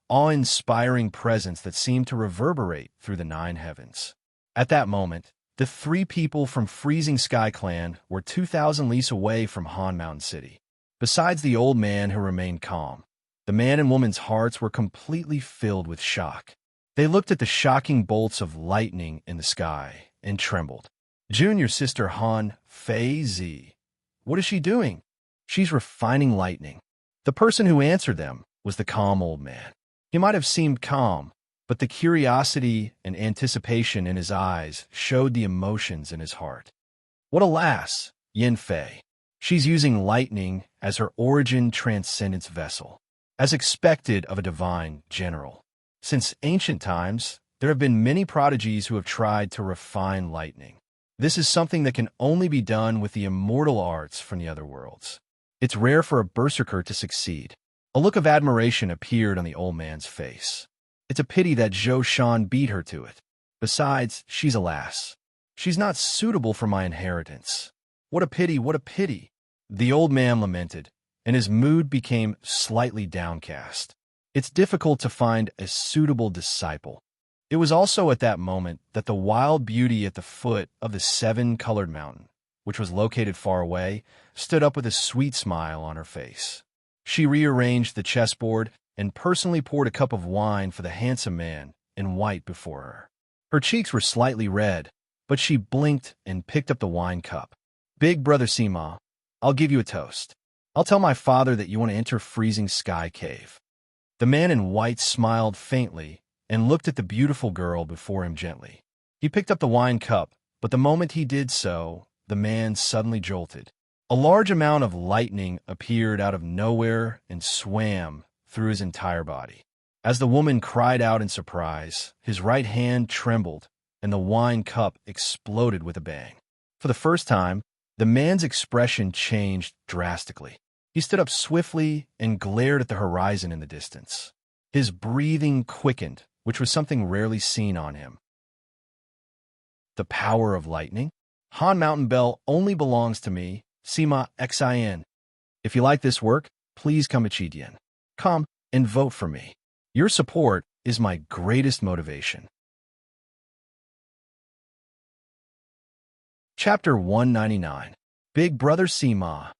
awe-inspiring presence that seemed to reverberate through the nine heavens. At that moment, the three people from Freezing Sky Clan were 2,000 leagues away from Han Mountain City. Besides the old man who remained calm, the man and woman's hearts were completely filled with shock. They looked at the shocking bolts of lightning in the sky and trembled. Junior sister Han Fei Zi. What is she doing? She's refining lightning. The person who answered them was the calm old man. He might have seemed calm, but the curiosity and anticipation in his eyes showed the emotions in his heart. What a lass, Yin Fei. She's using lightning as her origin transcendence vessel, as expected of a divine general. Since ancient times, there have been many prodigies who have tried to refine lightning. This is something that can only be done with the immortal arts from the other worlds. It's rare for a berserker to succeed. A look of admiration appeared on the old man's face. It's a pity that Zhou Shan beat her to it. Besides, she's a lass. She's not suitable for my inheritance. What a pity, what a pity. The old man lamented, and his mood became slightly downcast. It's difficult to find a suitable disciple. It was also at that moment that the wild beauty at the foot of the seven-colored mountain, which was located far away, stood up with a sweet smile on her face. She rearranged the chessboard and personally poured a cup of wine for the handsome man in white before her. Her cheeks were slightly red, but she blinked and picked up the wine cup. Big brother Sima, I'll give you a toast. I'll tell my father that you want to enter Freezing Sky Cave. The man in white smiled faintly and looked at the beautiful girl before him gently. He picked up the wine cup, but the moment he did so, the man suddenly jolted. A large amount of lightning appeared out of nowhere and swam through his entire body. As the woman cried out in surprise, his right hand trembled, and the wine cup exploded with a bang. For the first time, the man's expression changed drastically. He stood up swiftly and glared at the horizon in the distance. His breathing quickened, which was something rarely seen on him. The power of lightning? Han Mountain Bell only belongs to me, Sima Xin. If you like this work, please come to Chidian. Come and vote for me. Your support is my greatest motivation. Chapter 199. Big Brother Sima.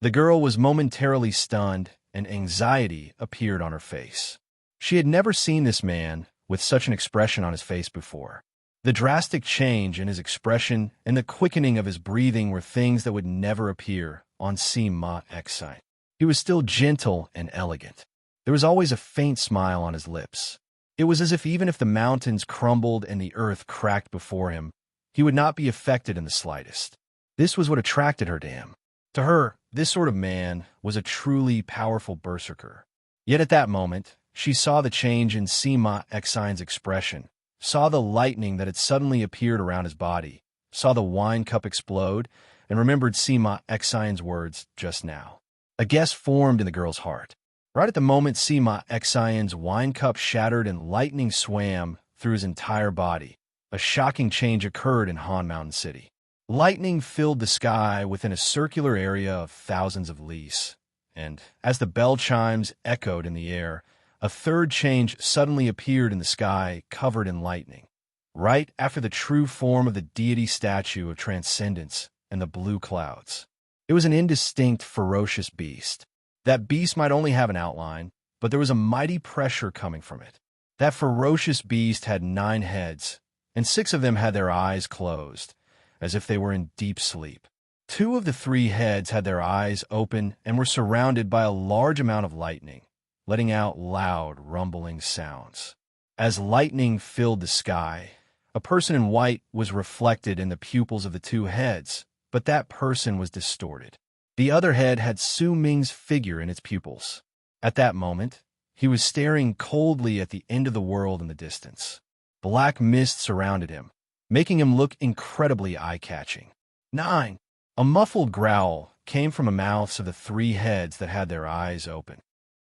The girl was momentarily stunned, and anxiety appeared on her face. She had never seen this man with such an expression on his face before. The drastic change in his expression and the quickening of his breathing were things that would never appear on Sima Xin. He was still gentle and elegant. There was always a faint smile on his lips. It was as if even if the mountains crumbled and the earth cracked before him, he would not be affected in the slightest. This was what attracted her to him. To her, this sort of man was a truly powerful berserker. Yet at that moment, she saw the change in Sima Xin's expression, saw the lightning that had suddenly appeared around his body, saw the wine cup explode, and remembered Sima Xin's words just now. A guess formed in the girl's heart. Right at the moment Sima Xin's wine cup shattered and lightning swam through his entire body, a shocking change occurred in Han Mountain City. Lightning filled the sky within a circular area of thousands of leagues, and as the bell chimes echoed in the air, a third change suddenly appeared in the sky covered in lightning, right after the true form of the deity statue of transcendence and the blue clouds. It was an indistinct, ferocious beast. That beast might only have an outline, but there was a mighty pressure coming from it. That ferocious beast had 9 heads, and 6 of them had their eyes closed, as if they were in deep sleep. 2 of the 3 heads had their eyes open and were surrounded by a large amount of lightning, letting out loud, rumbling sounds. As lightning filled the sky, a person in white was reflected in the pupils of the 2 heads, but that person was distorted. The other head had Su Ming's figure in its pupils. At that moment, he was staring coldly at the end of the world in the distance. Black mist surrounded him, making him look incredibly eye-catching. 9. A muffled growl came from the mouths of the 3 heads that had their eyes open.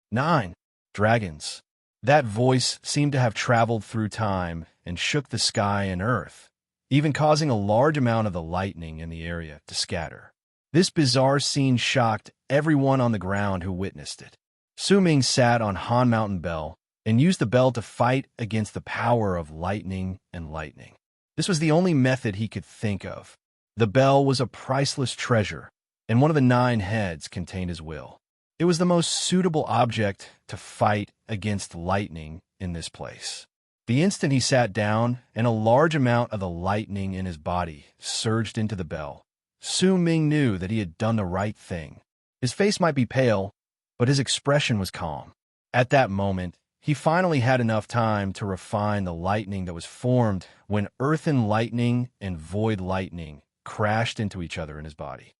9. Dragons. That voice seemed to have traveled through time and shook the sky and earth, even causing a large amount of the lightning in the area to scatter. This bizarre scene shocked everyone on the ground who witnessed it. Su Ming sat on Han Mountain Bell and used the bell to fight against the power of lightning and lightning. This was the only method he could think of. The bell was a priceless treasure, and one of the 9 heads contained his will. It was the most suitable object to fight against lightning in this place. The instant he sat down and a large amount of the lightning in his body surged into the bell, Su Ming knew that he had done the right thing. His face might be pale, but his expression was calm. At that moment, he finally had enough time to refine the lightning that was formed when earthen lightning and void lightning crashed into each other in his body.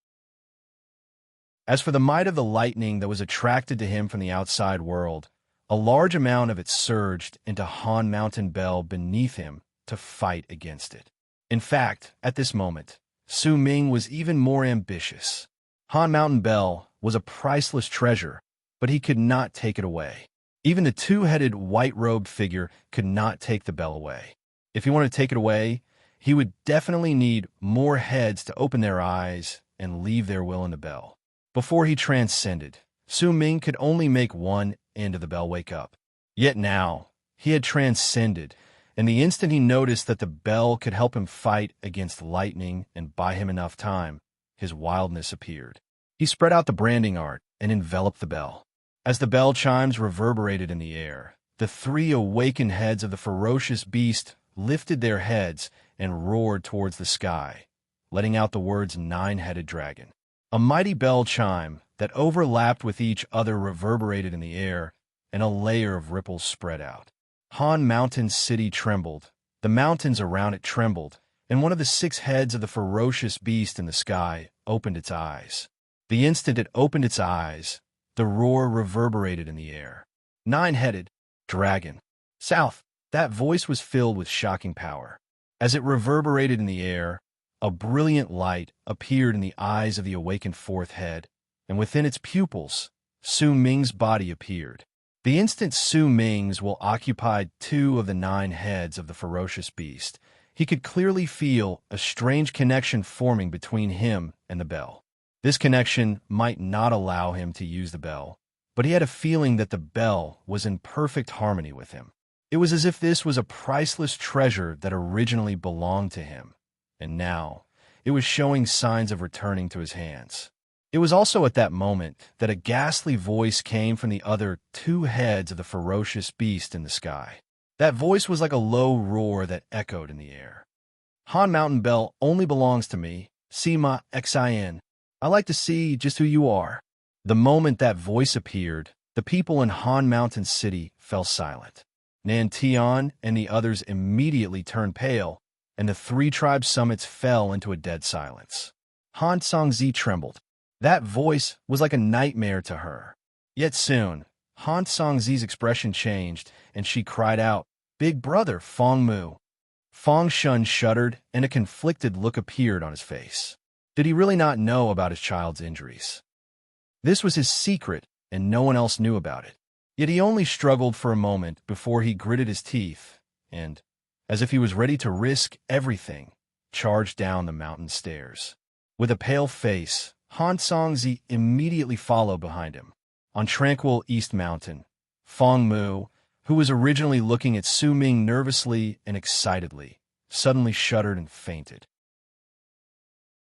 As for the might of the lightning that was attracted to him from the outside world, a large amount of it surged into Han Mountain Bell beneath him to fight against it. In fact, at this moment, Su Ming was even more ambitious. Han Mountain Bell was a priceless treasure, but he could not take it away. Even the 2-headed white-robed figure could not take the bell away. If he wanted to take it away, he would definitely need more heads to open their eyes and leave their will in the bell. Before he transcended, Su Ming could only make one end of the bell wake up. Yet now, he had transcended, and the instant he noticed that the bell could help him fight against lightning and buy him enough time, his wildness appeared. He spread out the branding art and enveloped the bell. As the bell chimes reverberated in the air, the 3 awakened heads of the ferocious beast lifted their heads and roared towards the sky, letting out the words 9-headed dragon. A mighty bell chime that overlapped with each other reverberated in the air, and a layer of ripples spread out. Han Mountain City trembled, the mountains around it trembled, and one of the 6 heads of the ferocious beast in the sky opened its eyes. The instant it opened its eyes, the roar reverberated in the air. 9-headed dragon. South. That voice was filled with shocking power. As it reverberated in the air, a brilliant light appeared in the eyes of the awakened 4th head, and within its pupils, Su Ming's body appeared. The instant Su Ming's will occupied 2 of the 9 heads of the ferocious beast, he could clearly feel a strange connection forming between him and the bell. This connection might not allow him to use the bell, but he had a feeling that the bell was in perfect harmony with him. It was as if this was a priceless treasure that originally belonged to him, and now it was showing signs of returning to his hands. It was also at that moment that a ghastly voice came from the other 2 heads of the ferocious beast in the sky. That voice was like a low roar that echoed in the air. Han Mountain Bell only belongs to me, Sima Xin. I like to see just who you are. The moment that voice appeared, the people in Han Mountain City fell silent. Nan Tian and the others immediately turned pale, and the 3 tribe summits fell into a dead silence. Han Songzi trembled. That voice was like a nightmare to her. Yet soon, Han Songzi's expression changed, and she cried out, "Big brother, Fong Mu." Fong Shun shuddered, and a conflicted look appeared on his face. Did he really not know about his child's injuries? This was his secret, and no one else knew about it. Yet he only struggled for a moment before he gritted his teeth, and, as if he was ready to risk everything, charged down the mountain stairs. With a pale face, Han Songzi immediately followed behind him. On tranquil East Mountain, Fong Mu, who was originally looking at Su Ming nervously and excitedly, suddenly shuddered and fainted.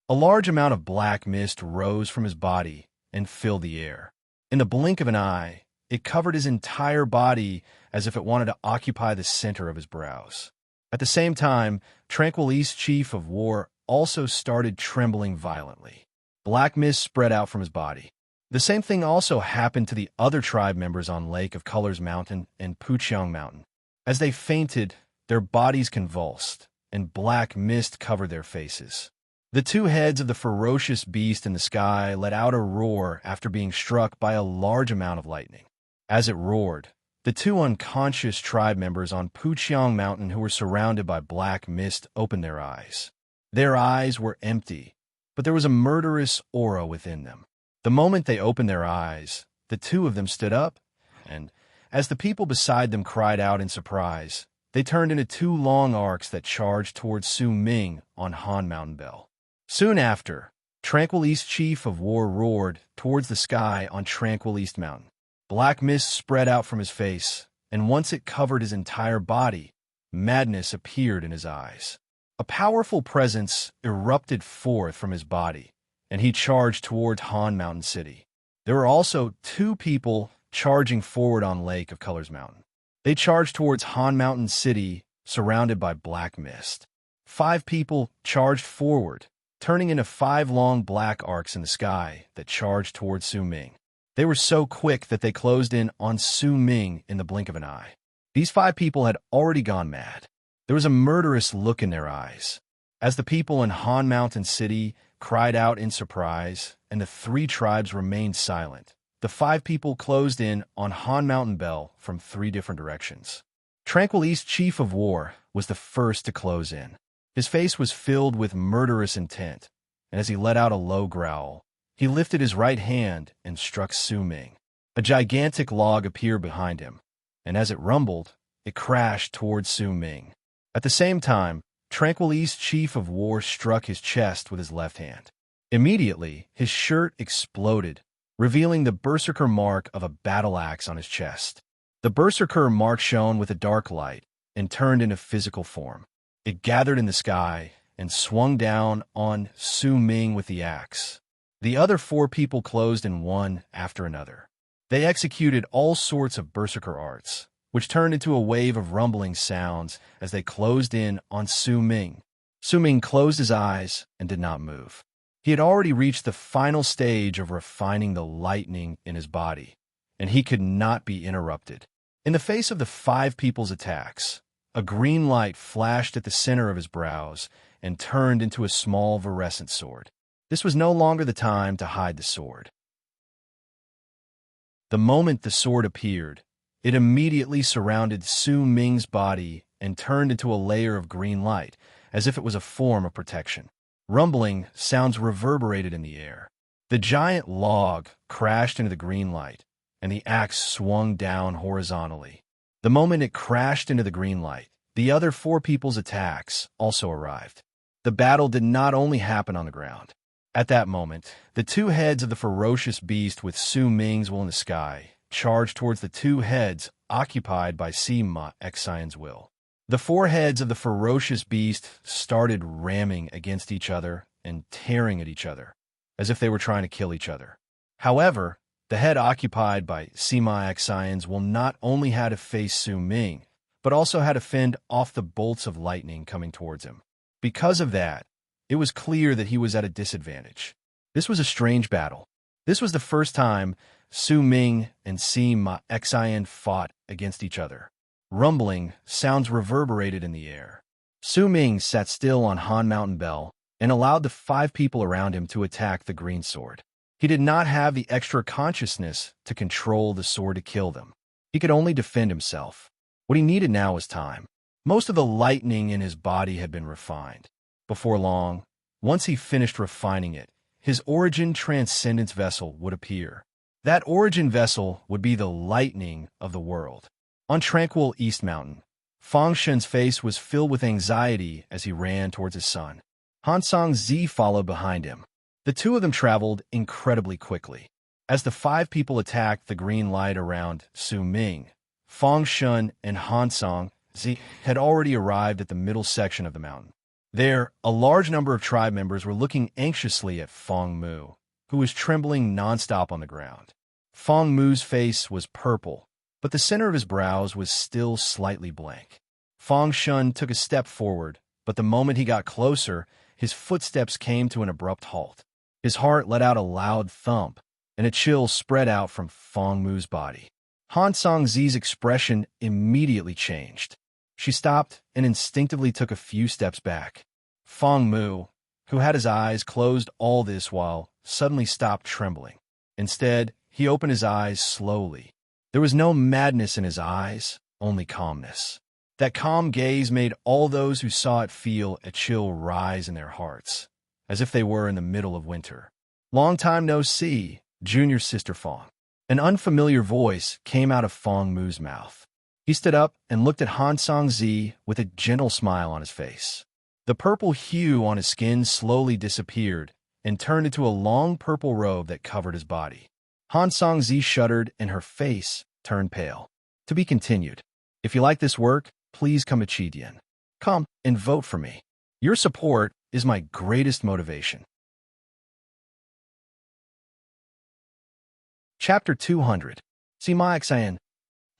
A large amount of black mist rose from his body and filled the air. In the blink of an eye, it covered his entire body as if it wanted to occupy the center of his brows. At the same time, Tranquil East Chief of War also started trembling violently. Black mist spread out from his body. The same thing also happened to the other tribe members on Lake of Colors Mountain and Puqiang Mountain. As they fainted, their bodies convulsed, and black mist covered their faces. The 2 heads of the ferocious beast in the sky let out a roar after being struck by a large amount of lightning. As it roared, the 2 unconscious tribe members on Puqiang Mountain who were surrounded by black mist opened their eyes. Their eyes were empty, but there was a murderous aura within them. The moment they opened their eyes, the 2 of them stood up, and, as the people beside them cried out in surprise, they turned into 2 long arcs that charged towards Su Ming on Han Mountain Bell. Soon after, Tranquil East Chief of War roared towards the sky on Tranquil East Mountain. Black mist spread out from his face, and once it covered his entire body, madness appeared in his eyes. A powerful presence erupted forth from his body, and he charged toward Han Mountain City. There were also two people charging forward on Lake of Colors Mountain. They charged towards Han Mountain City, surrounded by black mist. 5 people charged forward, turning into 5 long black arcs in the sky that charged towards Su Ming. They were so quick that they closed in on Su Ming in the blink of an eye. These 5 people had already gone mad. There was a murderous look in their eyes. As the people in Han Mountain City cried out in surprise, and the 3 tribes remained silent, the 5 people closed in on Han Mountain Bell from 3 different directions. Tranquil East Chief of War was the first to close in. His face was filled with murderous intent, and as he let out a low growl, he lifted his right hand and struck Su Ming. A gigantic log appeared behind him, and as it rumbled, it crashed towards Su Ming. At the same time, Tranquil East Chief of War struck his chest with his left hand. Immediately, his shirt exploded, revealing the berserker mark of a battle axe on his chest. The berserker mark shone with a dark light and turned into physical form. It gathered in the sky and swung down on Su Ming with the axe. The other 4 people closed in one after another. They executed all sorts of berserker arts, which turned into a wave of rumbling sounds as they closed in on Su Ming. Su Ming closed his eyes and did not move. He had already reached the final stage of refining the lightning in his body, and he could not be interrupted. In the face of the 5 people's attacks, a green light flashed at the center of his brows and turned into a small virescent sword. This was no longer the time to hide the sword. The moment the sword appeared, it immediately surrounded Su Ming's body and turned into a layer of green light, as if it was a form of protection. Rumbling sounds reverberated in the air. The giant log crashed into the green light, and the axe swung down horizontally. The moment it crashed into the green light, the other 4 people's attacks also arrived. The battle did not only happen on the ground. At that moment, the 2 heads of the ferocious beast with Su Ming's will in the sky charged towards the 2 heads occupied by Sima Xian's will. The 4 heads of the ferocious beast started ramming against each other and tearing at each other, as if they were trying to kill each other. However, the head occupied by Sima Xian's will not only had to face Su Ming, but also had to fend off the bolts of lightning coming towards him. Because of that, it was clear that he was at a disadvantage. This was a strange battle. This was the first time Su Ming and Sima Xian fought against each other. Rumbling sounds reverberated in the air. Su Ming sat still on Han Mountain Bell and allowed the 5 people around him to attack the green sword. He did not have the extra consciousness to control the sword to kill them. He could only defend himself. What he needed now was time. Most of the lightning in his body had been refined. Before long, once he finished refining it, his origin transcendence vessel would appear. That origin vessel would be the lightning of the world. On Tranquil East Mountain, Fang Shen's face was filled with anxiety as he ran towards his son. Han Song-zi followed behind him. The 2 of them traveled incredibly quickly. As the 5 people attacked the green light around Su Ming, Fang Shen and Han Song-zi had already arrived at the middle section of the mountain. There, a large number of tribe members were looking anxiously at Fang Mu, who was trembling nonstop on the ground. Fang Mu's face was purple, but the center of his brows was still slightly blank. Fang Shen took a step forward, but the moment he got closer, his footsteps came to an abrupt halt. His heart let out a loud thump, and a chill spread out from Fang Mu's body. Han Song-zi's expression immediately changed. She stopped and instinctively took a few steps back. Fang Mu, who had his eyes closed all this while, suddenly stopped trembling. Instead, he opened his eyes slowly. There was no madness in his eyes, only calmness. That calm gaze made all those who saw it feel a chill rise in their hearts, as if they were in the middle of winter. "Long time no see, junior sister Fang." An unfamiliar voice came out of Fang Mu's mouth. He stood up and looked at Han Song-zi with a gentle smile on his face. The purple hue on his skin slowly disappeared, and turned into a long purple robe that covered his body. Han Songzi shuddered and her face turned pale. To be continued. If you like this work, please come to Chidian. Come and vote for me. Your support is my greatest motivation. Chapter 200. Sima Xian.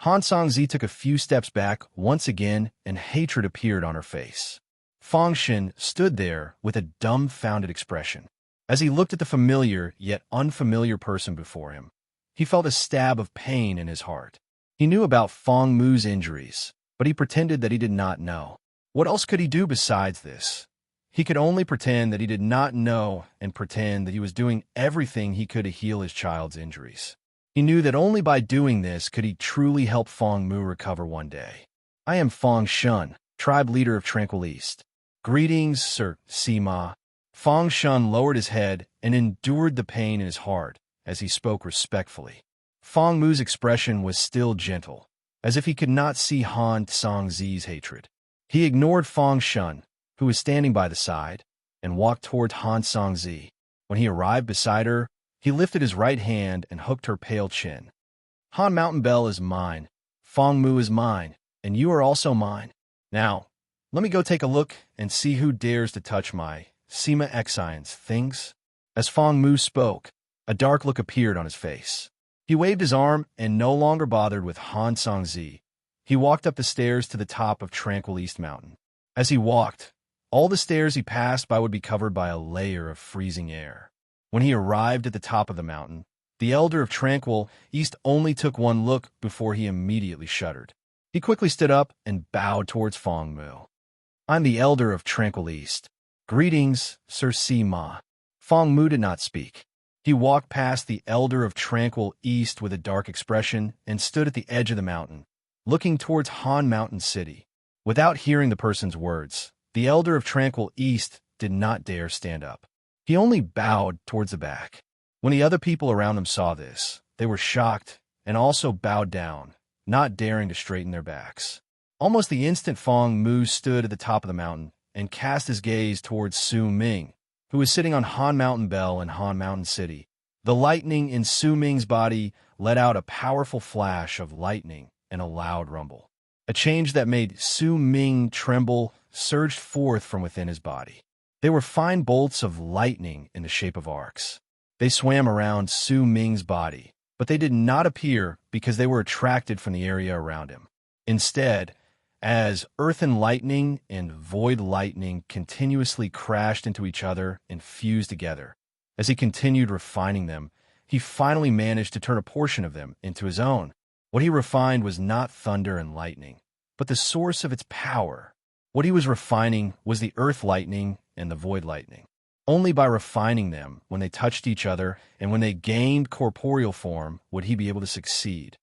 Han Songzi took a few steps back once again, and hatred appeared on her face. Fang Xin stood there with a dumbfounded expression. As he looked at the familiar yet unfamiliar person before him, he felt a stab of pain in his heart. He knew about Fang Mu's injuries, but he pretended that he did not know. What else could he do besides this? He could only pretend that he did not know and pretend that he was doing everything he could to heal his child's injuries. He knew that only by doing this could he truly help Fang Mu recover one day. I am Fang Shun, tribe leader of Tranquil East. Greetings, Sir Sima. Fang Shun lowered his head and endured the pain in his heart as he spoke respectfully. Fang Mu's expression was still gentle, as if he could not see Han Songzi's hatred. He ignored Fang Shun, who was standing by the side, and walked toward Han Songzi. When he arrived beside her, he lifted his right hand and hooked her pale chin. Han Mountain Bell is mine, Fang Mu is mine, and you are also mine. Now, let me go take a look and see who dares to touch my Sima Xian's things. As Fang Mu spoke, a dark look appeared on his face. He waved his arm and no longer bothered with Han Songzi. He walked up the stairs to the top of Tranquil East Mountain. As he walked, all the stairs he passed by would be covered by a layer of freezing air. When he arrived at the top of the mountain, the elder of Tranquil East only took one look before he immediately shuddered. He quickly stood up and bowed towards Fang Mu. I'm the elder of Tranquil East. Greetings, Sir Sima. Fang Mu did not speak. He walked past the elder of Tranquil East with a dark expression and stood at the edge of the mountain, looking towards Han Mountain City. Without hearing the person's words, the elder of Tranquil East did not dare stand up. He only bowed towards the back. When the other people around him saw this, they were shocked and also bowed down, not daring to straighten their backs. Almost the instant Fang Mu stood at the top of the mountain and cast his gaze towards Su Ming, who was sitting on Han Mountain Bell in Han Mountain City. The lightning in Su Ming's body let out a powerful flash of lightning and a loud rumble. A change that made Su Ming tremble surged forth from within his body. They were fine bolts of lightning in the shape of arcs. They swam around Su Ming's body, but they did not appear because they were attracted from the area around him. Instead, as earth and lightning and void lightning continuously crashed into each other and fused together, as he continued refining them, he finally managed to turn a portion of them into his own. What he refined was not thunder and lightning, but the source of its power. What he was refining was the earth lightning and the void lightning. Only by refining them, when they touched each other and when they gained corporeal form, would he be able to succeed.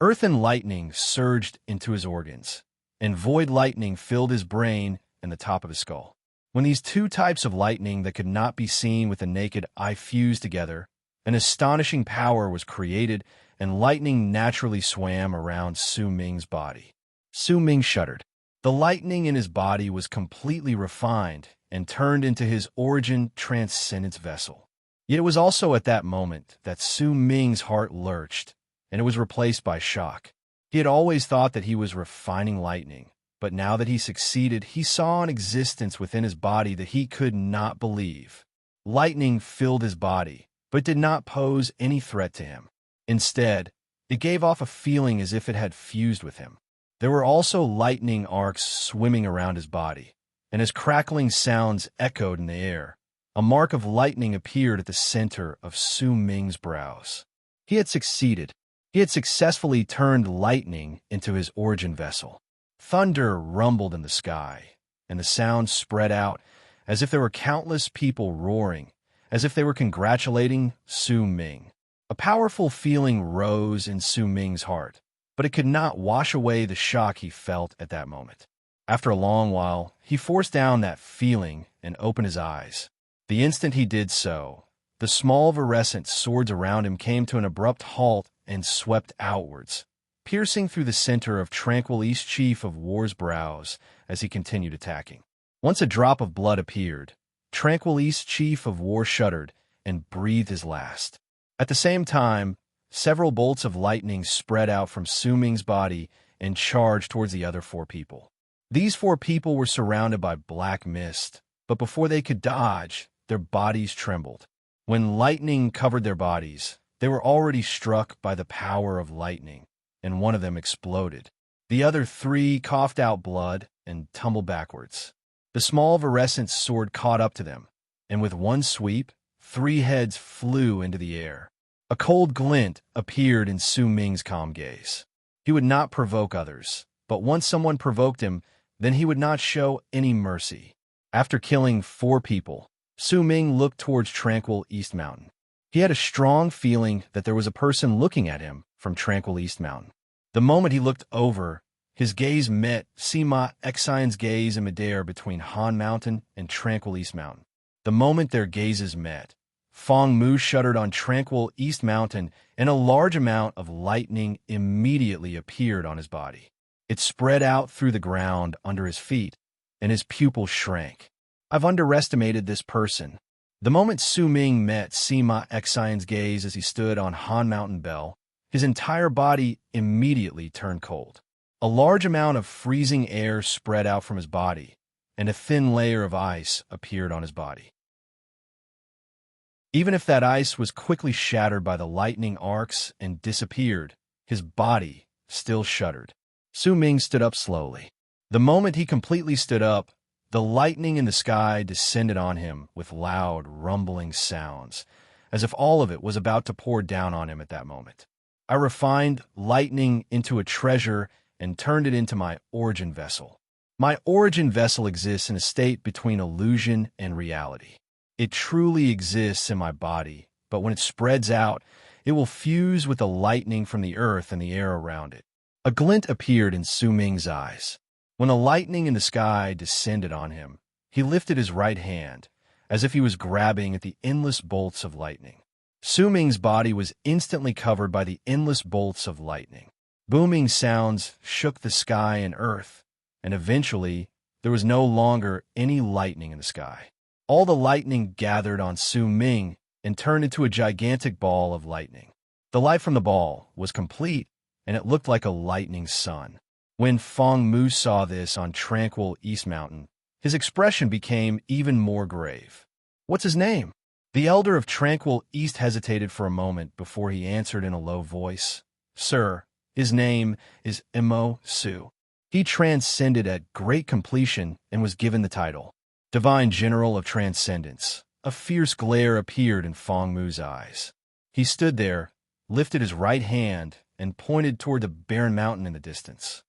Earth and lightning surged into his organs, and void lightning filled his brain and the top of his skull. When these two types of lightning that could not be seen with the naked eye fused together, an astonishing power was created, and lightning naturally swam around Su Ming's body. Su Ming shuddered. The lightning in his body was completely refined and turned into his origin transcendence vessel. Yet it was also at that moment that Su Ming's heart lurched, and it was replaced by shock. He had always thought that he was refining lightning, but now that he succeeded, he saw an existence within his body that he could not believe. Lightning filled his body, but did not pose any threat to him. Instead, it gave off a feeling as if it had fused with him. There were also lightning arcs swimming around his body, and as crackling sounds echoed in the air, a mark of lightning appeared at the center of Su Ming's brows. He had succeeded. He had successfully turned lightning into his origin vessel. Thunder rumbled in the sky, and the sound spread out as if there were countless people roaring, as if they were congratulating Su Ming. A powerful feeling rose in Su Ming's heart, but it could not wash away the shock he felt at that moment. After a long while, he forced down that feeling and opened his eyes. The instant he did so, the small virescent swords around him came to an abrupt halt and swept outwards, piercing through the center of Tranquil East Chief of War's brows as he continued attacking. Once a drop of blood appeared, Tranquil East chief of war shuddered and breathed his last. At the same time, several bolts of lightning spread out from Su Ming's body and charged towards the other 4 people. These 4 people were surrounded by black mist, but before they could dodge, their bodies trembled. When lightning covered their bodies, they were already struck by the power of lightning, and one of them exploded. The other 3 coughed out blood and tumbled backwards. The small virescent sword caught up to them, and with one sweep, 3 heads flew into the air. A cold glint appeared in Su Ming's calm gaze. He would not provoke others, but once someone provoked him, then he would not show any mercy. After killing 4 people, Su Ming looked towards Tranquil East Mountain. He had a strong feeling that there was a person looking at him from Tranquil East Mountain. The moment he looked over, his gaze met Sima Xian's gaze in midair between Han Mountain and Tranquil East Mountain. The moment their gazes met, Fong Mu shuddered on Tranquil East Mountain, and a large amount of lightning immediately appeared on his body. It spread out through the ground under his feet, and his pupils shrank. I've underestimated this person. The moment Su Ming met Sima Xian's gaze as he stood on Han Mountain Bell, his entire body immediately turned cold. A large amount of freezing air spread out from his body, and a thin layer of ice appeared on his body. Even if that ice was quickly shattered by the lightning arcs and disappeared, his body still shuddered. Su Ming stood up slowly. The moment he completely stood up, the lightning in the sky descended on him with loud, rumbling sounds, as if all of it was about to pour down on him at that moment. I refined lightning into a treasure and turned it into my origin vessel. My origin vessel exists in a state between illusion and reality. It truly exists in my body, but when it spreads out, it will fuse with the lightning from the earth and the air around it. A glint appeared in Su Ming's eyes. When the lightning in the sky descended on him, he lifted his right hand, as if he was grabbing at the endless bolts of lightning. Su Ming's body was instantly covered by the endless bolts of lightning. Booming sounds shook the sky and earth, and eventually there was no longer any lightning in the sky. All the lightning gathered on Su Ming and turned into a gigantic ball of lightning. The light from the ball was complete, and it looked like a lightning sun. When Fong Mu saw this on Tranquil East Mountain, his expression became even more grave. "What's his name?" The elder of Tranquil East hesitated for a moment before he answered in a low voice. "Sir, his name is Mo Su. He transcended at great completion and was given the title Divine General of Transcendence." A fierce glare appeared in Fong Mu's eyes. He stood there, lifted his right hand, and pointed toward the barren mountain in the distance.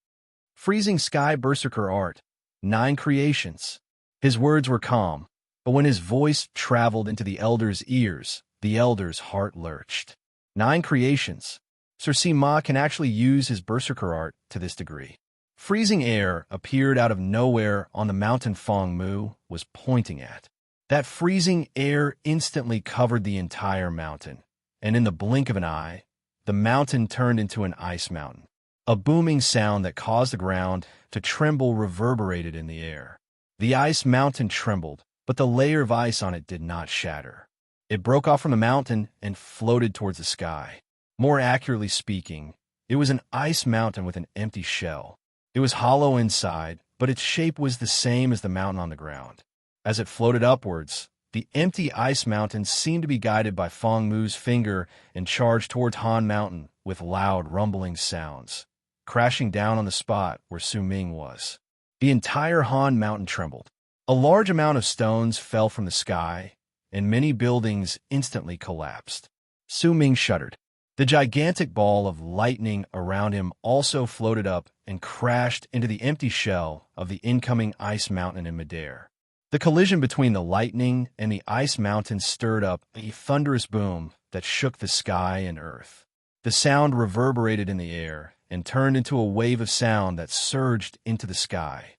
"Freezing Sky Berserker Art, 9 creations." His words were calm, but when his voice traveled into the elder's ears, the elder's heart lurched. 9 creations. Sir Sima can actually use his Berserker art to this degree. Freezing air appeared out of nowhere on the mountain Fong Mu was pointing at. That freezing air instantly covered the entire mountain, and in the blink of an eye, the mountain turned into an ice mountain. A booming sound that caused the ground to tremble reverberated in the air. The ice mountain trembled, but the layer of ice on it did not shatter. It broke off from the mountain and floated towards the sky. More accurately speaking, it was an ice mountain with an empty shell. It was hollow inside, but its shape was the same as the mountain on the ground. As it floated upwards, the empty ice mountain seemed to be guided by Fong Mu's finger and charged towards Han Mountain with loud, rumbling sounds, crashing down on the spot where Su Ming was. The entire Han Mountain trembled. A large amount of stones fell from the sky, and many buildings instantly collapsed. Su Ming shuddered. The gigantic ball of lightning around him also floated up and crashed into the empty shell of the incoming ice mountain in midair. The collision between the lightning and the ice mountain stirred up a thunderous boom that shook the sky and earth. The sound reverberated in the air and turned into a wave of sound that surged into the sky.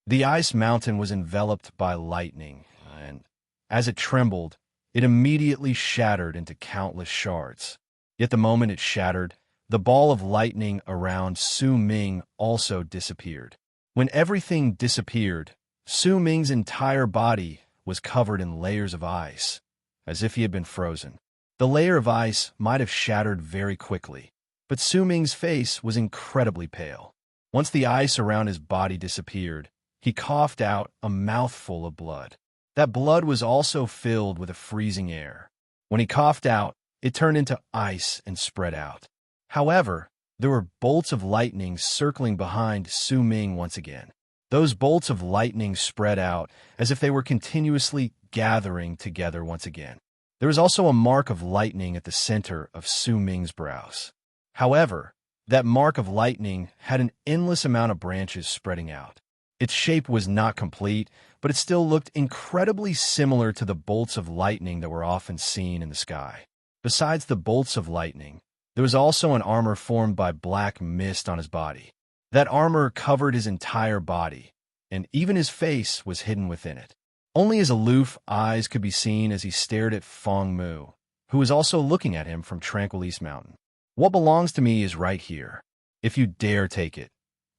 The ice mountain was enveloped by lightning, and as it trembled, it immediately shattered into countless shards. Yet the moment it shattered, the ball of lightning around Su Ming also disappeared. When everything disappeared, Su Ming's entire body was covered in layers of ice, as if he had been frozen. The layer of ice might have shattered very quickly, but Su Ming's face was incredibly pale. Once the ice around his body disappeared, he coughed out a mouthful of blood. That blood was also filled with a freezing air. When he coughed out, it turned into ice and spread out. However, there were bolts of lightning circling behind Su Ming once again. Those bolts of lightning spread out as if they were continuously gathering together once again. There was also a mark of lightning at the center of Su Ming's brows. However, that mark of lightning had an endless amount of branches spreading out. Its shape was not complete, but it still looked incredibly similar to the bolts of lightning that were often seen in the sky. Besides the bolts of lightning, there was also an armor formed by black mist on his body. That armor covered his entire body, and even his face was hidden within it. Only his aloof eyes could be seen as he stared at Feng Mu, who was also looking at him from Tranquil East Mountain. What belongs to me is right here. If you dare take it,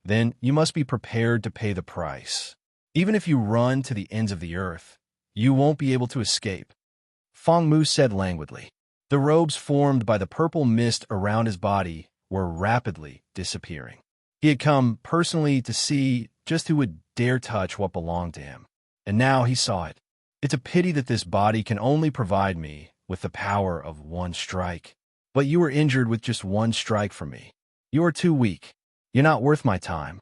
then you must be prepared to pay the price. Even if you run to the ends of the earth, you won't be able to escape. Feng Mu said languidly. The robes formed by the purple mist around his body were rapidly disappearing. He had come personally to see just who would dare touch what belonged to him. And now he saw it. It's a pity that this body can only provide me with the power of one strike. But you were injured with just one strike from me. You are too weak. You're not worth my time.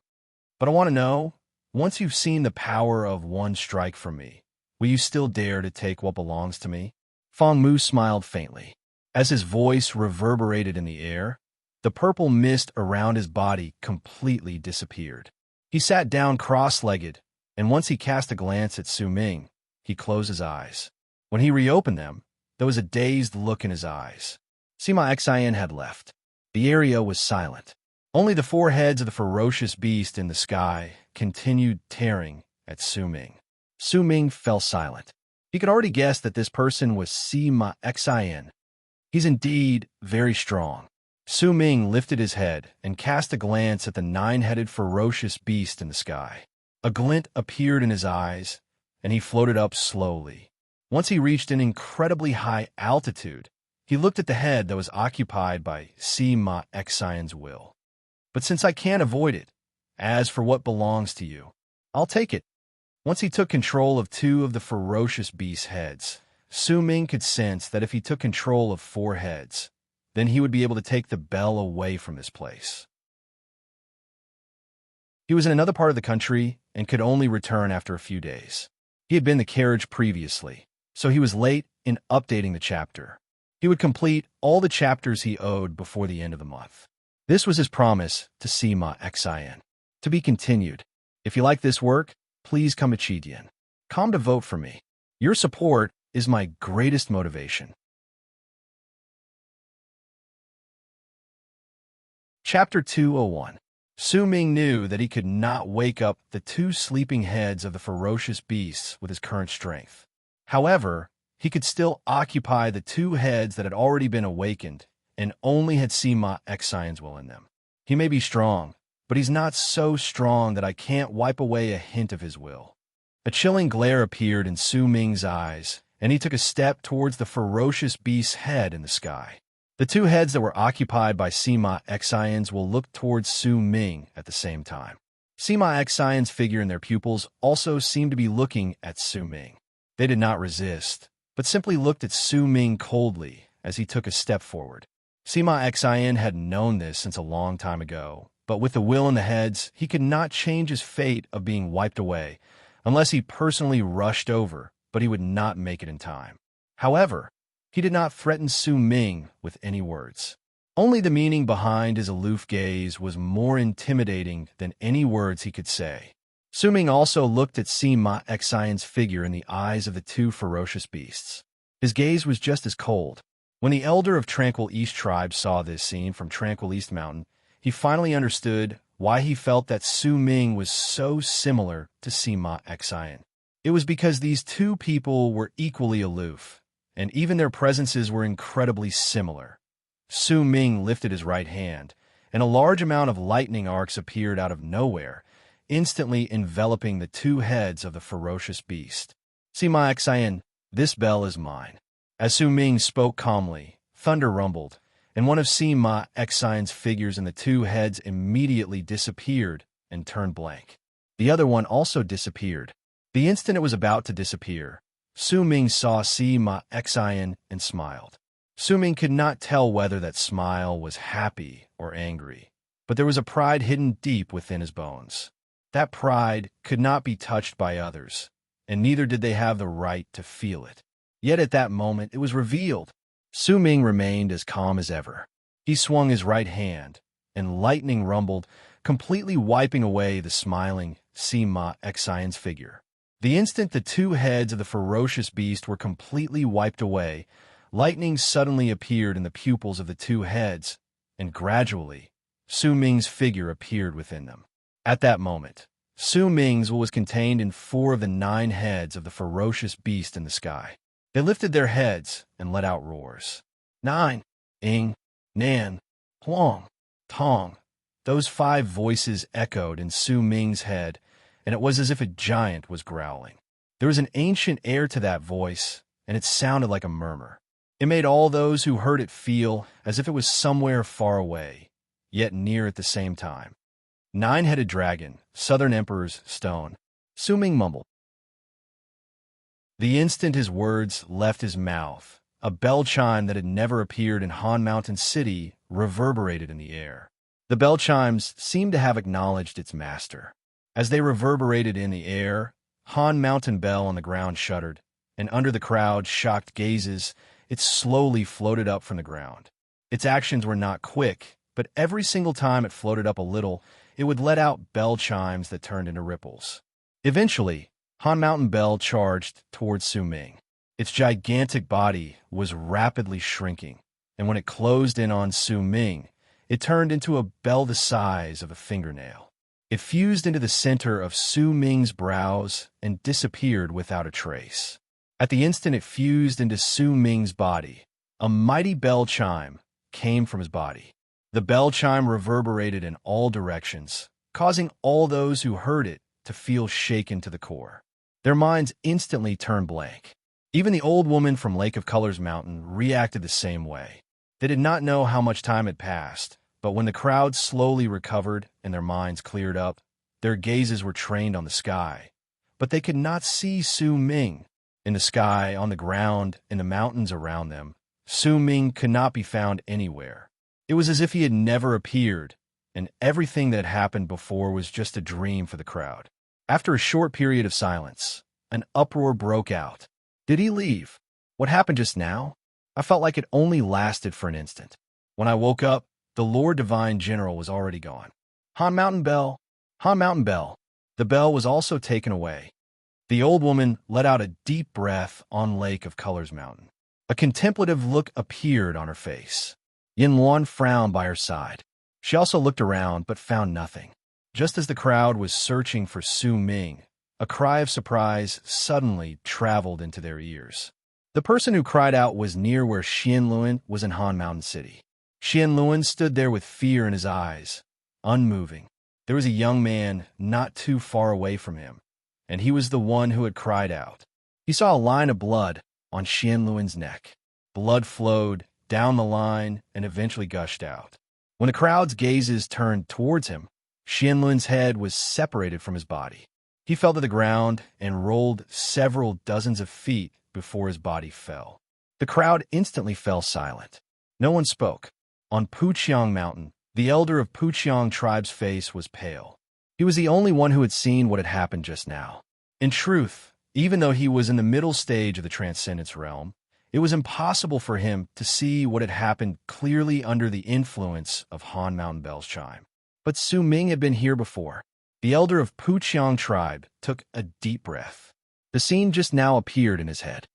But I want to know, once you've seen the power of one strike from me, will you still dare to take what belongs to me? Feng Mu smiled faintly. As his voice reverberated in the air, the purple mist around his body completely disappeared. He sat down cross-legged, and once he cast a glance at Su Ming, he closed his eyes. When he reopened them, there was a dazed look in his eyes. Sima Xian had left. The area was silent. Only the four heads of the ferocious beast in the sky continued tearing at Su Ming. Su Ming fell silent. He could already guess that this person was Sima Xian. He's indeed very strong. Su Ming lifted his head and cast a glance at the nine-headed ferocious beast in the sky. A glint appeared in his eyes, and he floated up slowly. Once he reached an incredibly high altitude, he looked at the head that was occupied by Sima Xian's will. But since I can't avoid it, as for what belongs to you, I'll take it. Once he took control of two of the ferocious beast's heads, Su Ming could sense that if he took control of four heads, then he would be able to take the bell away from this place. He was in another part of the country and could only return after a few days. He had been in the carriage previously, so he was late in updating the chapter. He would complete all the chapters he owed before the end of the month. This was his promise to Sima Xian. To be continued. If you like this work, please come to Chidian. Come to vote for me. Your support is my greatest motivation. Chapter 201. Su Ming knew that he could not wake up the two sleeping heads of the ferocious beasts with his current strength. However, he could still occupy the two heads that had already been awakened and only had Sima Xian's will in them. He may be strong, but he's not so strong that I can't wipe away a hint of his will. A chilling glare appeared in Su Ming's eyes, and he took a step towards the ferocious beast's head in the sky. The two heads that were occupied by Sima Xian's will looked towards Su Ming at the same time. Sima Xian's figure and their pupils also seemed to be looking at Su Ming. They did not resist, but simply looked at Su Ming coldly as he took a step forward. Sima Xian had known this since a long time ago, but with the will in the heads, he could not change his fate of being wiped away, unless he personally rushed over, but he would not make it in time. However, he did not threaten Su Ming with any words. Only the meaning behind his aloof gaze was more intimidating than any words he could say. Su Ming also looked at Sima Xian's figure in the eyes of the two ferocious beasts. His gaze was just as cold. When the elder of Tranquil East tribe saw this scene from Tranquil East Mountain, he finally understood why he felt that Su Ming was so similar to Sima Xian. It was because these two people were equally aloof, and even their presences were incredibly similar. Su Ming lifted his right hand, and a large amount of lightning arcs appeared out of nowhere, instantly enveloping the two heads of the ferocious beast. "Sima Xian, this bell is mine." As Su Ming spoke calmly, thunder rumbled, and one of Sima Xian's figures in the two heads immediately disappeared and turned blank. The other one also disappeared. The instant it was about to disappear, Su Ming saw Sima Xian and smiled. Su Ming could not tell whether that smile was happy or angry, but there was a pride hidden deep within his bones. That pride could not be touched by others, and neither did they have the right to feel it. Yet at that moment it was revealed. Su Ming remained as calm as ever. He swung his right hand, and lightning rumbled, completely wiping away the smiling Sima Xian's figure. The instant the two heads of the ferocious beast were completely wiped away, lightning suddenly appeared in the pupils of the two heads, and gradually, Su Ming's figure appeared within them. At that moment, Su Ming's was contained in 4 of the 9 heads of the ferocious beast in the sky. They lifted their heads and let out roars. 9, Ing, Nan, Huang, Tong. Those 5 voices echoed in Su Ming's head, and it was as if a giant was growling. There was an ancient air to that voice, and it sounded like a murmur. It made all those who heard it feel as if it was somewhere far away, yet near at the same time. 9-headed dragon, Southern Emperor's stone. Su Ming mumbled. The instant his words left his mouth, a bell chime that had never appeared in Han Mountain City reverberated in the air. The bell chimes seemed to have acknowledged its master. As they reverberated in the air, Han Mountain Bell on the ground shuddered, and under the crowd's shocked gazes, it slowly floated up from the ground. Its actions were not quick, but every single time it floated up a little, it would let out bell chimes that turned into ripples. Eventually, Han Mountain Bell charged towards Su Ming. Its gigantic body was rapidly shrinking, and when it closed in on Su Ming, it turned into a bell the size of a fingernail. It fused into the center of Su Ming's brows and disappeared without a trace. At the instant it fused into Su Ming's body, a mighty bell chime came from his body. The bell chime reverberated in all directions, causing all those who heard it to feel shaken to the core. Their minds instantly turned blank. Even the old woman from Lake of Colors Mountain reacted the same way. They did not know how much time had passed, but when the crowd slowly recovered and their minds cleared up, their gazes were trained on the sky. But they could not see Su Ming. In the sky, on the ground, in the mountains around them, Su Ming could not be found anywhere. It was as if he had never appeared, and everything that happened before was just a dream for the crowd. After a short period of silence, an uproar broke out. Did he leave? What happened just now? I felt like it only lasted for an instant. When I woke up, the Lord Divine General was already gone. Han Mountain Bell! Han Mountain Bell! The bell was also taken away. The old woman let out a deep breath on Lake of Colors Mountain. A contemplative look appeared on her face. Yin Luan frowned by her side. She also looked around but found nothing. Just as the crowd was searching for Su Ming, a cry of surprise suddenly traveled into their ears. The person who cried out was near where Xianluan was in Han Mountain City. Xianluan stood there with fear in his eyes, unmoving. There was a young man not too far away from him, and he was the one who had cried out. He saw a line of blood on Xianluan's neck. Blood flowed down the line and eventually gushed out. When the crowd's gazes turned towards him, Xianluan's head was separated from his body. He fell to the ground and rolled several dozens of feet before his body fell. The crowd instantly fell silent. No one spoke. On Puqiang Mountain, the elder of Puqiang tribe's face was pale. He was the only one who had seen what had happened just now. In truth, even though he was in the middle stage of the Transcendence Realm, it was impossible for him to see what had happened clearly under the influence of Han Mountain Bell's chime. But Su Ming had been here before. The elder of Puqiang tribe took a deep breath. The scene just now appeared in his head.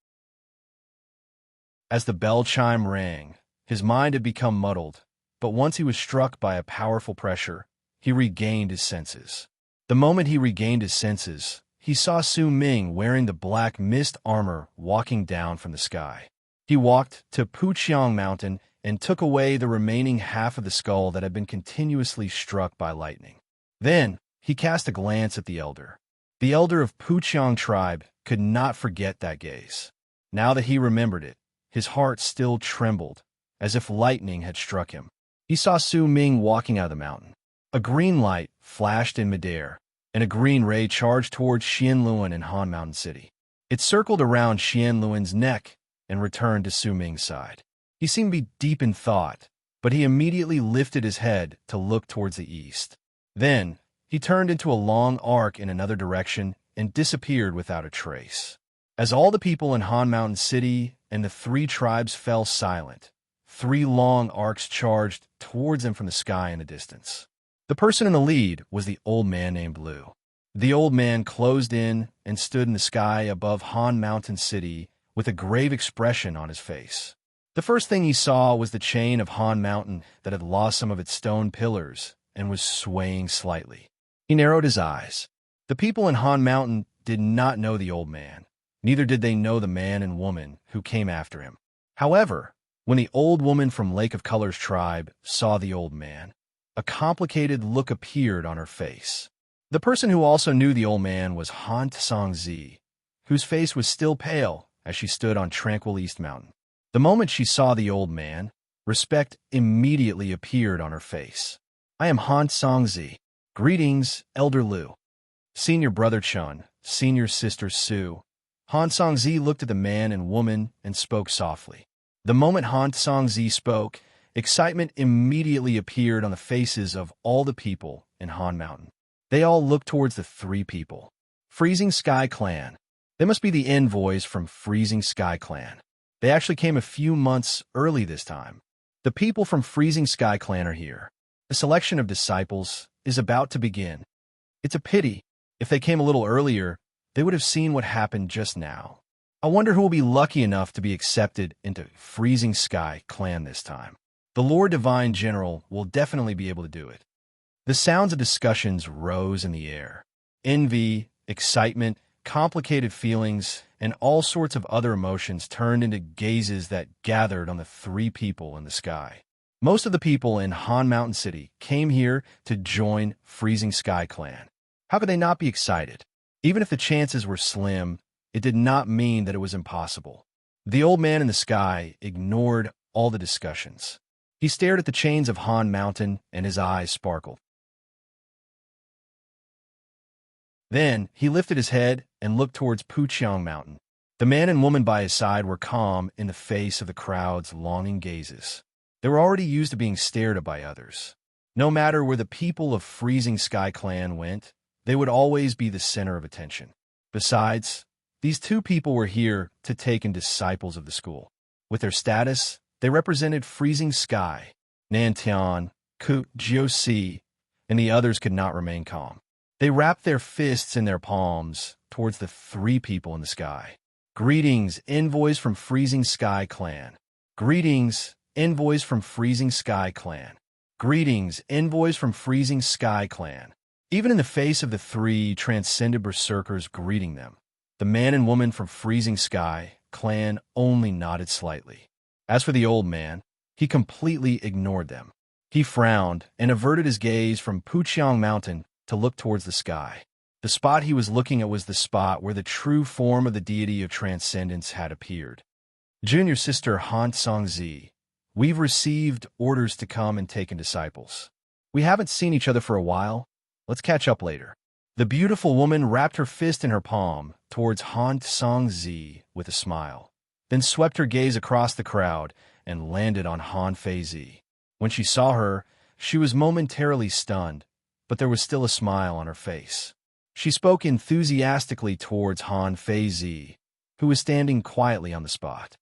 As the bell chime rang, his mind had become muddled, but once he was struck by a powerful pressure, he regained his senses. The moment he regained his senses, he saw Su Ming wearing the black mist armor walking down from the sky. He walked to Puqiang Mountain and took away the remaining half of the skull that had been continuously struck by lightning. Then, he cast a glance at the elder. The elder of Puqiang tribe could not forget that gaze. Now that he remembered it, his heart still trembled, as if lightning had struck him. He saw Su Ming walking out of the mountain. A green light flashed in midair, and a green ray charged towards Xianluan in Han Mountain City. It circled around Xianluan's neck and returned to Su Ming's side. He seemed to be deep in thought, but he immediately lifted his head to look towards the east. Then, he turned into a long arc in another direction and disappeared without a trace. As all the people in Han Mountain City and the three tribes fell silent, three long arcs charged towards them from the sky in the distance. The person in the lead was the old man named Lu. The old man closed in and stood in the sky above Han Mountain City with a grave expression on his face. The first thing he saw was the chain of Han Mountain that had lost some of its stone pillars and was swaying slightly. He narrowed his eyes. The people in Han Mountain did not know the old man. Neither did they know the man and woman who came after him. However, when the old woman from Lake of Colors tribe saw the old man, a complicated look appeared on her face. The person who also knew the old man was Han Tsangzi, whose face was still pale as she stood on Tranquil East Mountain. The moment she saw the old man, respect immediately appeared on her face. "I am Han Tsangzi. Greetings, Elder Lu. Senior Brother Chun, Senior Sister Su." Han Tsangzi looked at the man and woman and spoke softly. The moment Han Tsangzi spoke, excitement immediately appeared on the faces of all the people in Han Mountain. They all looked towards the three people. Freezing Sky Clan. They must be the envoys from Freezing Sky Clan. They actually came a few months early this time. The people from Freezing Sky Clan are here. The selection of disciples is about to begin. It's a pity. If they came a little earlier, they would have seen what happened just now. I wonder who will be lucky enough to be accepted into Freezing Sky Clan this time. The Lord Divine General will definitely be able to do it. The sounds of discussions rose in the air. Envy, excitement, complicated feelings, and all sorts of other emotions turned into gazes that gathered on the three people in the sky. Most of the people in Han Mountain City came here to join Freezing Sky Clan. How could they not be excited? Even if the chances were slim, it did not mean that it was impossible. The old man in the sky ignored all the discussions. He stared at the chains of Han Mountain, and his eyes sparkled. Then he lifted his head and looked towards Puqiang Mountain. The man and woman by his side were calm in the face of the crowd's longing gazes. They were already used to being stared at by others. No matter where the people of Freezing Sky Clan went, they would always be the center of attention. Besides, these two people were here to take in disciples of the school. With their status, they represented Freezing Sky. Nantian, Ku, Jiusi, and the others could not remain calm. They wrapped their fists in their palms towards the three people in the sky. "Greetings, envoys from Freezing Sky Clan. Greetings, envoys from Freezing Sky Clan. Greetings, envoys from Freezing Sky Clan." Even in the face of the three transcended berserkers greeting them, the man and woman from Freezing Sky Clan only nodded slightly. As for the old man, he completely ignored them. He frowned and averted his gaze from Puqiang Mountain to look towards the sky. The spot he was looking at was the spot where the true form of the deity of transcendence had appeared. "Junior Sister Han Tsangzi, we've received orders to come and take in disciples. We haven't seen each other for a while. Let's catch up later." The beautiful woman wrapped her fist in her palm towards Han Tsangzi with a smile, then swept her gaze across the crowd and landed on Han Feizi. When she saw her, she was momentarily stunned, but there was still a smile on her face. She spoke enthusiastically towards Han Feizi, who was standing quietly on the spot.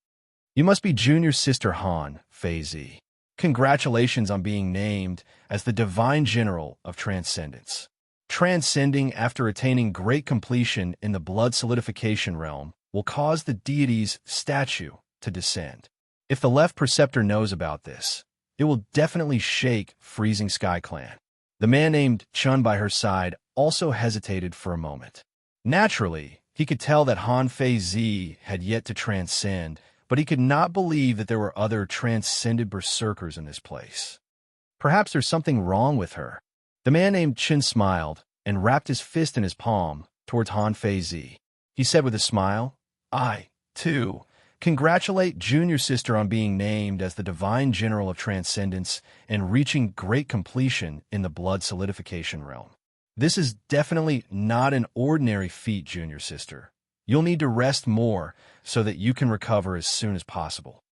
"You must be Junior Sister Han Feizi. Congratulations on being named as the Divine General of Transcendence. Transcending after attaining great completion in the blood solidification realm will cause the deity's statue to descend. If the left preceptor knows about this, it will definitely shake Freezing Sky Clan." The man named Chun by her side also hesitated for a moment. Naturally, he could tell that Han Feizi had yet to transcend, but he could not believe that there were other transcended berserkers in this place. Perhaps there's something wrong with her. The man named Chun smiled and wrapped his fist in his palm towards Han Fei. He said with a smile, "I, too, congratulate Junior Sister on being named as the Divine General of Transcendence and reaching great completion in the blood solidification realm. This is definitely not an ordinary feat, Junior Sister. You'll need to rest more so that you can recover as soon as possible."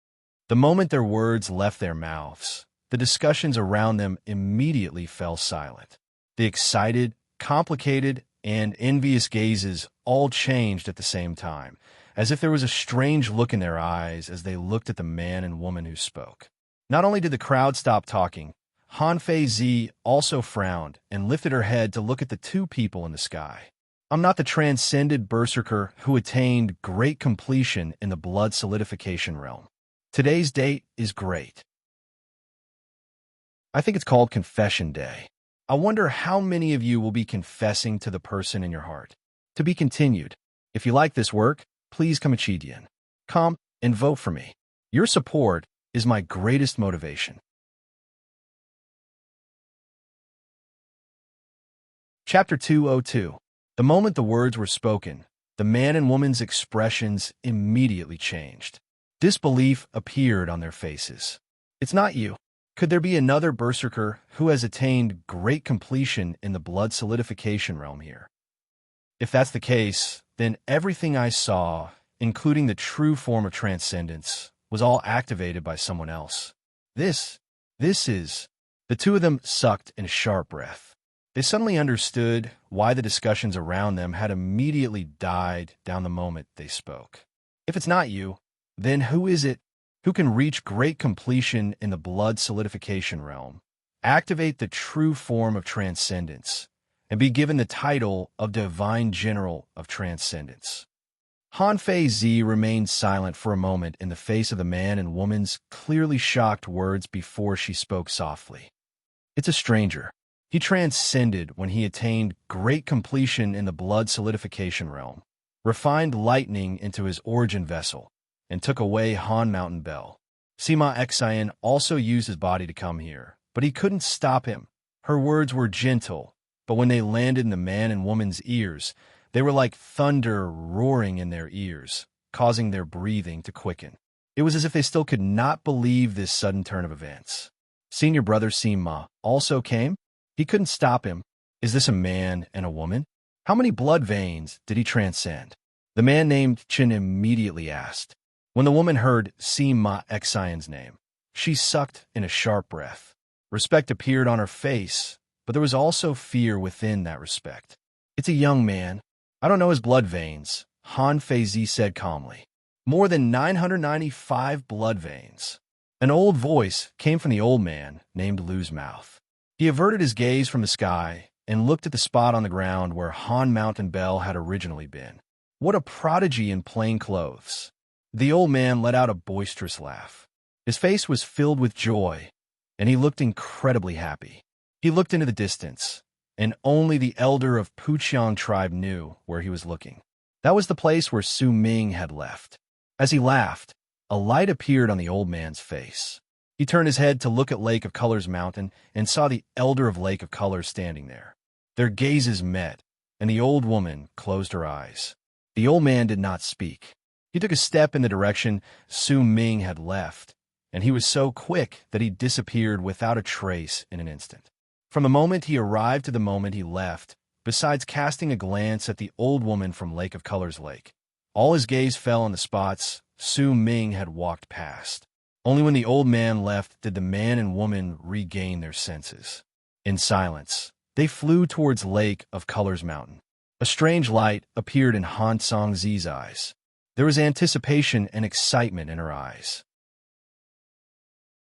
The moment their words left their mouths, the discussions around them immediately fell silent. The excited, complicated, and envious gazes all changed at the same time, as if there was a strange look in their eyes as they looked at the man and woman who spoke. Not only did the crowd stop talking, Han Fei also frowned and lifted her head to look at the two people in the sky. "I'm not the transcended berserker who attained great completion in the blood solidification realm. Today's date is great. I think it's called Confession Day. I wonder how many of you will be confessing to the person in your heart. To be continued. If you like this work, please come and vote for me. Your support is my greatest motivation." Chapter 202. The moment the words were spoken, the man and woman's expressions immediately changed. Disbelief appeared on their faces. "It's not you. Could there be another berserker who has attained great completion in the blood solidification realm here? If that's the case, then everything I saw, including the true form of transcendence, was all activated by someone else. This is..." The two of them sucked in a sharp breath. They suddenly understood why the discussions around them had immediately died down the moment they spoke. If it's not you, then who is it who can reach great completion in the blood solidification realm, activate the true form of transcendence, and be given the title of Divine General of Transcendence? Han Fei remained silent for a moment in the face of the man and woman's clearly shocked words before she spoke softly. "It's a stranger. He transcended when he attained great completion in the blood solidification realm, refined lightning into his origin vessel, and took away Han Mountain Bell. Sima Xian also used his body to come here, but he couldn't stop him." Her words were gentle, but when they landed in the man and woman's ears, they were like thunder roaring in their ears, causing their breathing to quicken. It was as if they still could not believe this sudden turn of events. Senior brother Sima also came? He couldn't stop him. Is this a man and a woman? How many blood veins did he transcend? The man named Chen immediately asked. When the woman heard Sima Xian's name, she sucked in a sharp breath. Respect appeared on her face, but there was also fear within that respect. "It's a young man. I don't know his blood veins," Han Fei said calmly. "More than 995 blood veins." An old voice came from the old man named Lu's mouth. He averted his gaze from the sky and looked at the spot on the ground where Han Mountain Bell had originally been. What a prodigy in plain clothes. The old man let out a boisterous laugh. His face was filled with joy, and he looked incredibly happy. He looked into the distance, and only the elder of Puqiang tribe knew where he was looking. That was the place where Su Ming had left. As he laughed, a light appeared on the old man's face. He turned his head to look at Lake of Colors Mountain and saw the elder of Lake of Colors standing there. Their gazes met, and the old woman closed her eyes. The old man did not speak. He took a step in the direction Su Ming had left, and he was so quick that he disappeared without a trace in an instant. From the moment he arrived to the moment he left, besides casting a glance at the old woman from Lake of Colors Lake, all his gaze fell on the spots Su Ming had walked past. Only when the old man left did the man and woman regain their senses. In silence, they flew towards Lake of Colors Mountain. A strange light appeared in Han Songzi's eyes. There was anticipation and excitement in her eyes.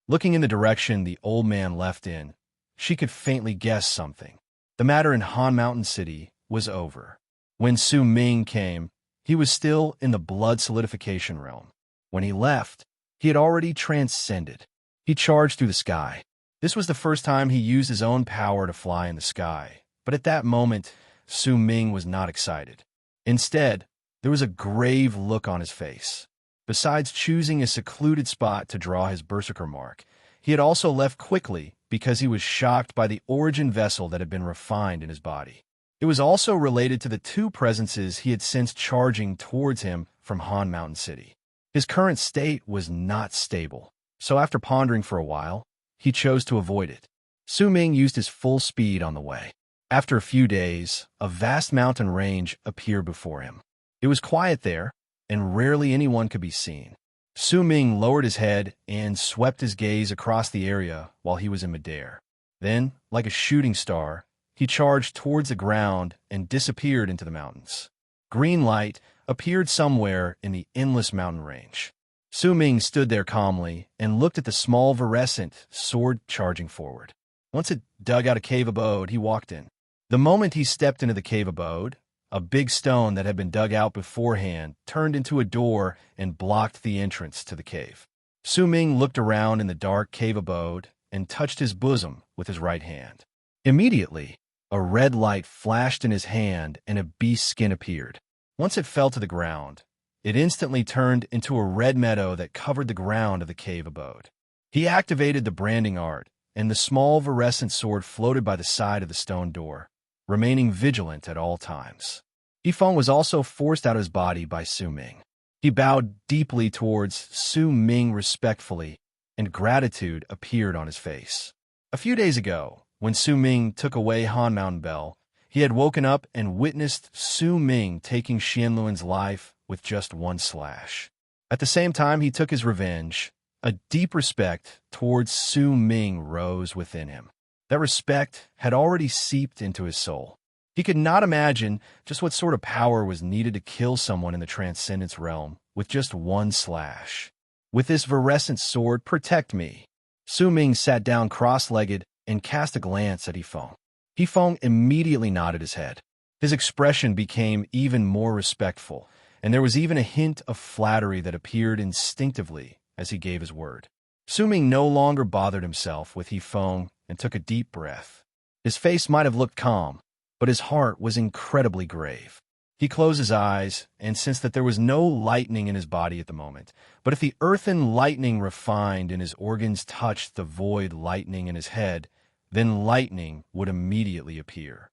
Looking in the direction the old man left in, she could faintly guess something. The matter in Han Mountain City was over. When Su Ming came, he was still in the blood solidification realm. When he left, he had already transcended. He charged through the sky. This was the first time he used his own power to fly in the sky, but at that moment, Su Ming was not excited. Instead, there was a grave look on his face. Besides choosing a secluded spot to draw his berserker mark, he had also left quickly because he was shocked by the origin vessel that had been refined in his body. It was also related to the two presences he had sensed charging towards him from Han Mountain City. His current state was not stable, so after pondering for a while, he chose to avoid it. Su Ming used his full speed on the way. After a few days, a vast mountain range appeared before him. It was quiet there, and rarely anyone could be seen. Su Ming lowered his head and swept his gaze across the area while he was in midair. Then, like a shooting star, he charged towards the ground and disappeared into the mountains. Green light appeared somewhere in the endless mountain range. Su Ming stood there calmly and looked at the small virescent sword charging forward. Once it dug out a cave abode, he walked in. The moment he stepped into the cave abode, a big stone that had been dug out beforehand turned into a door and blocked the entrance to the cave. Su Ming looked around in the dark cave abode and touched his bosom with his right hand. Immediately, a red light flashed in his hand and a beast's skin appeared. Once it fell to the ground, it instantly turned into a red meadow that covered the ground of the cave abode. He activated the branding art, and the small virescent sword floated by the side of the stone door, remaining vigilant at all times. Yifeng was also forced out of his body by Su Ming. He bowed deeply towards Su Ming respectfully, and gratitude appeared on his face. A few days ago, when Su Ming took away Han Mountain Bell, he had woken up and witnessed Su Ming taking Xianluan's life with just one slash. At the same time he took his revenge, a deep respect towards Su Ming rose within him. That respect had already seeped into his soul. He could not imagine just what sort of power was needed to kill someone in the Transcendence realm with just one slash. With this virescent sword, protect me. Su Ming sat down cross-legged and cast a glance at Yifeng. Yifeng immediately nodded his head. His expression became even more respectful, and there was even a hint of flattery that appeared instinctively as he gave his word. Su Ming no longer bothered himself with Yifeng and took a deep breath. His face might have looked calm, but his heart was incredibly grave. He closed his eyes and sensed that there was no lightning in his body at the moment. But if the earthen lightning refined in his organs touched the void lightning in his head, then lightning would immediately appear.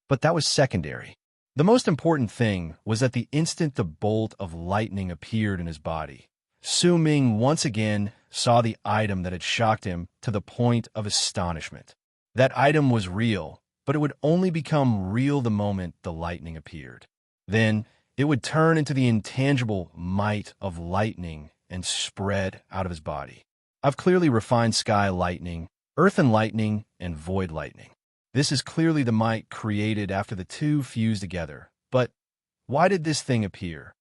But that was secondary. The most important thing was that the instant the bolt of lightning appeared in his body, Su Ming once again saw the item that had shocked him to the point of astonishment. That item was real, but it would only become real the moment the lightning appeared. Then it would turn into the intangible might of lightning and spread out of his body. I've clearly refined sky lightning, earthen lightning, and void lightning. This is clearly the might created after the two fused together. But why did this thing appear?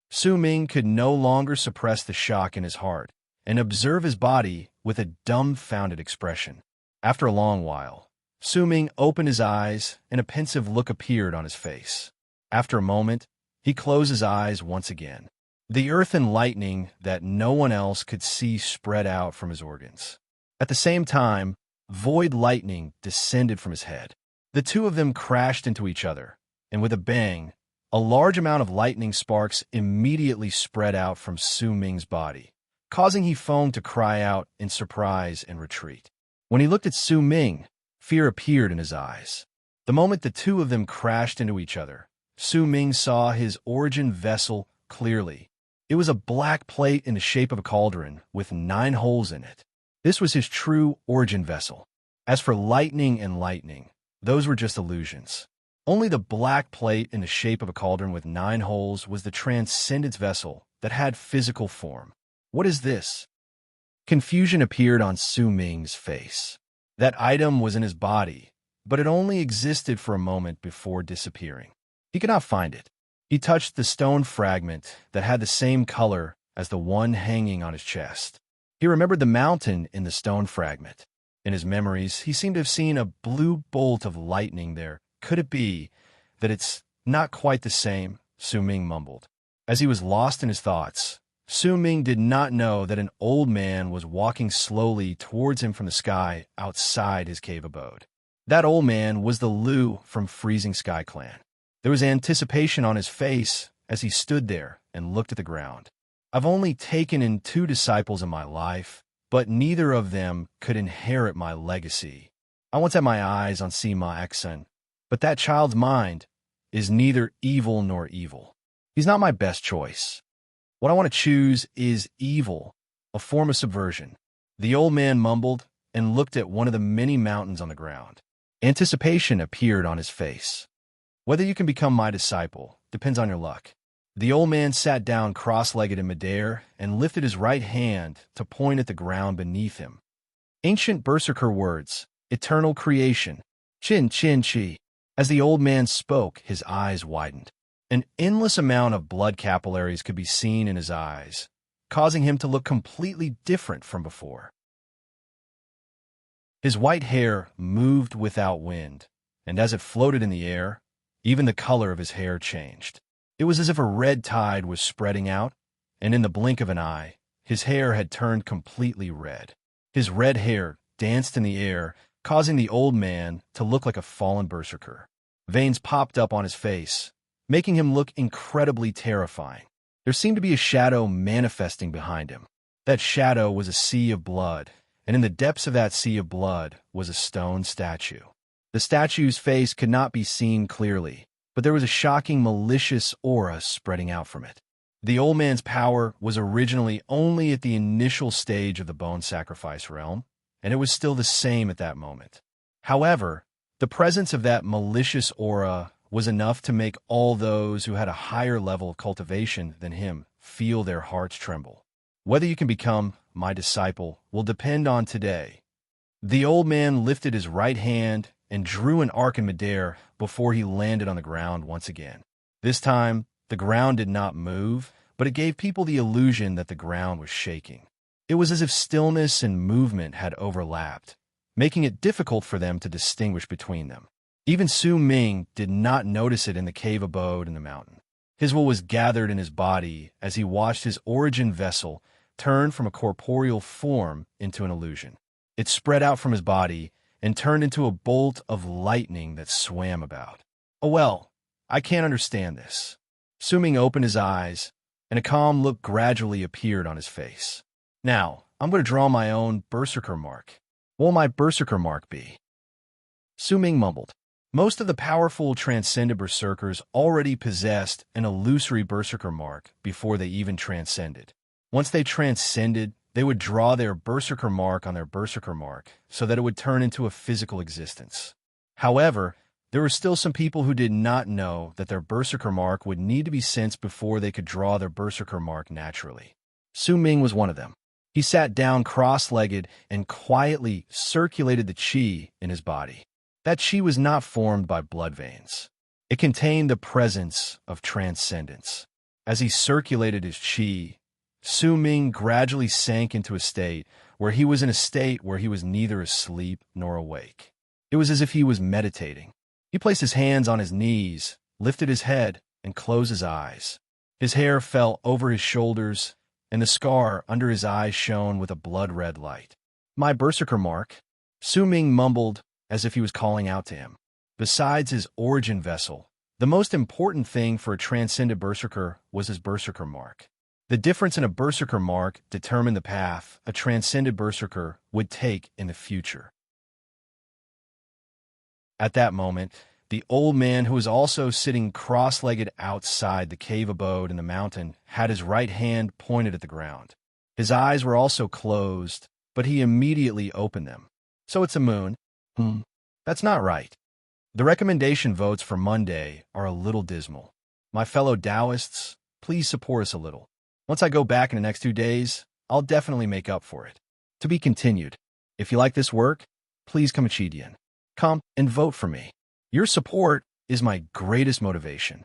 Su Ming could no longer suppress the shock in his heart and observe his body with a dumbfounded expression. After a long while, Su Ming opened his eyes and a pensive look appeared on his face. After a moment, he closed his eyes once again. The earthen lightning that no one else could see spread out from his organs. At the same time, void lightning descended from his head. The two of them crashed into each other, and with a bang, a large amount of lightning sparks immediately spread out from Su Ming's body, causing Yifeng to cry out in surprise and retreat. When he looked at Su Ming, fear appeared in his eyes. The moment the two of them crashed into each other, Su Ming saw his origin vessel clearly. It was a black plate in the shape of a cauldron with 9 holes in it. This was his true origin vessel. As for lightning and lightning, those were just illusions. Only the black plate in the shape of a cauldron with 9 holes was the transcendence vessel that had physical form. What is this? Confusion appeared on Su Ming's face. That item was in his body, but it only existed for a moment before disappearing. He could not find it. He touched the stone fragment that had the same color as the one hanging on his chest. He remembered the mountain in the stone fragment. In his memories, he seemed to have seen a blue bolt of lightning there. Could it be that it's not quite the same? Su Ming mumbled. As he was lost in his thoughts, Su Ming did not know that an old man was walking slowly towards him from the sky outside his cave abode. That old man was the Lu from Freezing Sky Clan. There was anticipation on his face as he stood there and looked at the ground. I've only taken in 2 disciples in my life, but neither of them could inherit my legacy. I once had my eyes on Sima Exen, but that child's mind is neither evil nor evil. He's not my best choice. What I want to choose is evil, a form of subversion. The old man mumbled and looked at one of the many mountains on the ground. Anticipation appeared on his face. Whether you can become my disciple depends on your luck. The old man sat down cross-legged in midair and lifted his right hand to point at the ground beneath him. Ancient berserker words, eternal creation, chin chin chi. As the old man spoke, his eyes widened. An endless amount of blood capillaries could be seen in his eyes, causing him to look completely different from before. His white hair moved without wind, and as it floated in the air, even the color of his hair changed. It was as if a red tide was spreading out, and in the blink of an eye, his hair had turned completely red. His red hair danced in the air, causing the old man to look like a fallen berserker. Veins popped up on his face, making him look incredibly terrifying. There seemed to be a shadow manifesting behind him. That shadow was a sea of blood, and in the depths of that sea of blood was a stone statue. The statue's face could not be seen clearly, but there was a shocking, malicious aura spreading out from it. The old man's power was originally only at the initial stage of the bone sacrifice realm, and it was still the same at that moment. However, the presence of that malicious aura was enough to make all those who had a higher level of cultivation than him feel their hearts tremble. Whether you can become my disciple will depend on today. The old man lifted his right hand and drew an arc in midair before he landed on the ground once again. This time, the ground did not move, but it gave people the illusion that the ground was shaking. It was as if stillness and movement had overlapped, making it difficult for them to distinguish between them. Even Su Ming did not notice it in the cave abode in the mountain. His will was gathered in his body as he watched his origin vessel turn from a corporeal form into an illusion. It spread out from his body and turned into a bolt of lightning that swam about. Oh well, I can't understand this. Su Ming opened his eyes, and a calm look gradually appeared on his face. Now, I'm going to draw my own berserker mark. What will my berserker mark be? Su Ming mumbled. Most of the powerful transcended berserkers already possessed an illusory berserker mark before they even transcended. Once they transcended, they would draw their berserker mark on their berserker mark so that it would turn into a physical existence. However, there were still some people who did not know that their berserker mark would need to be sensed before they could draw their berserker mark naturally. Su Ming was one of them. He sat down cross-legged and quietly circulated the qi in his body. That qi was not formed by blood veins. It contained the presence of transcendence. As he circulated his qi, Su Ming gradually sank into a state where he was neither asleep nor awake. It was as if he was meditating. He placed his hands on his knees, lifted his head, and closed his eyes. His hair fell over his shoulders, and the scar under his eyes shone with a blood-red light. My berserker mark, Su Ming mumbled as if he was calling out to him. Besides his origin vessel, the most important thing for a transcended berserker was his berserker mark. The difference in a berserker mark determined the path a transcended berserker would take in the future. At that moment, the old man, who was also sitting cross-legged outside the cave abode in the mountain, had his right hand pointed at the ground. His eyes were also closed, but he immediately opened them. So it's a moon. That's not right. The recommendation votes for Monday are a little dismal. My fellow Taoists, please support us a little. Once I go back in the next 2 days, I'll definitely make up for it. To be continued. If you like this work, please come Chidian. Come and vote for me. Your support is my greatest motivation.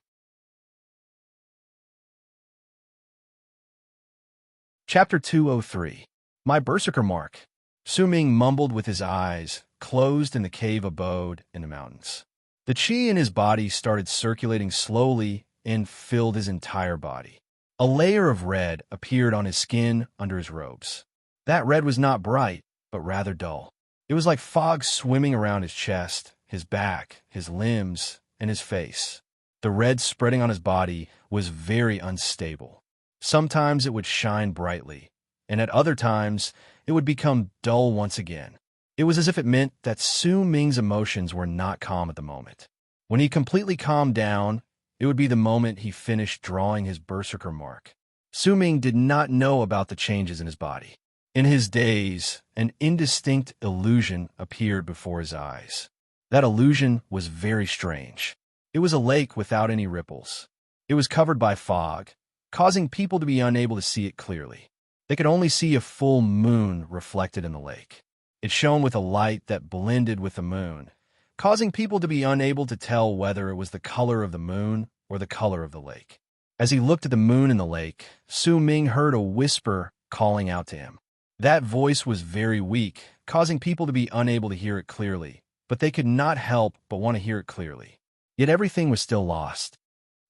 Chapter 203. My berserker mark. Su Ming mumbled with his eyes closed in the cave abode in the mountains. The qi in his body started circulating slowly and filled his entire body. A layer of red appeared on his skin under his robes. That red was not bright, but rather dull. It was like fog swimming around his chest, his back, his limbs, and his face. The red spreading on his body was very unstable. Sometimes it would shine brightly, and at other times it would become dull once again. It was as if it meant that Su Ming's emotions were not calm at the moment. When he completely calmed down, it would be the moment he finished drawing his berserker mark. Su Ming did not know about the changes in his body. In his daze, an indistinct illusion appeared before his eyes. That illusion was very strange. It was a lake without any ripples. It was covered by fog, causing people to be unable to see it clearly. They could only see a full moon reflected in the lake. It shone with a light that blended with the moon, causing people to be unable to tell whether it was the color of the moon or the color of the lake. As he looked at the moon in the lake, Su Ming heard a whisper calling out to him. That voice was very weak, causing people to be unable to hear it clearly, but they could not help but want to hear it clearly. Yet everything was still lost.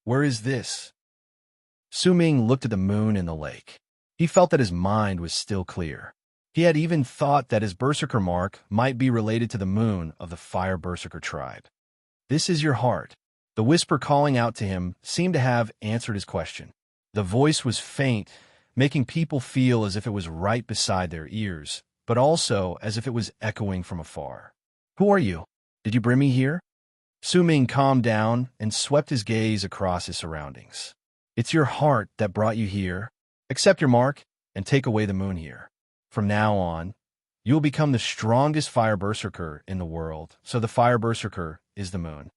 Where is this? Su Ming looked at the moon in the lake. He felt that his mind was still clear. He had even thought that his berserker mark might be related to the moon of the Fire Berserker tribe. This is your heart. The whisper calling out to him seemed to have answered his question. The voice was faint, making people feel as if it was right beside their ears, but also as if it was echoing from afar. Who are you? Did you bring me here? Su Ming calmed down and swept his gaze across his surroundings. It's your heart that brought you here. Accept your mark and take away the moon here. From now on, you will become the strongest Fire Berserker in the world, so the Fire Berserker is the moon.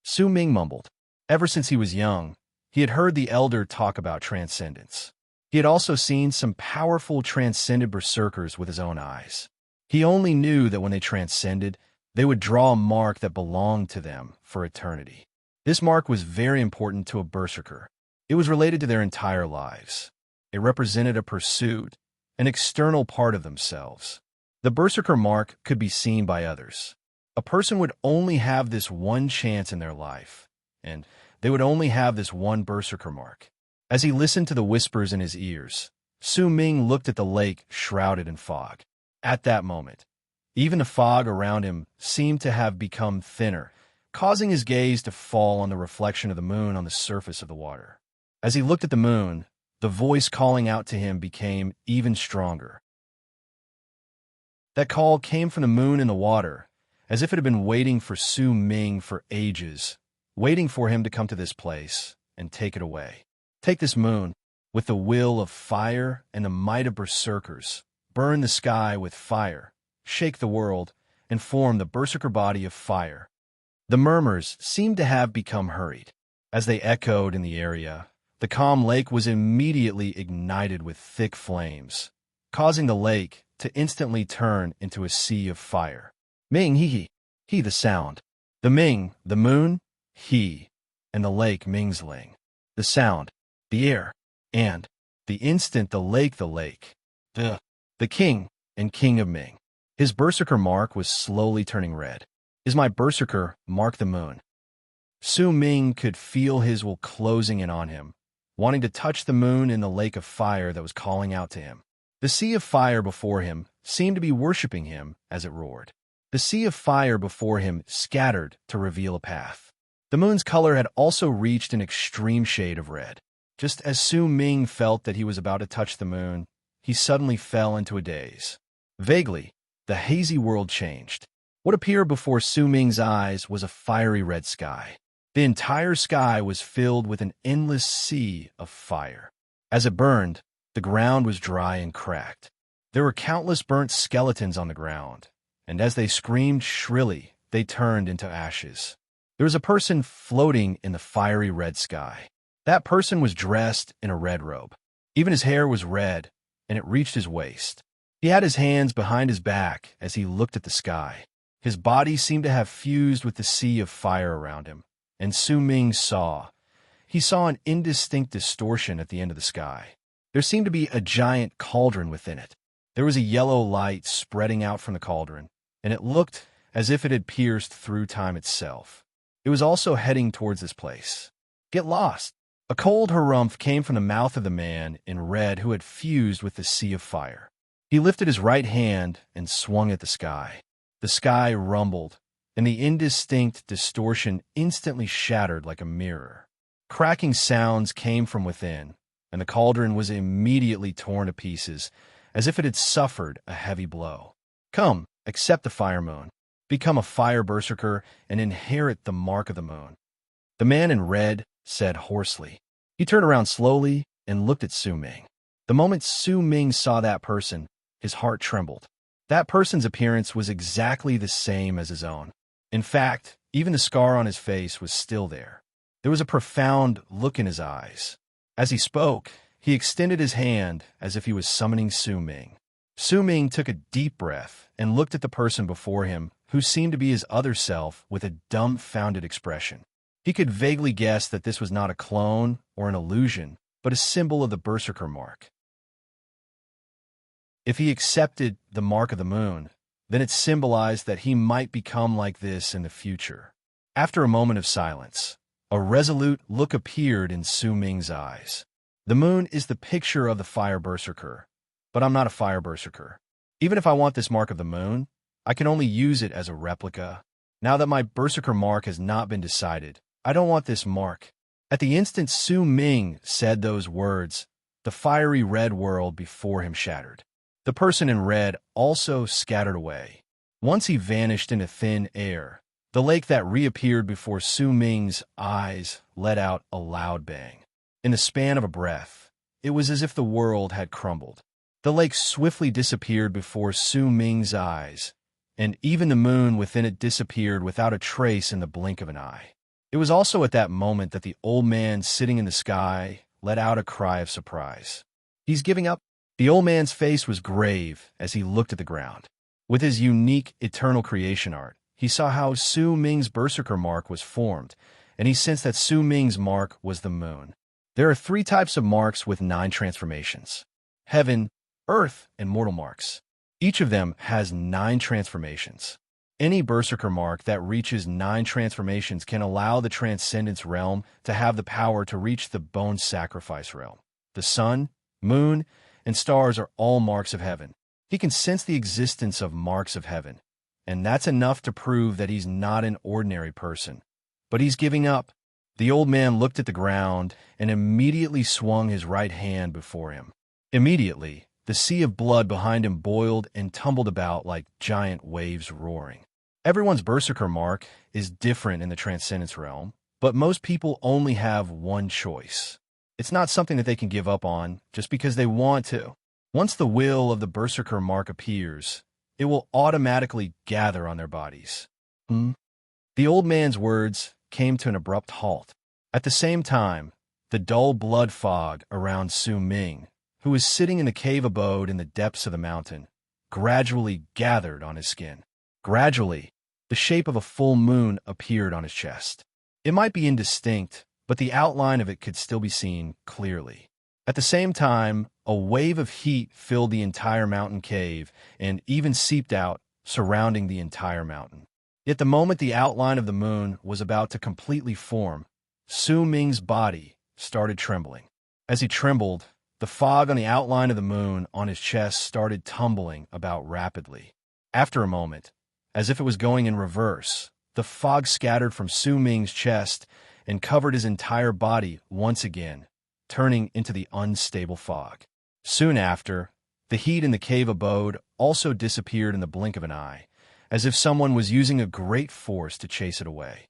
Su Ming mumbled. Ever since he was young, he had heard the elder talk about transcendence. He had also seen some powerful transcended berserkers with his own eyes. He only knew that when they transcended, they would draw a mark that belonged to them for eternity. This mark was very important to a berserker. It was related to their entire lives. It represented a pursuit, an external part of themselves. The berserker mark could be seen by others. A person would only have this one chance in their life, and they would only have this one berserker mark. As he listened to the whispers in his ears, Su Ming looked at the lake shrouded in fog. At that moment, even the fog around him seemed to have become thinner, causing his gaze to fall on the reflection of the moon on the surface of the water. As he looked at the moon, the voice calling out to him became even stronger. That call came from the moon in the water, as if it had been waiting for Su Ming for ages, waiting for him to come to this place and take it away. Take this moon, with the will of fire and the might of berserkers, burn the sky with fire, shake the world, and form the berserker body of fire. The murmurs seemed to have become hurried. As they echoed in the area, the calm lake was immediately ignited with thick flames, causing the lake to instantly turn into a sea of fire. Ming, he, the sound. The Ming, the moon, he, and the lake Mingsling. The sound, the air, and, the instant the lake, the king and king of Ming. His berserker mark was slowly turning red. Is my berserker mark the moon? Su Ming could feel his will closing in on him, wanting to touch the moon in the lake of fire that was calling out to him. The sea of fire before him seemed to be worshipping him as it roared. The sea of fire before him scattered to reveal a path. The moon's color had also reached an extreme shade of red. Just as Su Ming felt that he was about to touch the moon, he suddenly fell into a daze. Vaguely, the hazy world changed. What appeared before Su Ming's eyes was a fiery red sky. The entire sky was filled with an endless sea of fire. As it burned, the ground was dry and cracked. There were countless burnt skeletons on the ground, and as they screamed shrilly, they turned into ashes. There was a person floating in the fiery red sky. That person was dressed in a red robe. Even his hair was red, and it reached his waist. He had his hands behind his back as he looked at the sky. His body seemed to have fused with the sea of fire around him, and Su Ming saw. He saw an indistinct distortion at the end of the sky. There seemed to be a giant cauldron within it. There was a yellow light spreading out from the cauldron, and it looked as if it had pierced through time itself. It was also heading towards this place. Get lost! A cold harumph came from the mouth of the man in red who had fused with the sea of fire. He lifted his right hand and swung at the sky. The sky rumbled, and the indistinct distortion instantly shattered like a mirror. Cracking sounds came from within, and the cauldron was immediately torn to pieces, as if it had suffered a heavy blow. Come, accept the fire moon, become a fire berserker, and inherit the mark of the moon. The man in red said hoarsely. He turned around slowly and looked at Su Ming. The moment Su Ming saw that person, his heart trembled. That person's appearance was exactly the same as his own. In fact, even the scar on his face was still there. There was a profound look in his eyes. As he spoke, he extended his hand as if he was summoning Su Ming. Su Ming took a deep breath and looked at the person before him, who seemed to be his other self, with a dumbfounded expression. He could vaguely guess that this was not a clone or an illusion, but a symbol of the Berserker mark. If he accepted the mark of the moon, then it symbolized that he might become like this in the future. After a moment of silence, a resolute look appeared in Su Ming's eyes. The moon is the picture of the fire berserker, but I'm not a fire berserker. Even if I want this mark of the moon, I can only use it as a replica. Now that my berserker mark has not been decided, I don't want this mark. At the instant Su Ming said those words, the fiery red world before him shattered. The person in red also scattered away. Once he vanished into thin air, the lake that reappeared before Su Ming's eyes let out a loud bang. In the span of a breath, it was as if the world had crumbled. The lake swiftly disappeared before Su Ming's eyes, and even the moon within it disappeared without a trace in the blink of an eye. It was also at that moment that the old man sitting in the sky let out a cry of surprise. He's giving up. The old man's face was grave as he looked at the ground. With his unique eternal creation art, he saw how Su Ming's berserker mark was formed, and he sensed that Su Ming's mark was the moon. There are 3 types of marks with 9 transformations: heaven, earth, and mortal marks. Each of them has 9 transformations. Any berserker mark that reaches 9 transformations can allow the transcendence realm to have the power to reach the bone sacrifice realm. The sun, moon, and stars are all marks of heaven. He can sense the existence of marks of heaven, and that's enough to prove that he's not an ordinary person. But he's giving up. The old man looked at the ground and immediately swung his right hand before him. Immediately, the sea of blood behind him boiled and tumbled about like giant waves roaring. Everyone's berserker mark is different in the transcendence realm, but most people only have one choice. It's not something that they can give up on just because they want to. Once the will of the berserker mark appears, it will automatically gather on their bodies. The old man's words came to an abrupt halt. At the same time, the dull blood fog around Su Ming, who was sitting in the cave abode in the depths of the mountain, gradually gathered on his skin. Gradually, the shape of a full moon appeared on his chest. It might be indistinct, but the outline of it could still be seen clearly. At the same time, a wave of heat filled the entire mountain cave and even seeped out, surrounding the entire mountain. Yet the moment the outline of the moon was about to completely form, Su Ming's body started trembling. As he trembled, the fog on the outline of the moon on his chest started tumbling about rapidly. After a moment, as if it was going in reverse, the fog scattered from Su Ming's chest and covered his entire body once again, turning into the unstable fog. Soon after, the heat in the cave abode also disappeared in the blink of an eye, as if someone was using a great force to chase it away.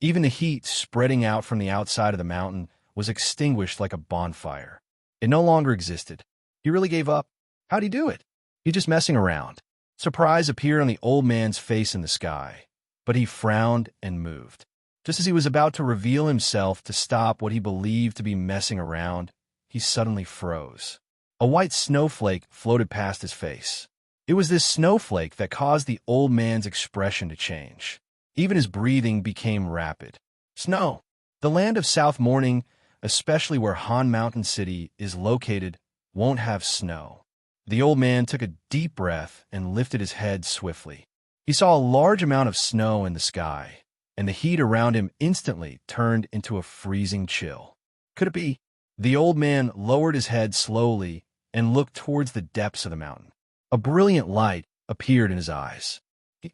Even the heat spreading out from the outside of the mountain was extinguished like a bonfire. It no longer existed. He really gave up. How'd he do it? He's just messing around. Surprise appeared on the old man's face in the sky, but he frowned and moved. Just as he was about to reveal himself to stop what he believed to be messing around, he suddenly froze. A white snowflake floated past his face. It was this snowflake that caused the old man's expression to change. Even his breathing became rapid. Snow. The land of South Morning, especially where Han Mountain City is located, won't have snow. The old man took a deep breath and lifted his head swiftly. He saw a large amount of snow in the sky, and the heat around him instantly turned into a freezing chill. Could it be? The old man lowered his head slowly and looked towards the depths of the mountain. A brilliant light appeared in his eyes.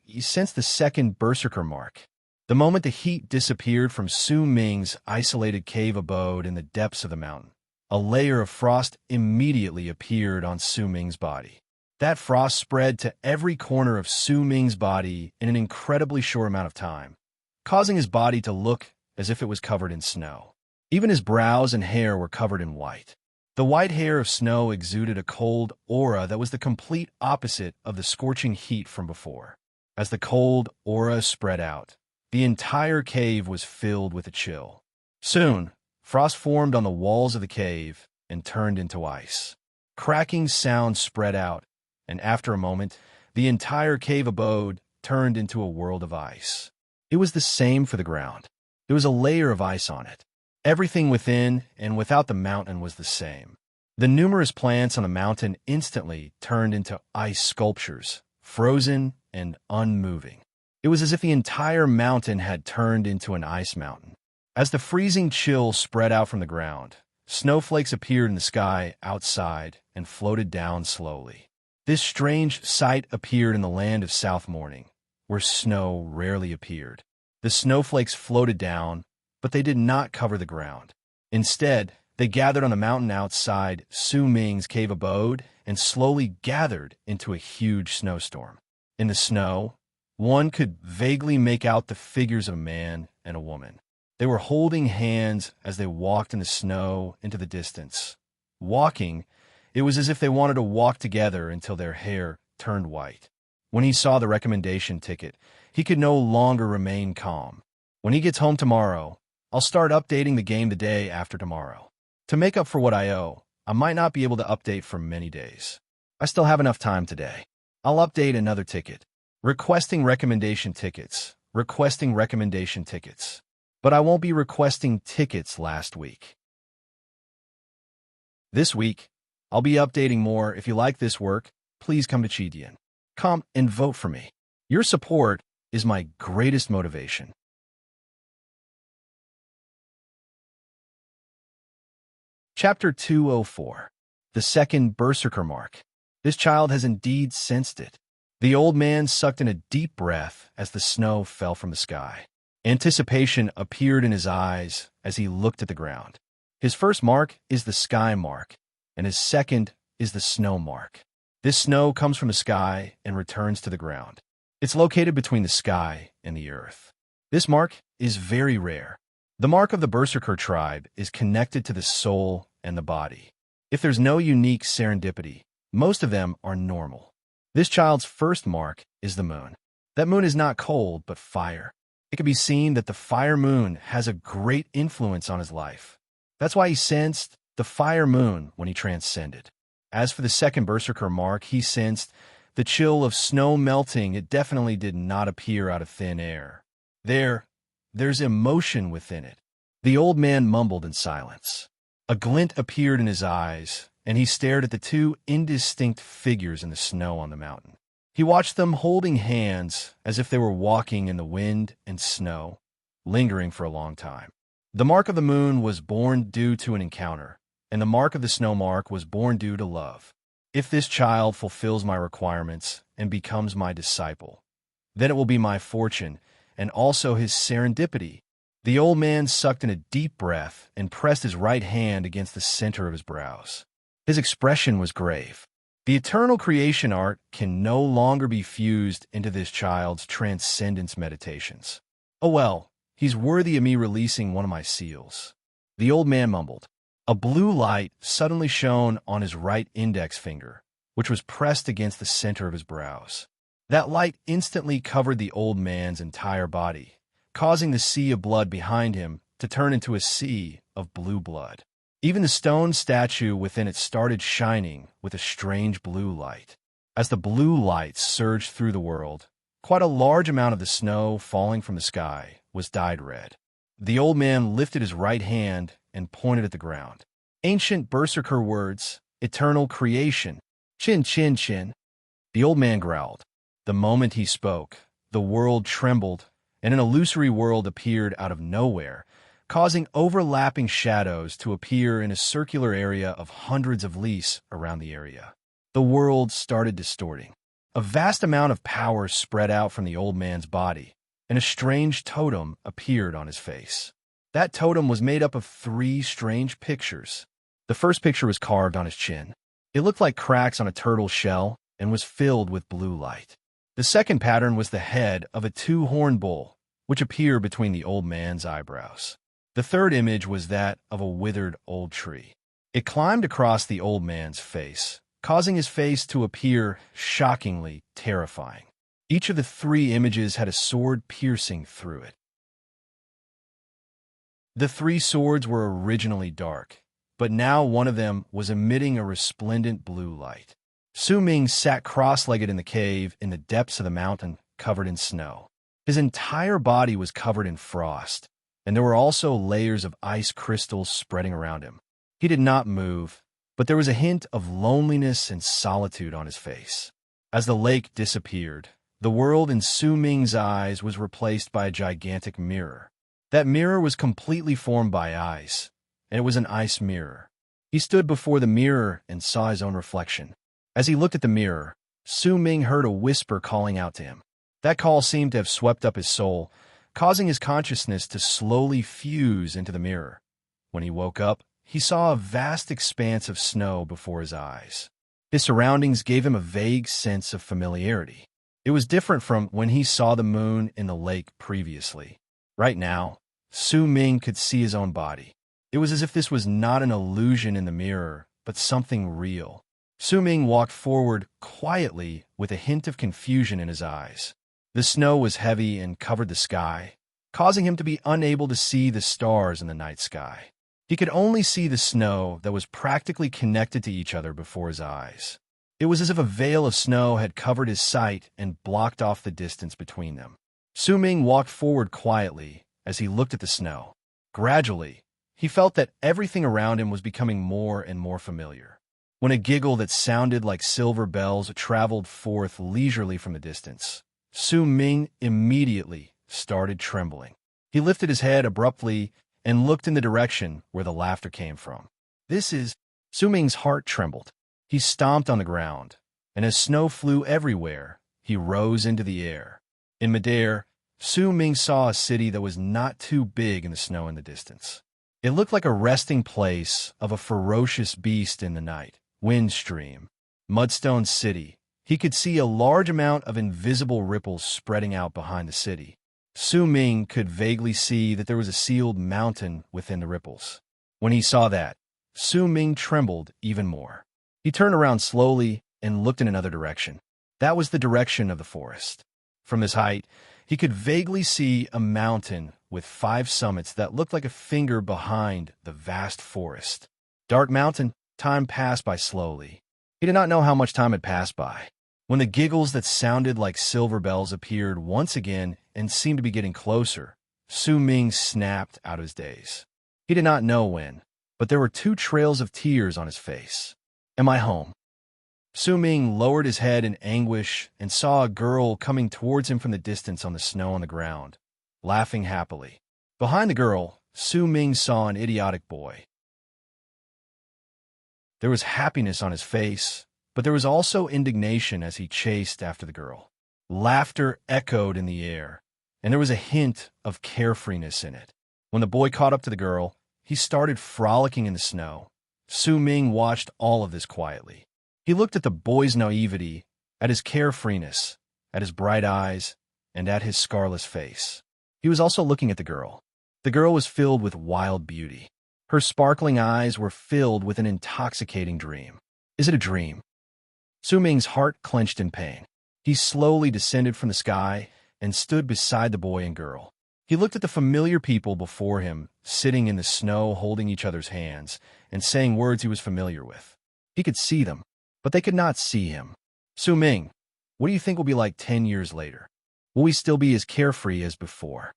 He sensed the second berserker mark. The moment the heat disappeared from Su Ming's isolated cave abode in the depths of the mountain, a layer of frost immediately appeared on Su Ming's body. That frost spread to every corner of Su Ming's body in an incredibly short amount of time, causing his body to look as if it was covered in snow. Even his brows and hair were covered in white. The white hair of Snow exuded a cold aura that was the complete opposite of the scorching heat from before. As the cold aura spread out, the entire cave was filled with a chill. Soon, frost formed on the walls of the cave and turned into ice. Cracking sounds spread out, and after a moment, the entire cave abode turned into a world of ice. It was the same for the ground. There was a layer of ice on it. Everything within and without the mountain was the same. The numerous plants on the mountain instantly turned into ice sculptures, frozen and unmoving. It was as if the entire mountain had turned into an ice mountain. As the freezing chill spread out from the ground, snowflakes appeared in the sky outside and floated down slowly. This strange sight appeared in the land of South Morning, where snow rarely appeared. The snowflakes floated down, but they did not cover the ground. Instead, they gathered on the mountain outside Su Ming's cave abode and slowly gathered into a huge snowstorm. In the snow, one could vaguely make out the figures of a man and a woman. They were holding hands as they walked in the snow into the distance. Walking, it was as if they wanted to walk together until their hair turned white. When he saw the recommendation ticket, he could no longer remain calm. When he gets home tomorrow, I'll start updating the game the day after tomorrow. To make up for what I owe, I might not be able to update for many days. I still have enough time today. I'll update another ticket. Requesting recommendation tickets. Requesting recommendation tickets. But I won't be requesting tickets last week. This week, I'll be updating more. If you like this work, please come to Chidian. Come and vote for me. Your support is my greatest motivation. Chapter 204. The Second Berserker Mark. This child has indeed sensed it. The old man sucked in a deep breath as the snow fell from the sky. Anticipation appeared in his eyes as he looked at the ground. His first mark is the sky mark, and his second is the snow mark. This snow comes from the sky and returns to the ground. It's located between the sky and the earth. This mark is very rare. The mark of the Berserker tribe is connected to the soul and the body. If there's no unique serendipity, most of them are normal. This child's first mark is the moon. That moon is not cold, but fire. It can be seen that the fire moon has a great influence on his life. That's why he sensed the fire moon when he transcended. As for the second Berserker mark, he sensed the chill of snow melting. It definitely did not appear out of thin air. There's emotion within it. The old man mumbled in silence. A glint appeared in his eyes, and he stared at the two indistinct figures in the snow on the mountain. He watched them holding hands as if they were walking in the wind and snow, lingering for a long time. The mark of the moon was born due to an encounter, and the mark of the snow mark was born due to love. If this child fulfills my requirements and becomes my disciple, then it will be my fortune and also his serendipity. The old man sucked in a deep breath and pressed his right hand against the center of his brows. His expression was grave. The eternal creation art can no longer be fused into this child's transcendence meditations. Oh well, he's worthy of me releasing one of my seals. The old man mumbled. A blue light suddenly shone on his right index finger, which was pressed against the center of his brows. That light instantly covered the old man's entire body, causing the sea of blood behind him to turn into a sea of blue blood. Even the stone statue within it started shining with a strange blue light. As the blue light surged through the world, quite a large amount of the snow falling from the sky was dyed red. The old man lifted his right hand and pointed at the ground. Ancient Berserker words, eternal creation, chin chin chin. The old man growled. The moment he spoke, the world trembled, and an illusory world appeared out of nowhere, causing overlapping shadows to appear in a circular area of hundreds of lis around the area. The world started distorting. A vast amount of power spread out from the old man's body, and a strange totem appeared on his face. That totem was made up of 3 strange pictures. The first picture was carved on his chin. It looked like cracks on a turtle's shell and was filled with blue light. The second pattern was the head of a two-horned bull, which appeared between the old man's eyebrows. The third image was that of a withered old tree. It climbed across the old man's face, causing his face to appear shockingly terrifying. Each of the three images had a sword piercing through it. The three swords were originally dark, but now one of them was emitting a resplendent blue light. Su Ming sat cross-legged in the cave in the depths of the mountain, covered in snow. His entire body was covered in frost, and there were also layers of ice crystals spreading around him. He did not move, but there was a hint of loneliness and solitude on his face. As the lake disappeared, the world in Su Ming's eyes was replaced by a gigantic mirror. That mirror was completely formed by ice, and it was an ice mirror. He stood before the mirror and saw his own reflection. As he looked at the mirror, Su Ming heard a whisper calling out to him. That call seemed to have swept up his soul, causing his consciousness to slowly fuse into the mirror. When he woke up, he saw a vast expanse of snow before his eyes. His surroundings gave him a vague sense of familiarity. It was different from when he saw the moon in the lake previously. Right now, Su Ming could see his own body. It was as if this was not an illusion in the mirror, but something real. Su Ming walked forward quietly with a hint of confusion in his eyes. The snow was heavy and covered the sky, causing him to be unable to see the stars in the night sky. He could only see the snow that was practically connected to each other before his eyes. It was as if a veil of snow had covered his sight and blocked off the distance between them. Su Ming walked forward quietly as he looked at the snow. Gradually, he felt that everything around him was becoming more and more familiar. When a giggle that sounded like silver bells traveled forth leisurely from the distance, Su Ming immediately started trembling. He lifted his head abruptly and looked in the direction where the laughter came from. Su Ming's heart trembled. He stomped on the ground, and as snow flew everywhere, he rose into the air. In midair, Su Ming saw a city that was not too big in the snow in the distance. It looked like a resting place of a ferocious beast in the night. Windstream, Mudstone City. He could see a large amount of invisible ripples spreading out behind the city. Su Ming could vaguely see that there was a sealed mountain within the ripples. When he saw that, Su Ming trembled even more. He turned around slowly and looked in another direction. That was the direction of the forest. From this height, he could vaguely see a mountain with 5 summits that looked like a finger behind the vast forest. Dark Mountain. Time passed by slowly. He did not know how much time had passed by. When the giggles that sounded like silver bells appeared once again and seemed to be getting closer, Su Ming snapped out of his daze. He did not know when, but there were 2 trails of tears on his face. Am I home? Su Ming lowered his head in anguish and saw a girl coming towards him from the distance on the snow on the ground, laughing happily. Behind the girl, Su Ming saw an idiotic boy. There was happiness on his face, but there was also indignation as he chased after the girl. Laughter echoed in the air, and there was a hint of carefreeness in it. When the boy caught up to the girl, he started frolicking in the snow. Su Ming watched all of this quietly. He looked at the boy's naivety, at his carefreeness, at his bright eyes, and at his scarless face. He was also looking at the girl. The girl was filled with wild beauty. Her sparkling eyes were filled with an intoxicating dream. Is it a dream? Su Ming's heart clenched in pain. He slowly descended from the sky and stood beside the boy and girl. He looked at the familiar people before him, sitting in the snow holding each other's hands and saying words he was familiar with. He could see them, but they could not see him. Su Ming, what do you think will be like 10 years later? Will we still be as carefree as before?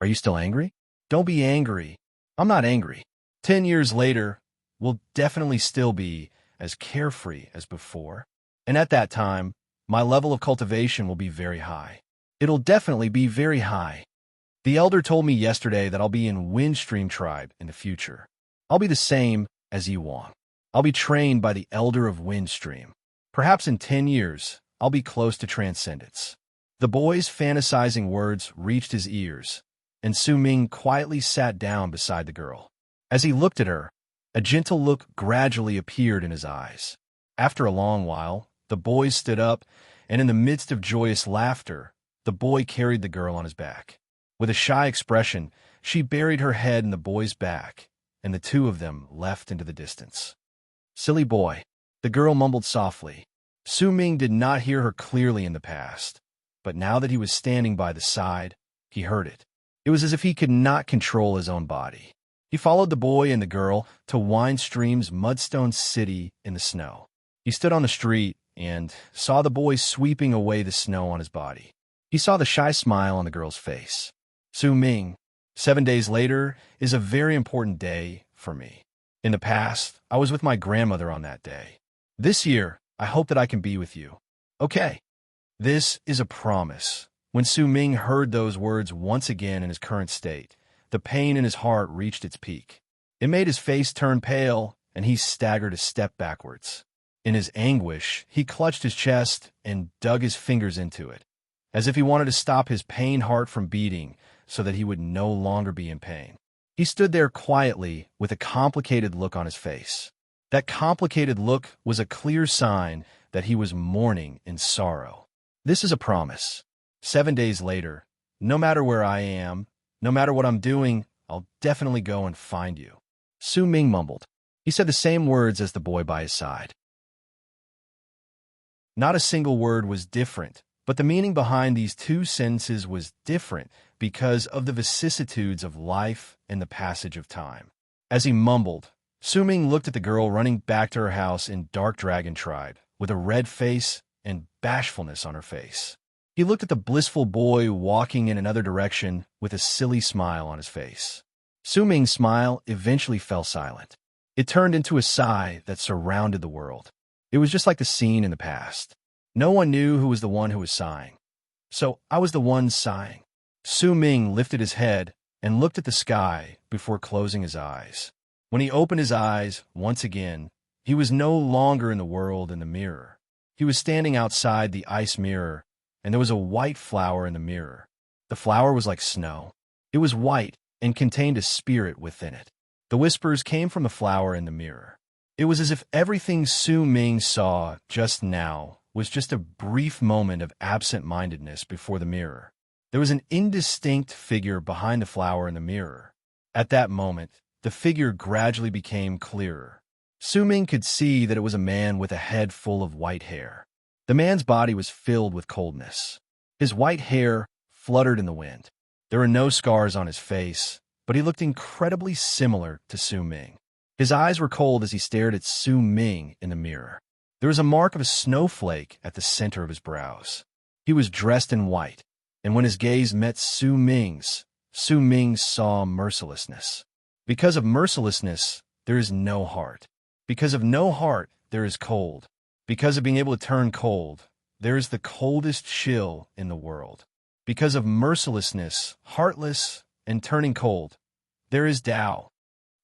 Are you still angry? Don't be angry. I'm not angry. 10 years later, we'll definitely still be as carefree as before. And at that time, my level of cultivation will be very high. It'll definitely be very high. The elder told me yesterday that I'll be in Windstream Tribe in the future. I'll be the same as Yiwang. I'll be trained by the elder of Windstream. Perhaps in 10 years, I'll be close to transcendence. The boy's fantasizing words reached his ears, and Su Ming quietly sat down beside the girl. As he looked at her, A gentle look gradually appeared in his eyes. After a long while, the boy stood up, and in the midst of joyous laughter, the boy carried the girl on his back. With a shy expression, she buried her head in the boy's back, and the two of them left into the distance. "Silly boy," the girl mumbled softly. Su Ming did not hear her clearly in the past, but now that he was standing by the side, he heard it. It was as if he could not control his own body. He followed the boy and the girl to Wine Stream's mudstone city in the snow. He stood on the street and saw the boy sweeping away the snow on his body. He saw the shy smile on the girl's face. Su Ming, 7 days later is a very important day for me. In the past, I was with my grandmother on that day. This year, I hope that I can be with you. Okay. This is a promise. When Su Ming heard those words once again in his current state, the pain in his heart reached its peak. It made his face turn pale, and he staggered a step backwards. In his anguish, he clutched his chest and dug his fingers into it, as if he wanted to stop his pained heart from beating so that he would no longer be in pain. He stood there quietly with a complicated look on his face. That complicated look was a clear sign that he was mourning in sorrow. This is a promise. 7 days later, no matter where I am, no matter what I'm doing, I'll definitely go and find you. Su Ming mumbled. He said the same words as the boy by his side. Not a single word was different, but the meaning behind these two sentences was different because of the vicissitudes of life and the passage of time. As he mumbled, Su Ming looked at the girl running back to her house in Dark Dragon Tribe with a red face and bashfulness on her face. He looked at the blissful boy walking in another direction with a silly smile on his face. Su Ming's smile eventually fell silent. It turned into a sigh that surrounded the world. It was just like the scene in the past. No one knew who was the one who was sighing. So I was the one sighing. Su Ming lifted his head and looked at the sky before closing his eyes. When he opened his eyes once again, he was no longer in the world in the mirror. He was standing outside the ice mirror, and there was a white flower in the mirror. The flower was like snow. It was white and contained a spirit within it. The whispers came from the flower in the mirror. It was as if everything Su Ming saw just now was just a brief moment of absent-mindedness before the mirror. There was an indistinct figure behind the flower in the mirror. At that moment, the figure gradually became clearer. Su Ming could see that it was a man with a head full of white hair. The man's body was filled with coldness. His white hair fluttered in the wind. There were no scars on his face, but he looked incredibly similar to Su Ming. His eyes were cold as he stared at Su Ming in the mirror. There was a mark of a snowflake at the center of his brows. He was dressed in white, and when his gaze met Su Ming's, Su Ming saw mercilessness. Because of mercilessness, there is no heart. Because of no heart, there is cold. Because of being able to turn cold, there is the coldest chill in the world. Because of mercilessness, heartless, and turning cold, there is Tao.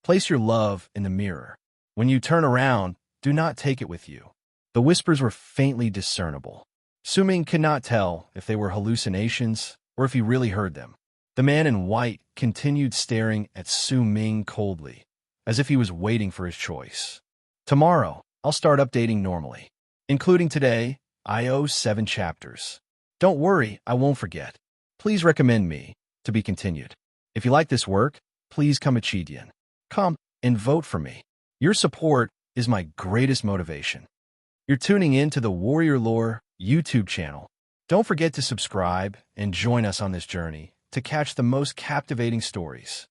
Place your love in the mirror. When you turn around, do not take it with you. The whispers were faintly discernible. Su Ming could not tell if they were hallucinations or if he really heard them. The man in white continued staring at Su Ming coldly, as if he was waiting for his choice. Tomorrow, I'll start updating normally. Including today, I owe 7 chapters. Don't worry, I won't forget. Please recommend me to be continued. If you like this work, please come Chidian. Come and vote for me. Your support is my greatest motivation. You're tuning in to the Warrior Lore YouTube channel. Don't forget to subscribe and join us on this journey to catch the most captivating stories.